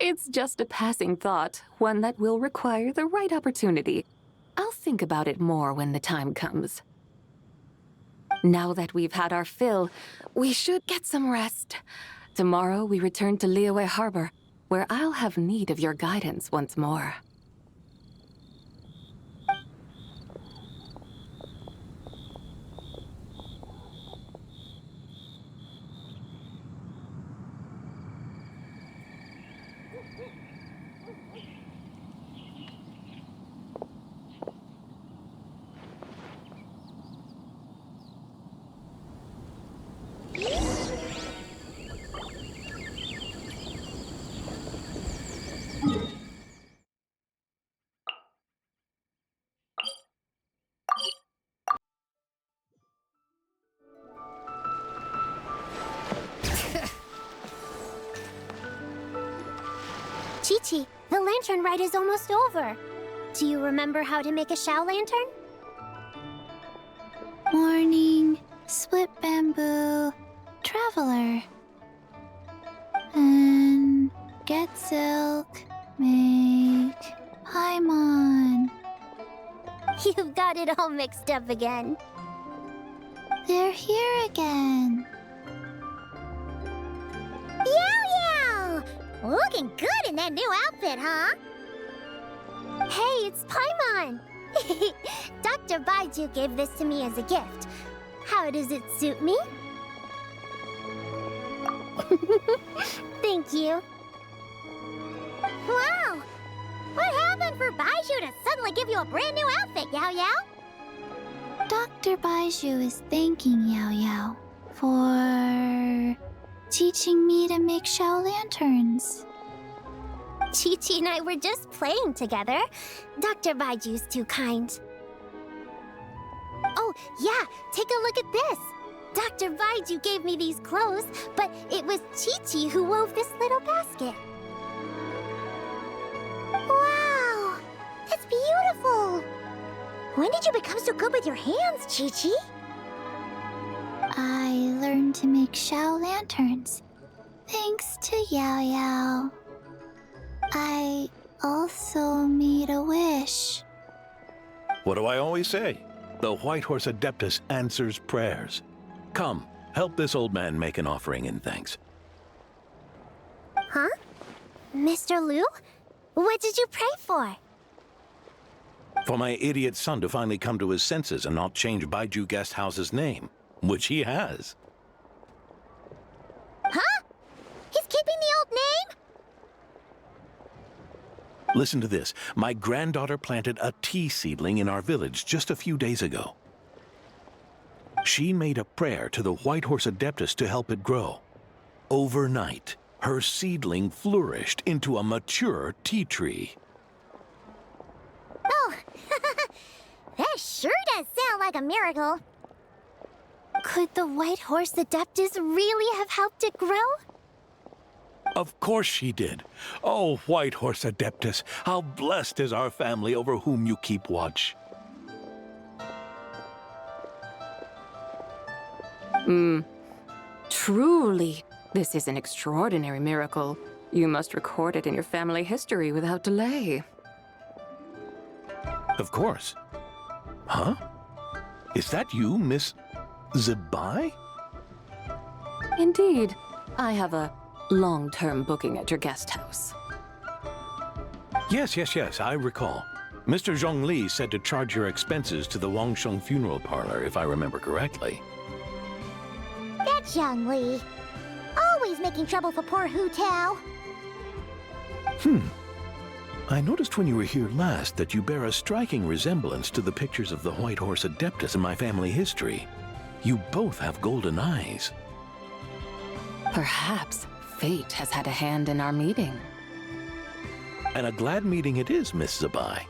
It's just a passing thought, one that will require the right opportunity. I'll think about it more when the time comes. Now that we've had our fill, we should get some rest. Tomorrow we return to Li Yué Harbor, where I'll have need of your guidance once more. Chi-Chi, the lantern ride is almost over. Do you remember how to make a Shao lantern? Morning, split bamboo, traveler. And get silk, make paimon. You've got it all mixed up again. They're here again. Yow! Looking good in that new outfit, huh? Hey, it's Paimon! Dr. Baiju gave this to me as a gift. How does it suit me? Thank you. Wow! What happened for Baiju to suddenly give you a brand new outfit, Yao Yao? Dr. Baiju is thanking Yao Yao for teaching me to make Shao lanterns. Chi-Chi and I were just playing together. Dr. Baiju's too kind. Oh, yeah, take a look at this. Dr. Baiju gave me these clothes, but it was Chi-Chi who wove this little basket. Wow, that's beautiful. When did you become so good with your hands, Chi-Chi? I learned to make Shao lanterns, thanks to Yao Yao. I also made a wish. What do I always say? The White Horse Adeptus answers prayers. Come, help this old man make an offering in thanks. Huh? Mr. Liu? What did you pray for? For my idiot son to finally come to his senses and not change Baiju Guest House's name, which he has. Huh? He's keeping the old name? Listen to this. My granddaughter planted a tea seedling in our village just a few days ago. She made a prayer to the White Horse Adeptus to help it grow. Overnight, her seedling flourished into a mature tea tree. Oh, that sure does sound like a miracle. Could the White Horse Adeptus really have helped it grow? Of course she did. Oh, White Horse Adeptus, how blessed is our family over whom you keep watch. Truly, this is an extraordinary miracle. You must record it in your family history without delay. Of course. Huh? Is that you, Miss Zabai? Indeed. I have a long-term booking at your guest house. Yes, I recall. Mr. Zhongli said to charge your expenses to the Wangsheng funeral parlor, if I remember correctly. That Zhongli. Always making trouble for poor Hu Tao. I noticed when you were here last that you bear a striking resemblance to the pictures of the White Horse Adeptus in my family history. You both have golden eyes. Perhaps fate has had a hand in our meeting. And a glad meeting it is, Miss Zabai.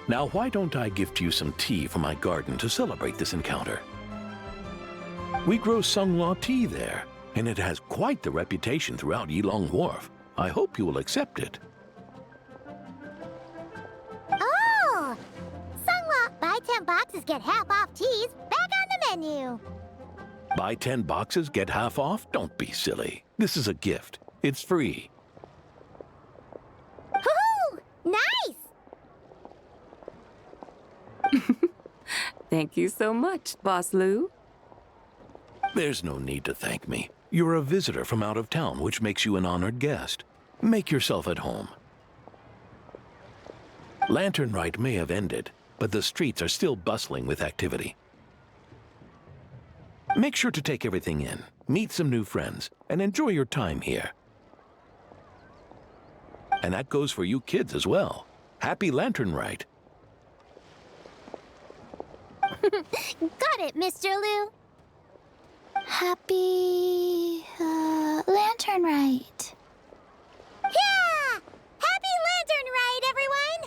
Now, why don't I gift you some tea from my garden to celebrate this encounter? We grow Sunglaw tea there, and it has quite the reputation throughout Yilong Wharf. I hope you will accept it. Oh! Sunglaw, buy 10 boxes, get half off teas, back on the menu. Buy 10 boxes, get half off? Don't be silly. This is a gift. It's free. Nice! Thank you so much, Boss Lou. There's no need to thank me. You're a visitor from out of town, which makes you an honored guest. Make yourself at home. Lantern Rite may have ended, but the streets are still bustling with activity. Make sure to take everything in, meet some new friends, and enjoy your time here. And that goes for you kids as well. Happy Lantern Rite. Got it, Mr. Liu. Happy... Lantern Rite. Yeah! Happy Lantern Rite, everyone!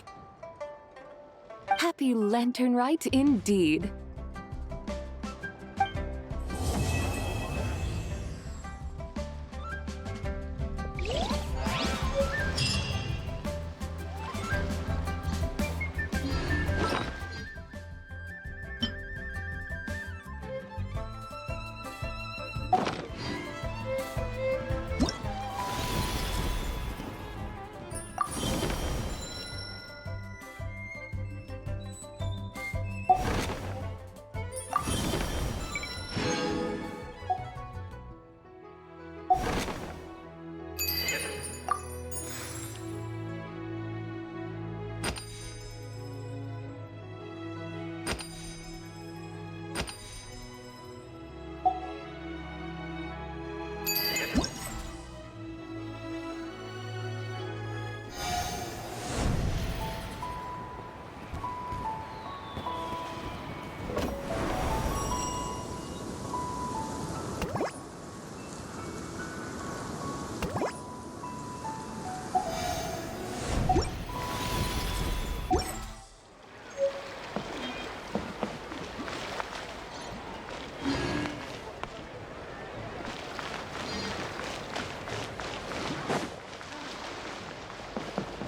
Happy Lantern Rite indeed.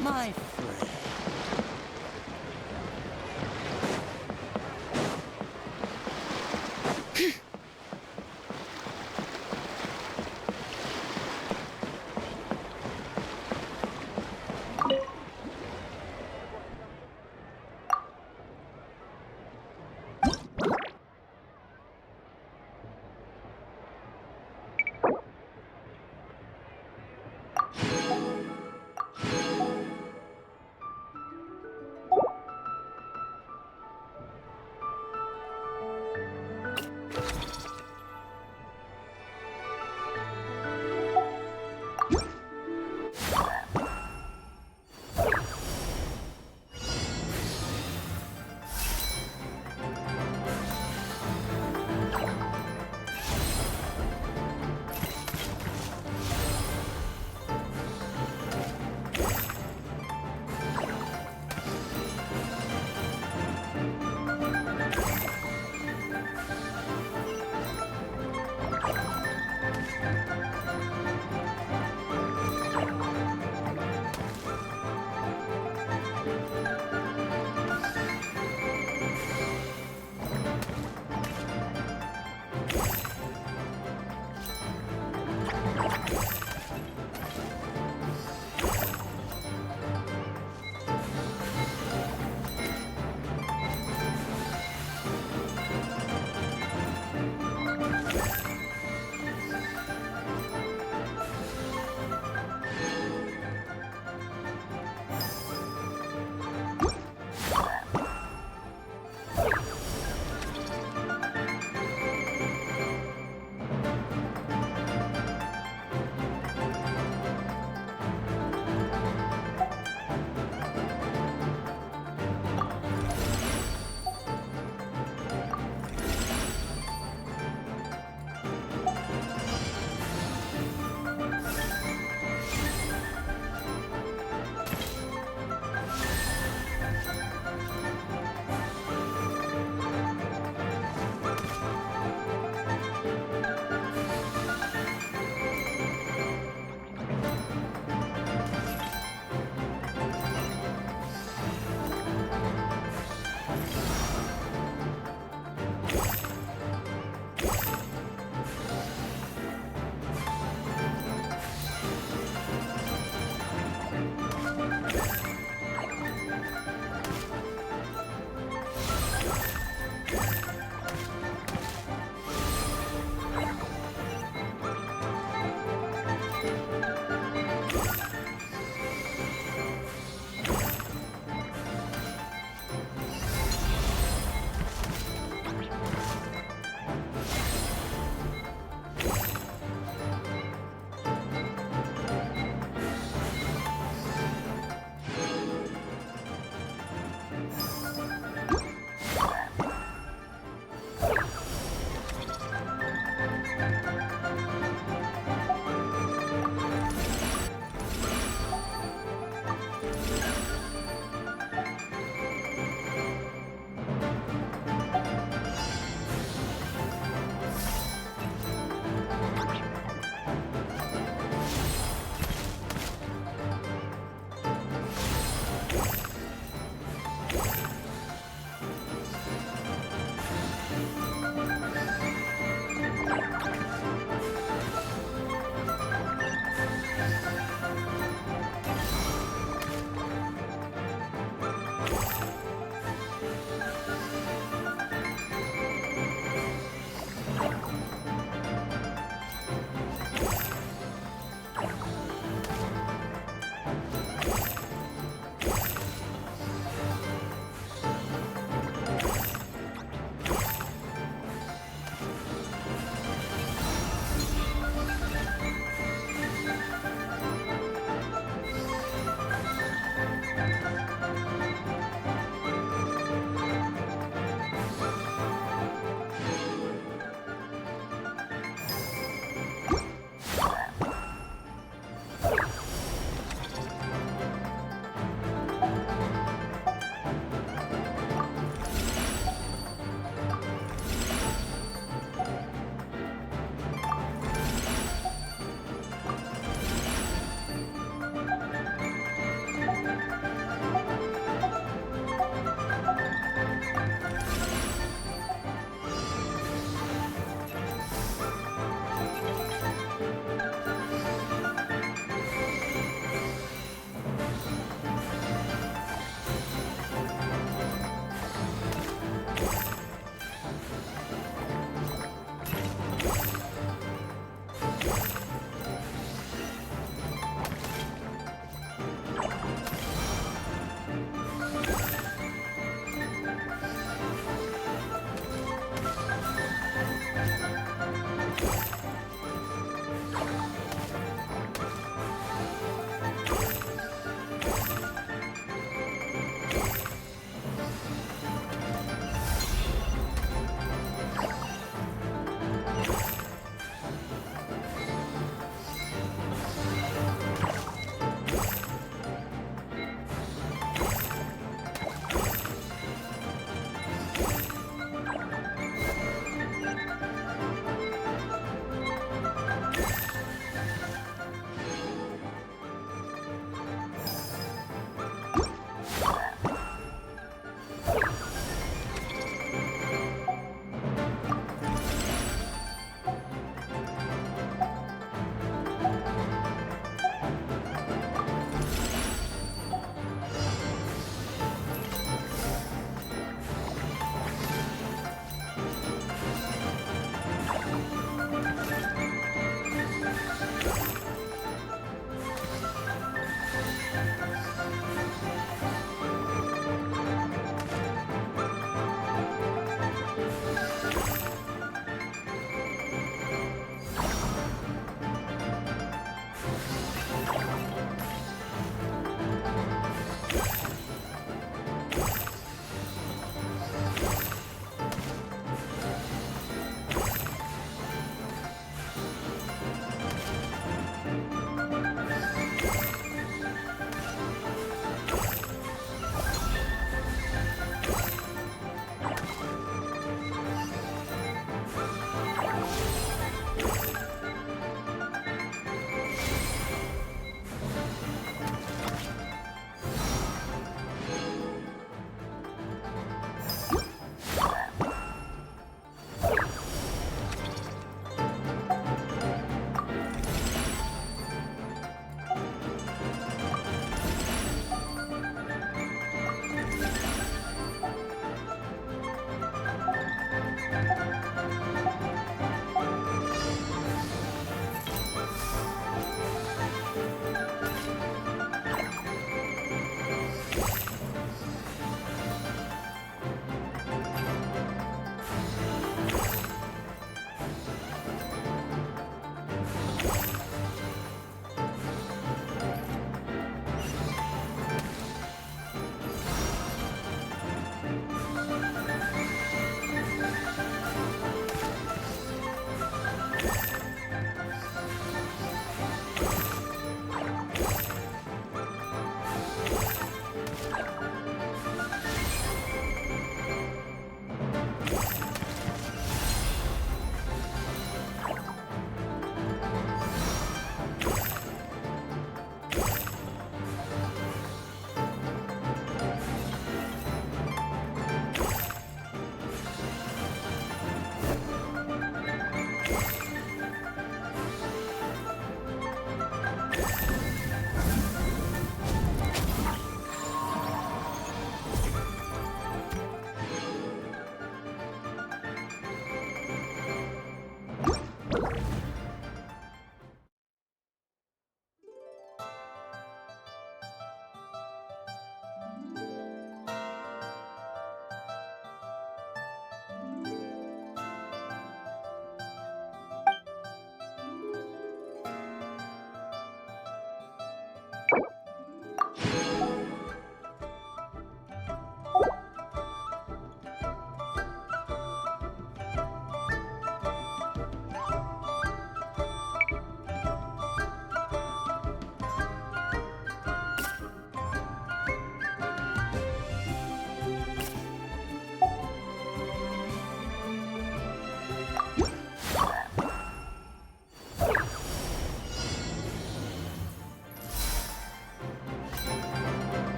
My friend.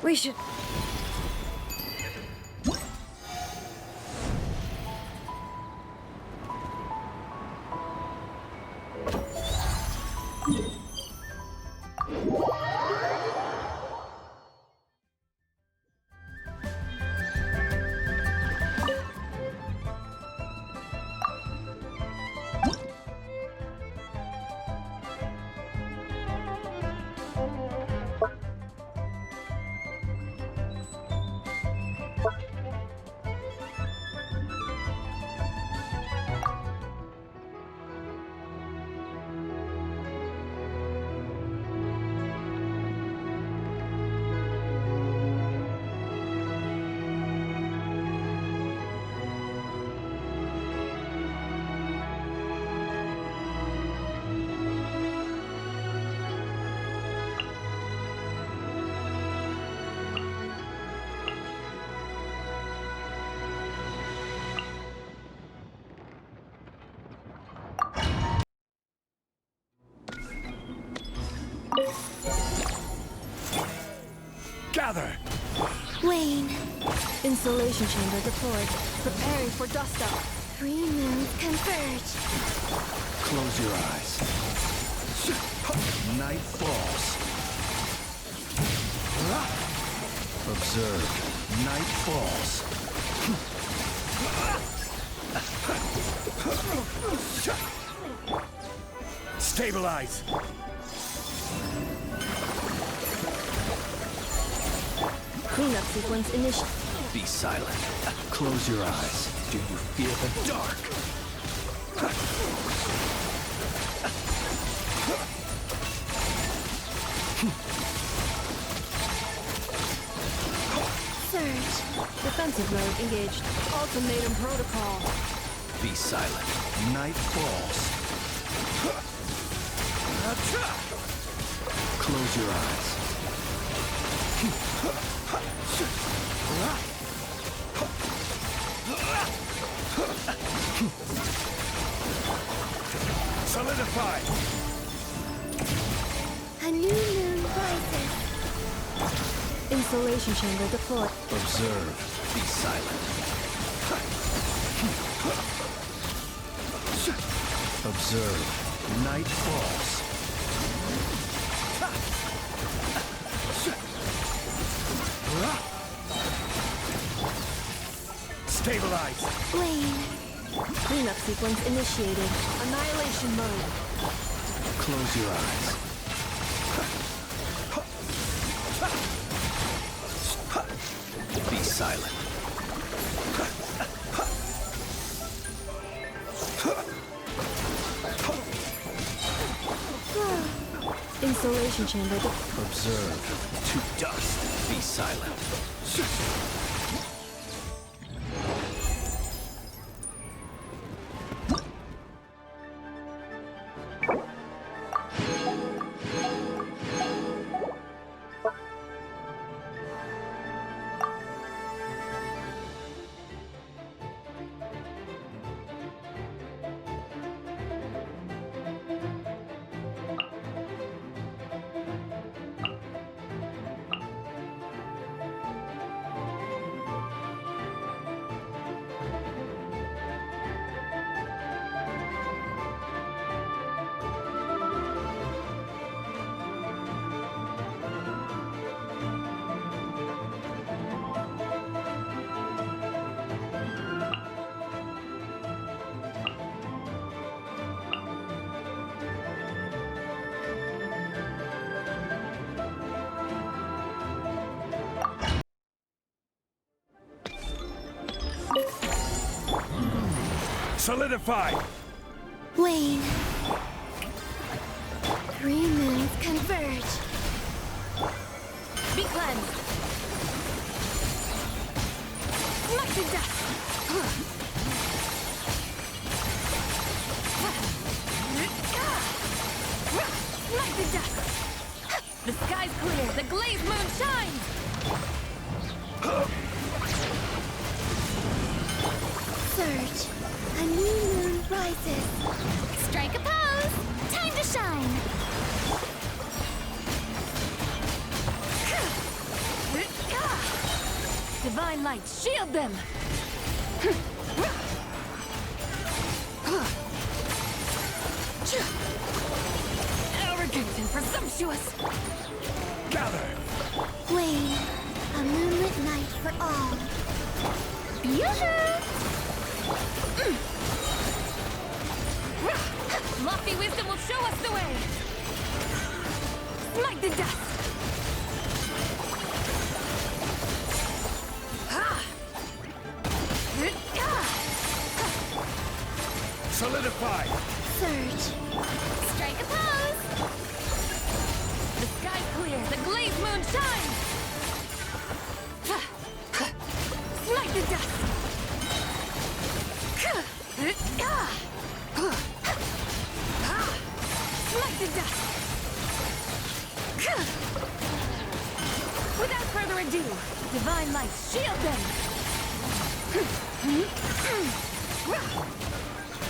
We should... Gather! Wayne. Insulation chamber deployed. Preparing for dust up. Three moons converge. Close your eyes. Night falls. Observe. Night falls. Stabilize! Cleanup sequence initiated. Be silent. Close your eyes. Do you feel the dark? Surge. Defensive mode engaged. Ultimatum protocol. Be silent. Night falls. Close your eyes. Solidify! A new moon rises. Insulation chamber deployed. Observe. Be silent. Observe. Night falls. Stabilize! Wayne. Cleanup sequence initiated. Annihilation mode. Close your eyes. Be silent. Insulation chamber. Observe. To dust. Be silent. Solidify! Wane. 3 moons converge. Be cleansed. Smite to death. Smite to death. The sky's clear. The glazed moon shines. Surge. A new moon rises. Strike a pose! Time to shine! Divine light, shield them! Arrogant and presumptuous! Gather! Wane. A moonlit night for all. Yoo-hoo! Lofty wisdom will show us the way! Smite the dust! Solidify! Surge. Strike a pose! The sky's clear, the glazed moon shines! Smite the dust! Smite the dust! Without further ado, divine light, shield them!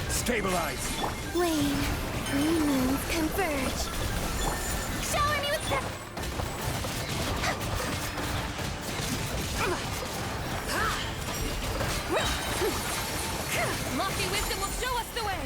Stabilize! Wane. 3 moons converge. Shower me with the... Lofty wisdom will show us the way!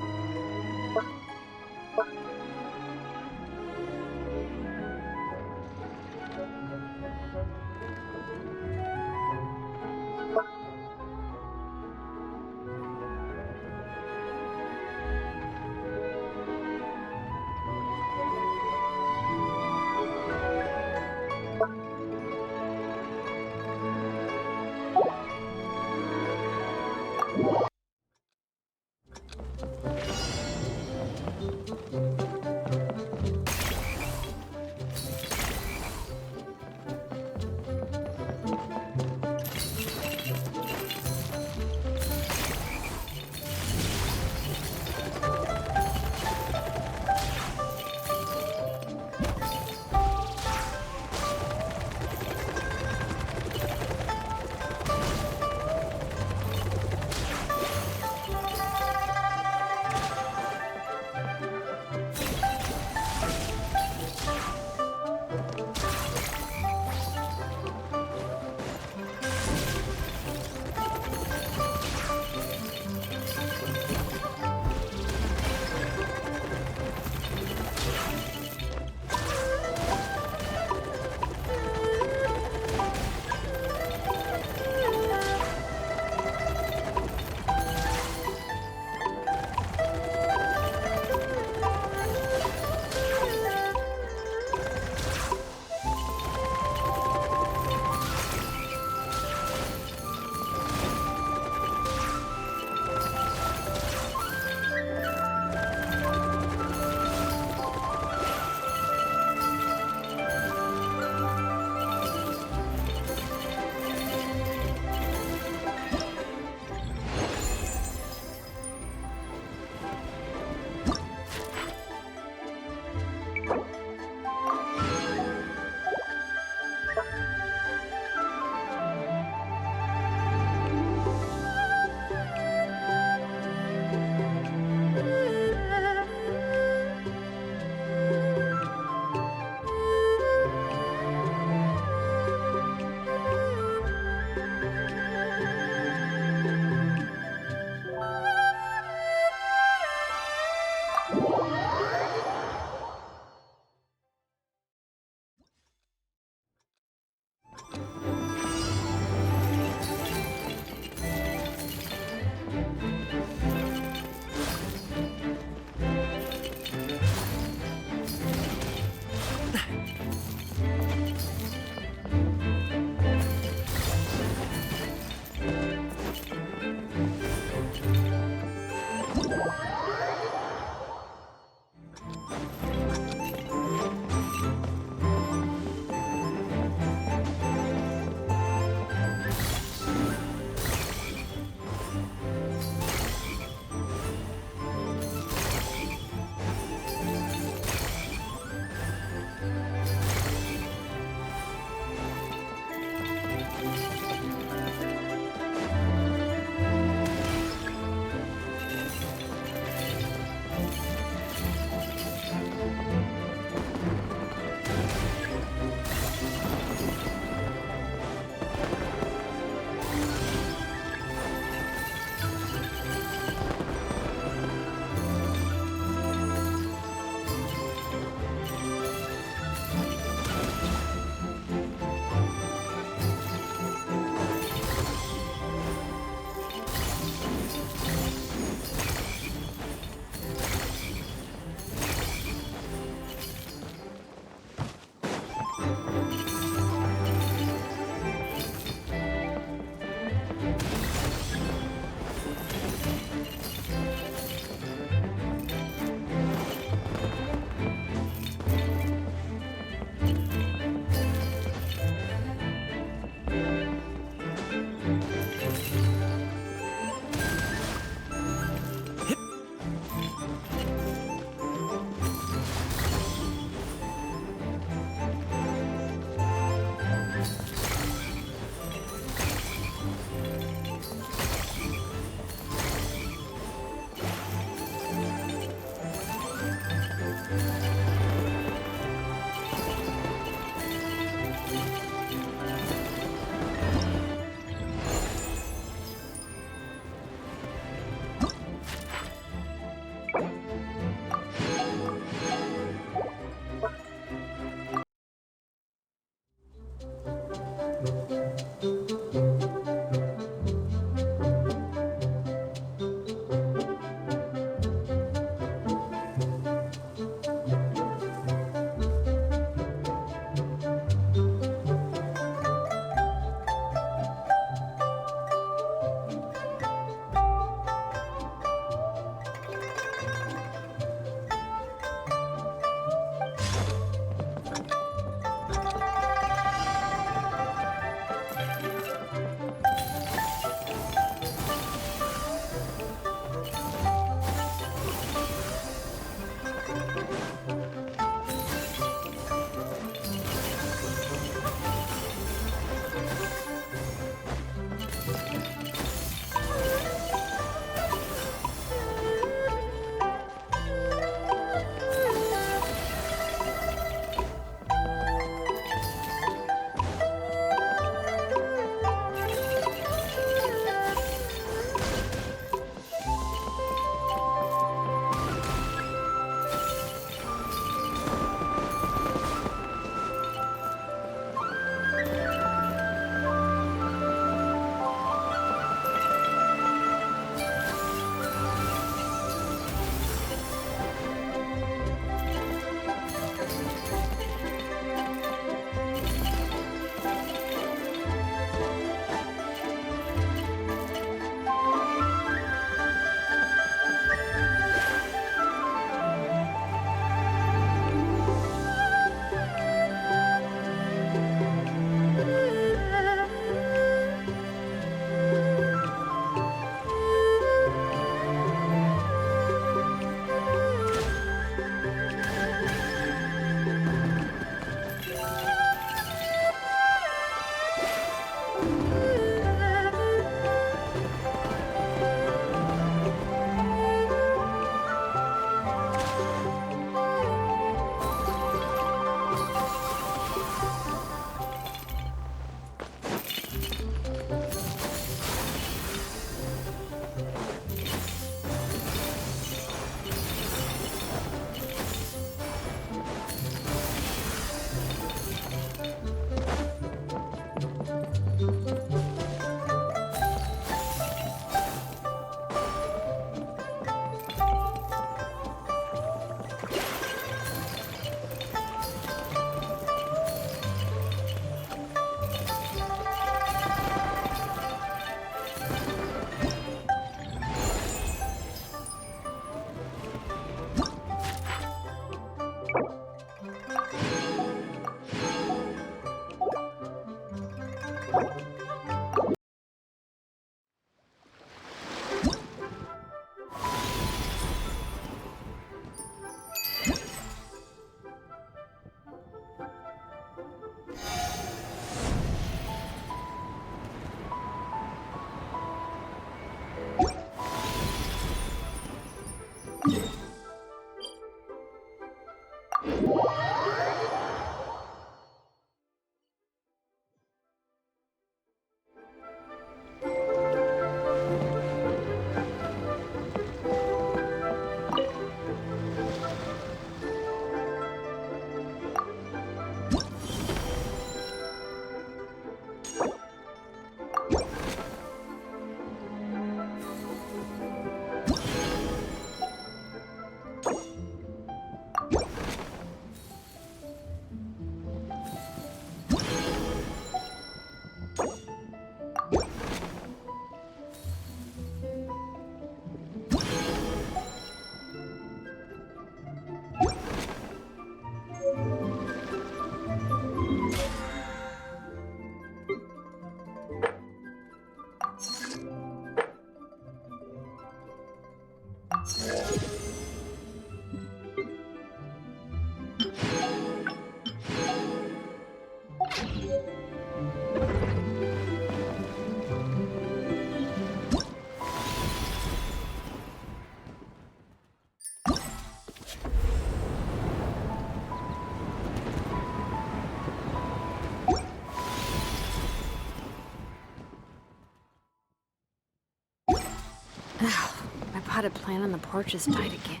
potted plant on the porch has died again.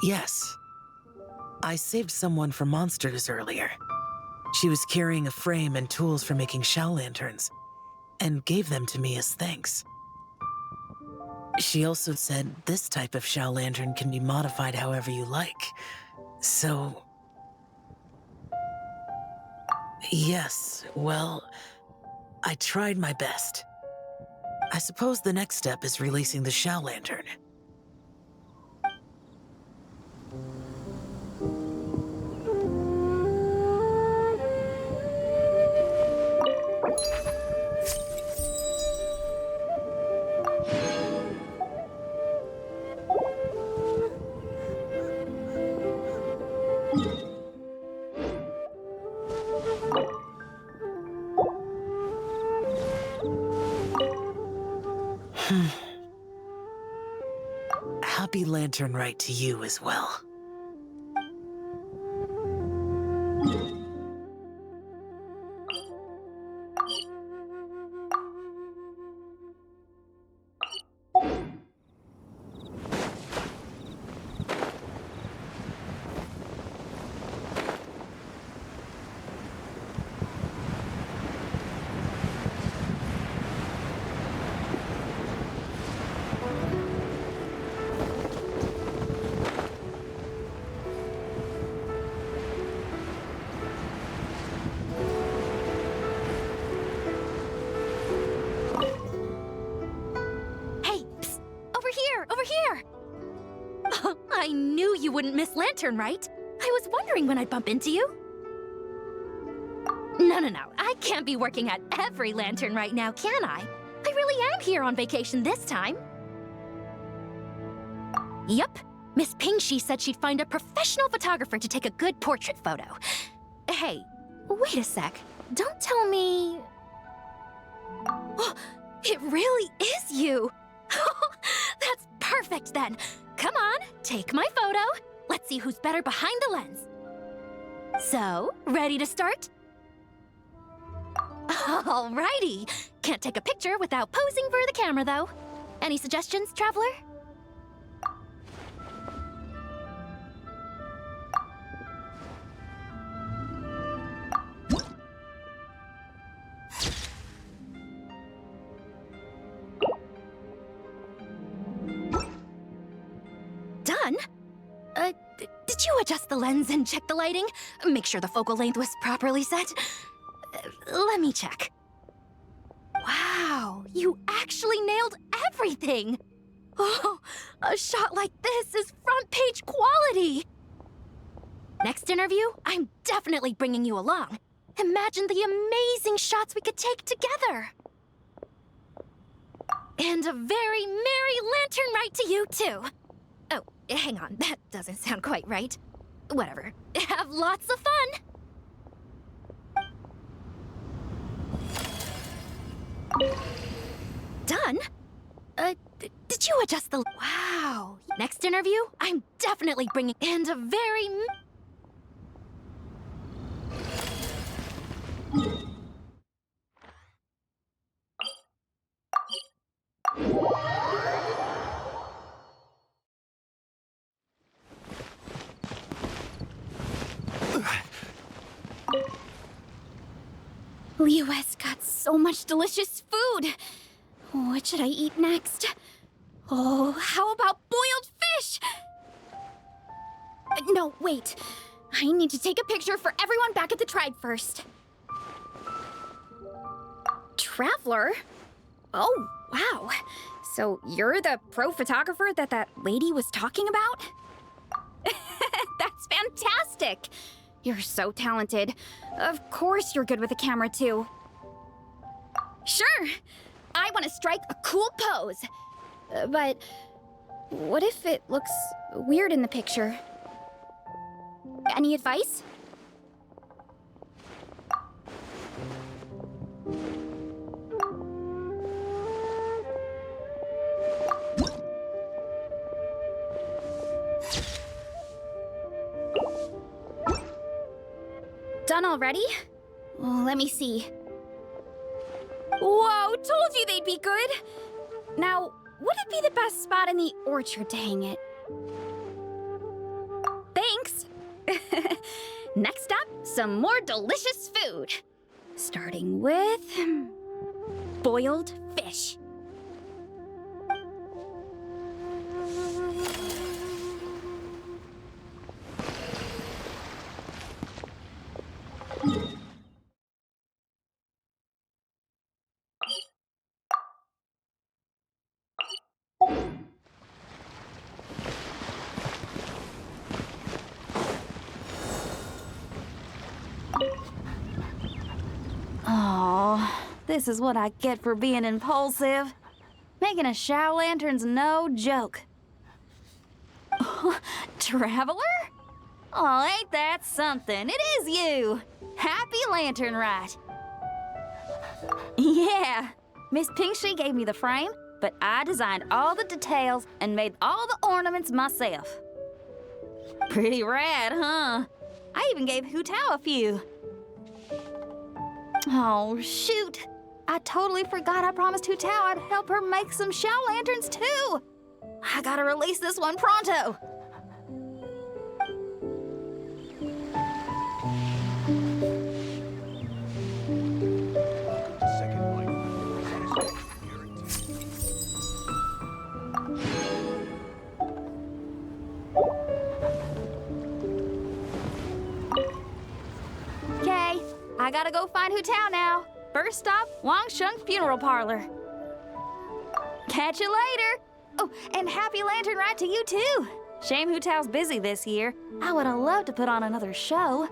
Yes. I saved someone from monsters earlier. She was carrying a frame and tools for making shell lanterns, and gave them to me as thanks. She also said this type of shell lantern can be modified however you like. So... yes, well, I tried my best. I suppose the next step is releasing the shell lantern. Happy Lantern Rite to you as well. I knew you wouldn't miss Lantern, right? I was wondering when I'd bump into you. No. I can't be working at every Lantern right now, can I? I really am here on vacation this time. Yup. Miss Pingshi said she'd find a professional photographer to take a good portrait photo. Hey, wait a sec. Don't tell me... Oh, it really is you! That's perfect then. Come on, take my photo. Let's see who's better behind the lens. So, ready to start? Alrighty. Can't take a picture without posing for the camera, though. Any suggestions, traveler? Done? Did you adjust the lens and check the lighting? Make sure the focal length was properly set? Let me check. Wow, you actually nailed everything! Oh, a shot like this is front page quality! Next interview, I'm definitely bringing you along. Imagine the amazing shots we could take together! And a very merry lantern rite to you, too! Oh, hang on, that doesn't sound quite right. Whatever, have lots of fun! Done? Did you adjust the... Wow. Next interview, I'm definitely bringing... And a very... Li Yue's got so much delicious food. What should I eat next? Oh, how about boiled fish? No, wait. I need to take a picture for everyone back at the tribe first. Traveler? Oh, wow. So you're the pro photographer that lady was talking about? That's fantastic. You're so talented. Of course you're good with a camera, too. Sure. I want to strike a cool pose. But what if it looks weird in the picture? Any advice? done already? Well, let me see. Whoa, told you they'd be good! Now, would it be the best spot in the orchard to hang it? Thanks! Next up, some more delicious food. Starting with... boiled fish. Oh, this is what I get for being impulsive. Making a shower lantern's no joke. Traveler? Oh, ain't that something? It is you! Happy Lantern Rite. Yeah, Miss Pinktree gave me the frame, but I designed all the details and made all the ornaments myself. Pretty rad, huh? I even gave Hu Tao a few. Oh, shoot. I totally forgot I promised Hu Tao I'd help her make some shower lanterns, too. I gotta release this one pronto. Okay, I gotta go find Hu Tao now. First stop, Wangsheng Funeral Parlor. Catch you later. Oh, and happy Lantern Rite to you too. Shame Hu Tao's busy this year. I would have loved to put on another show.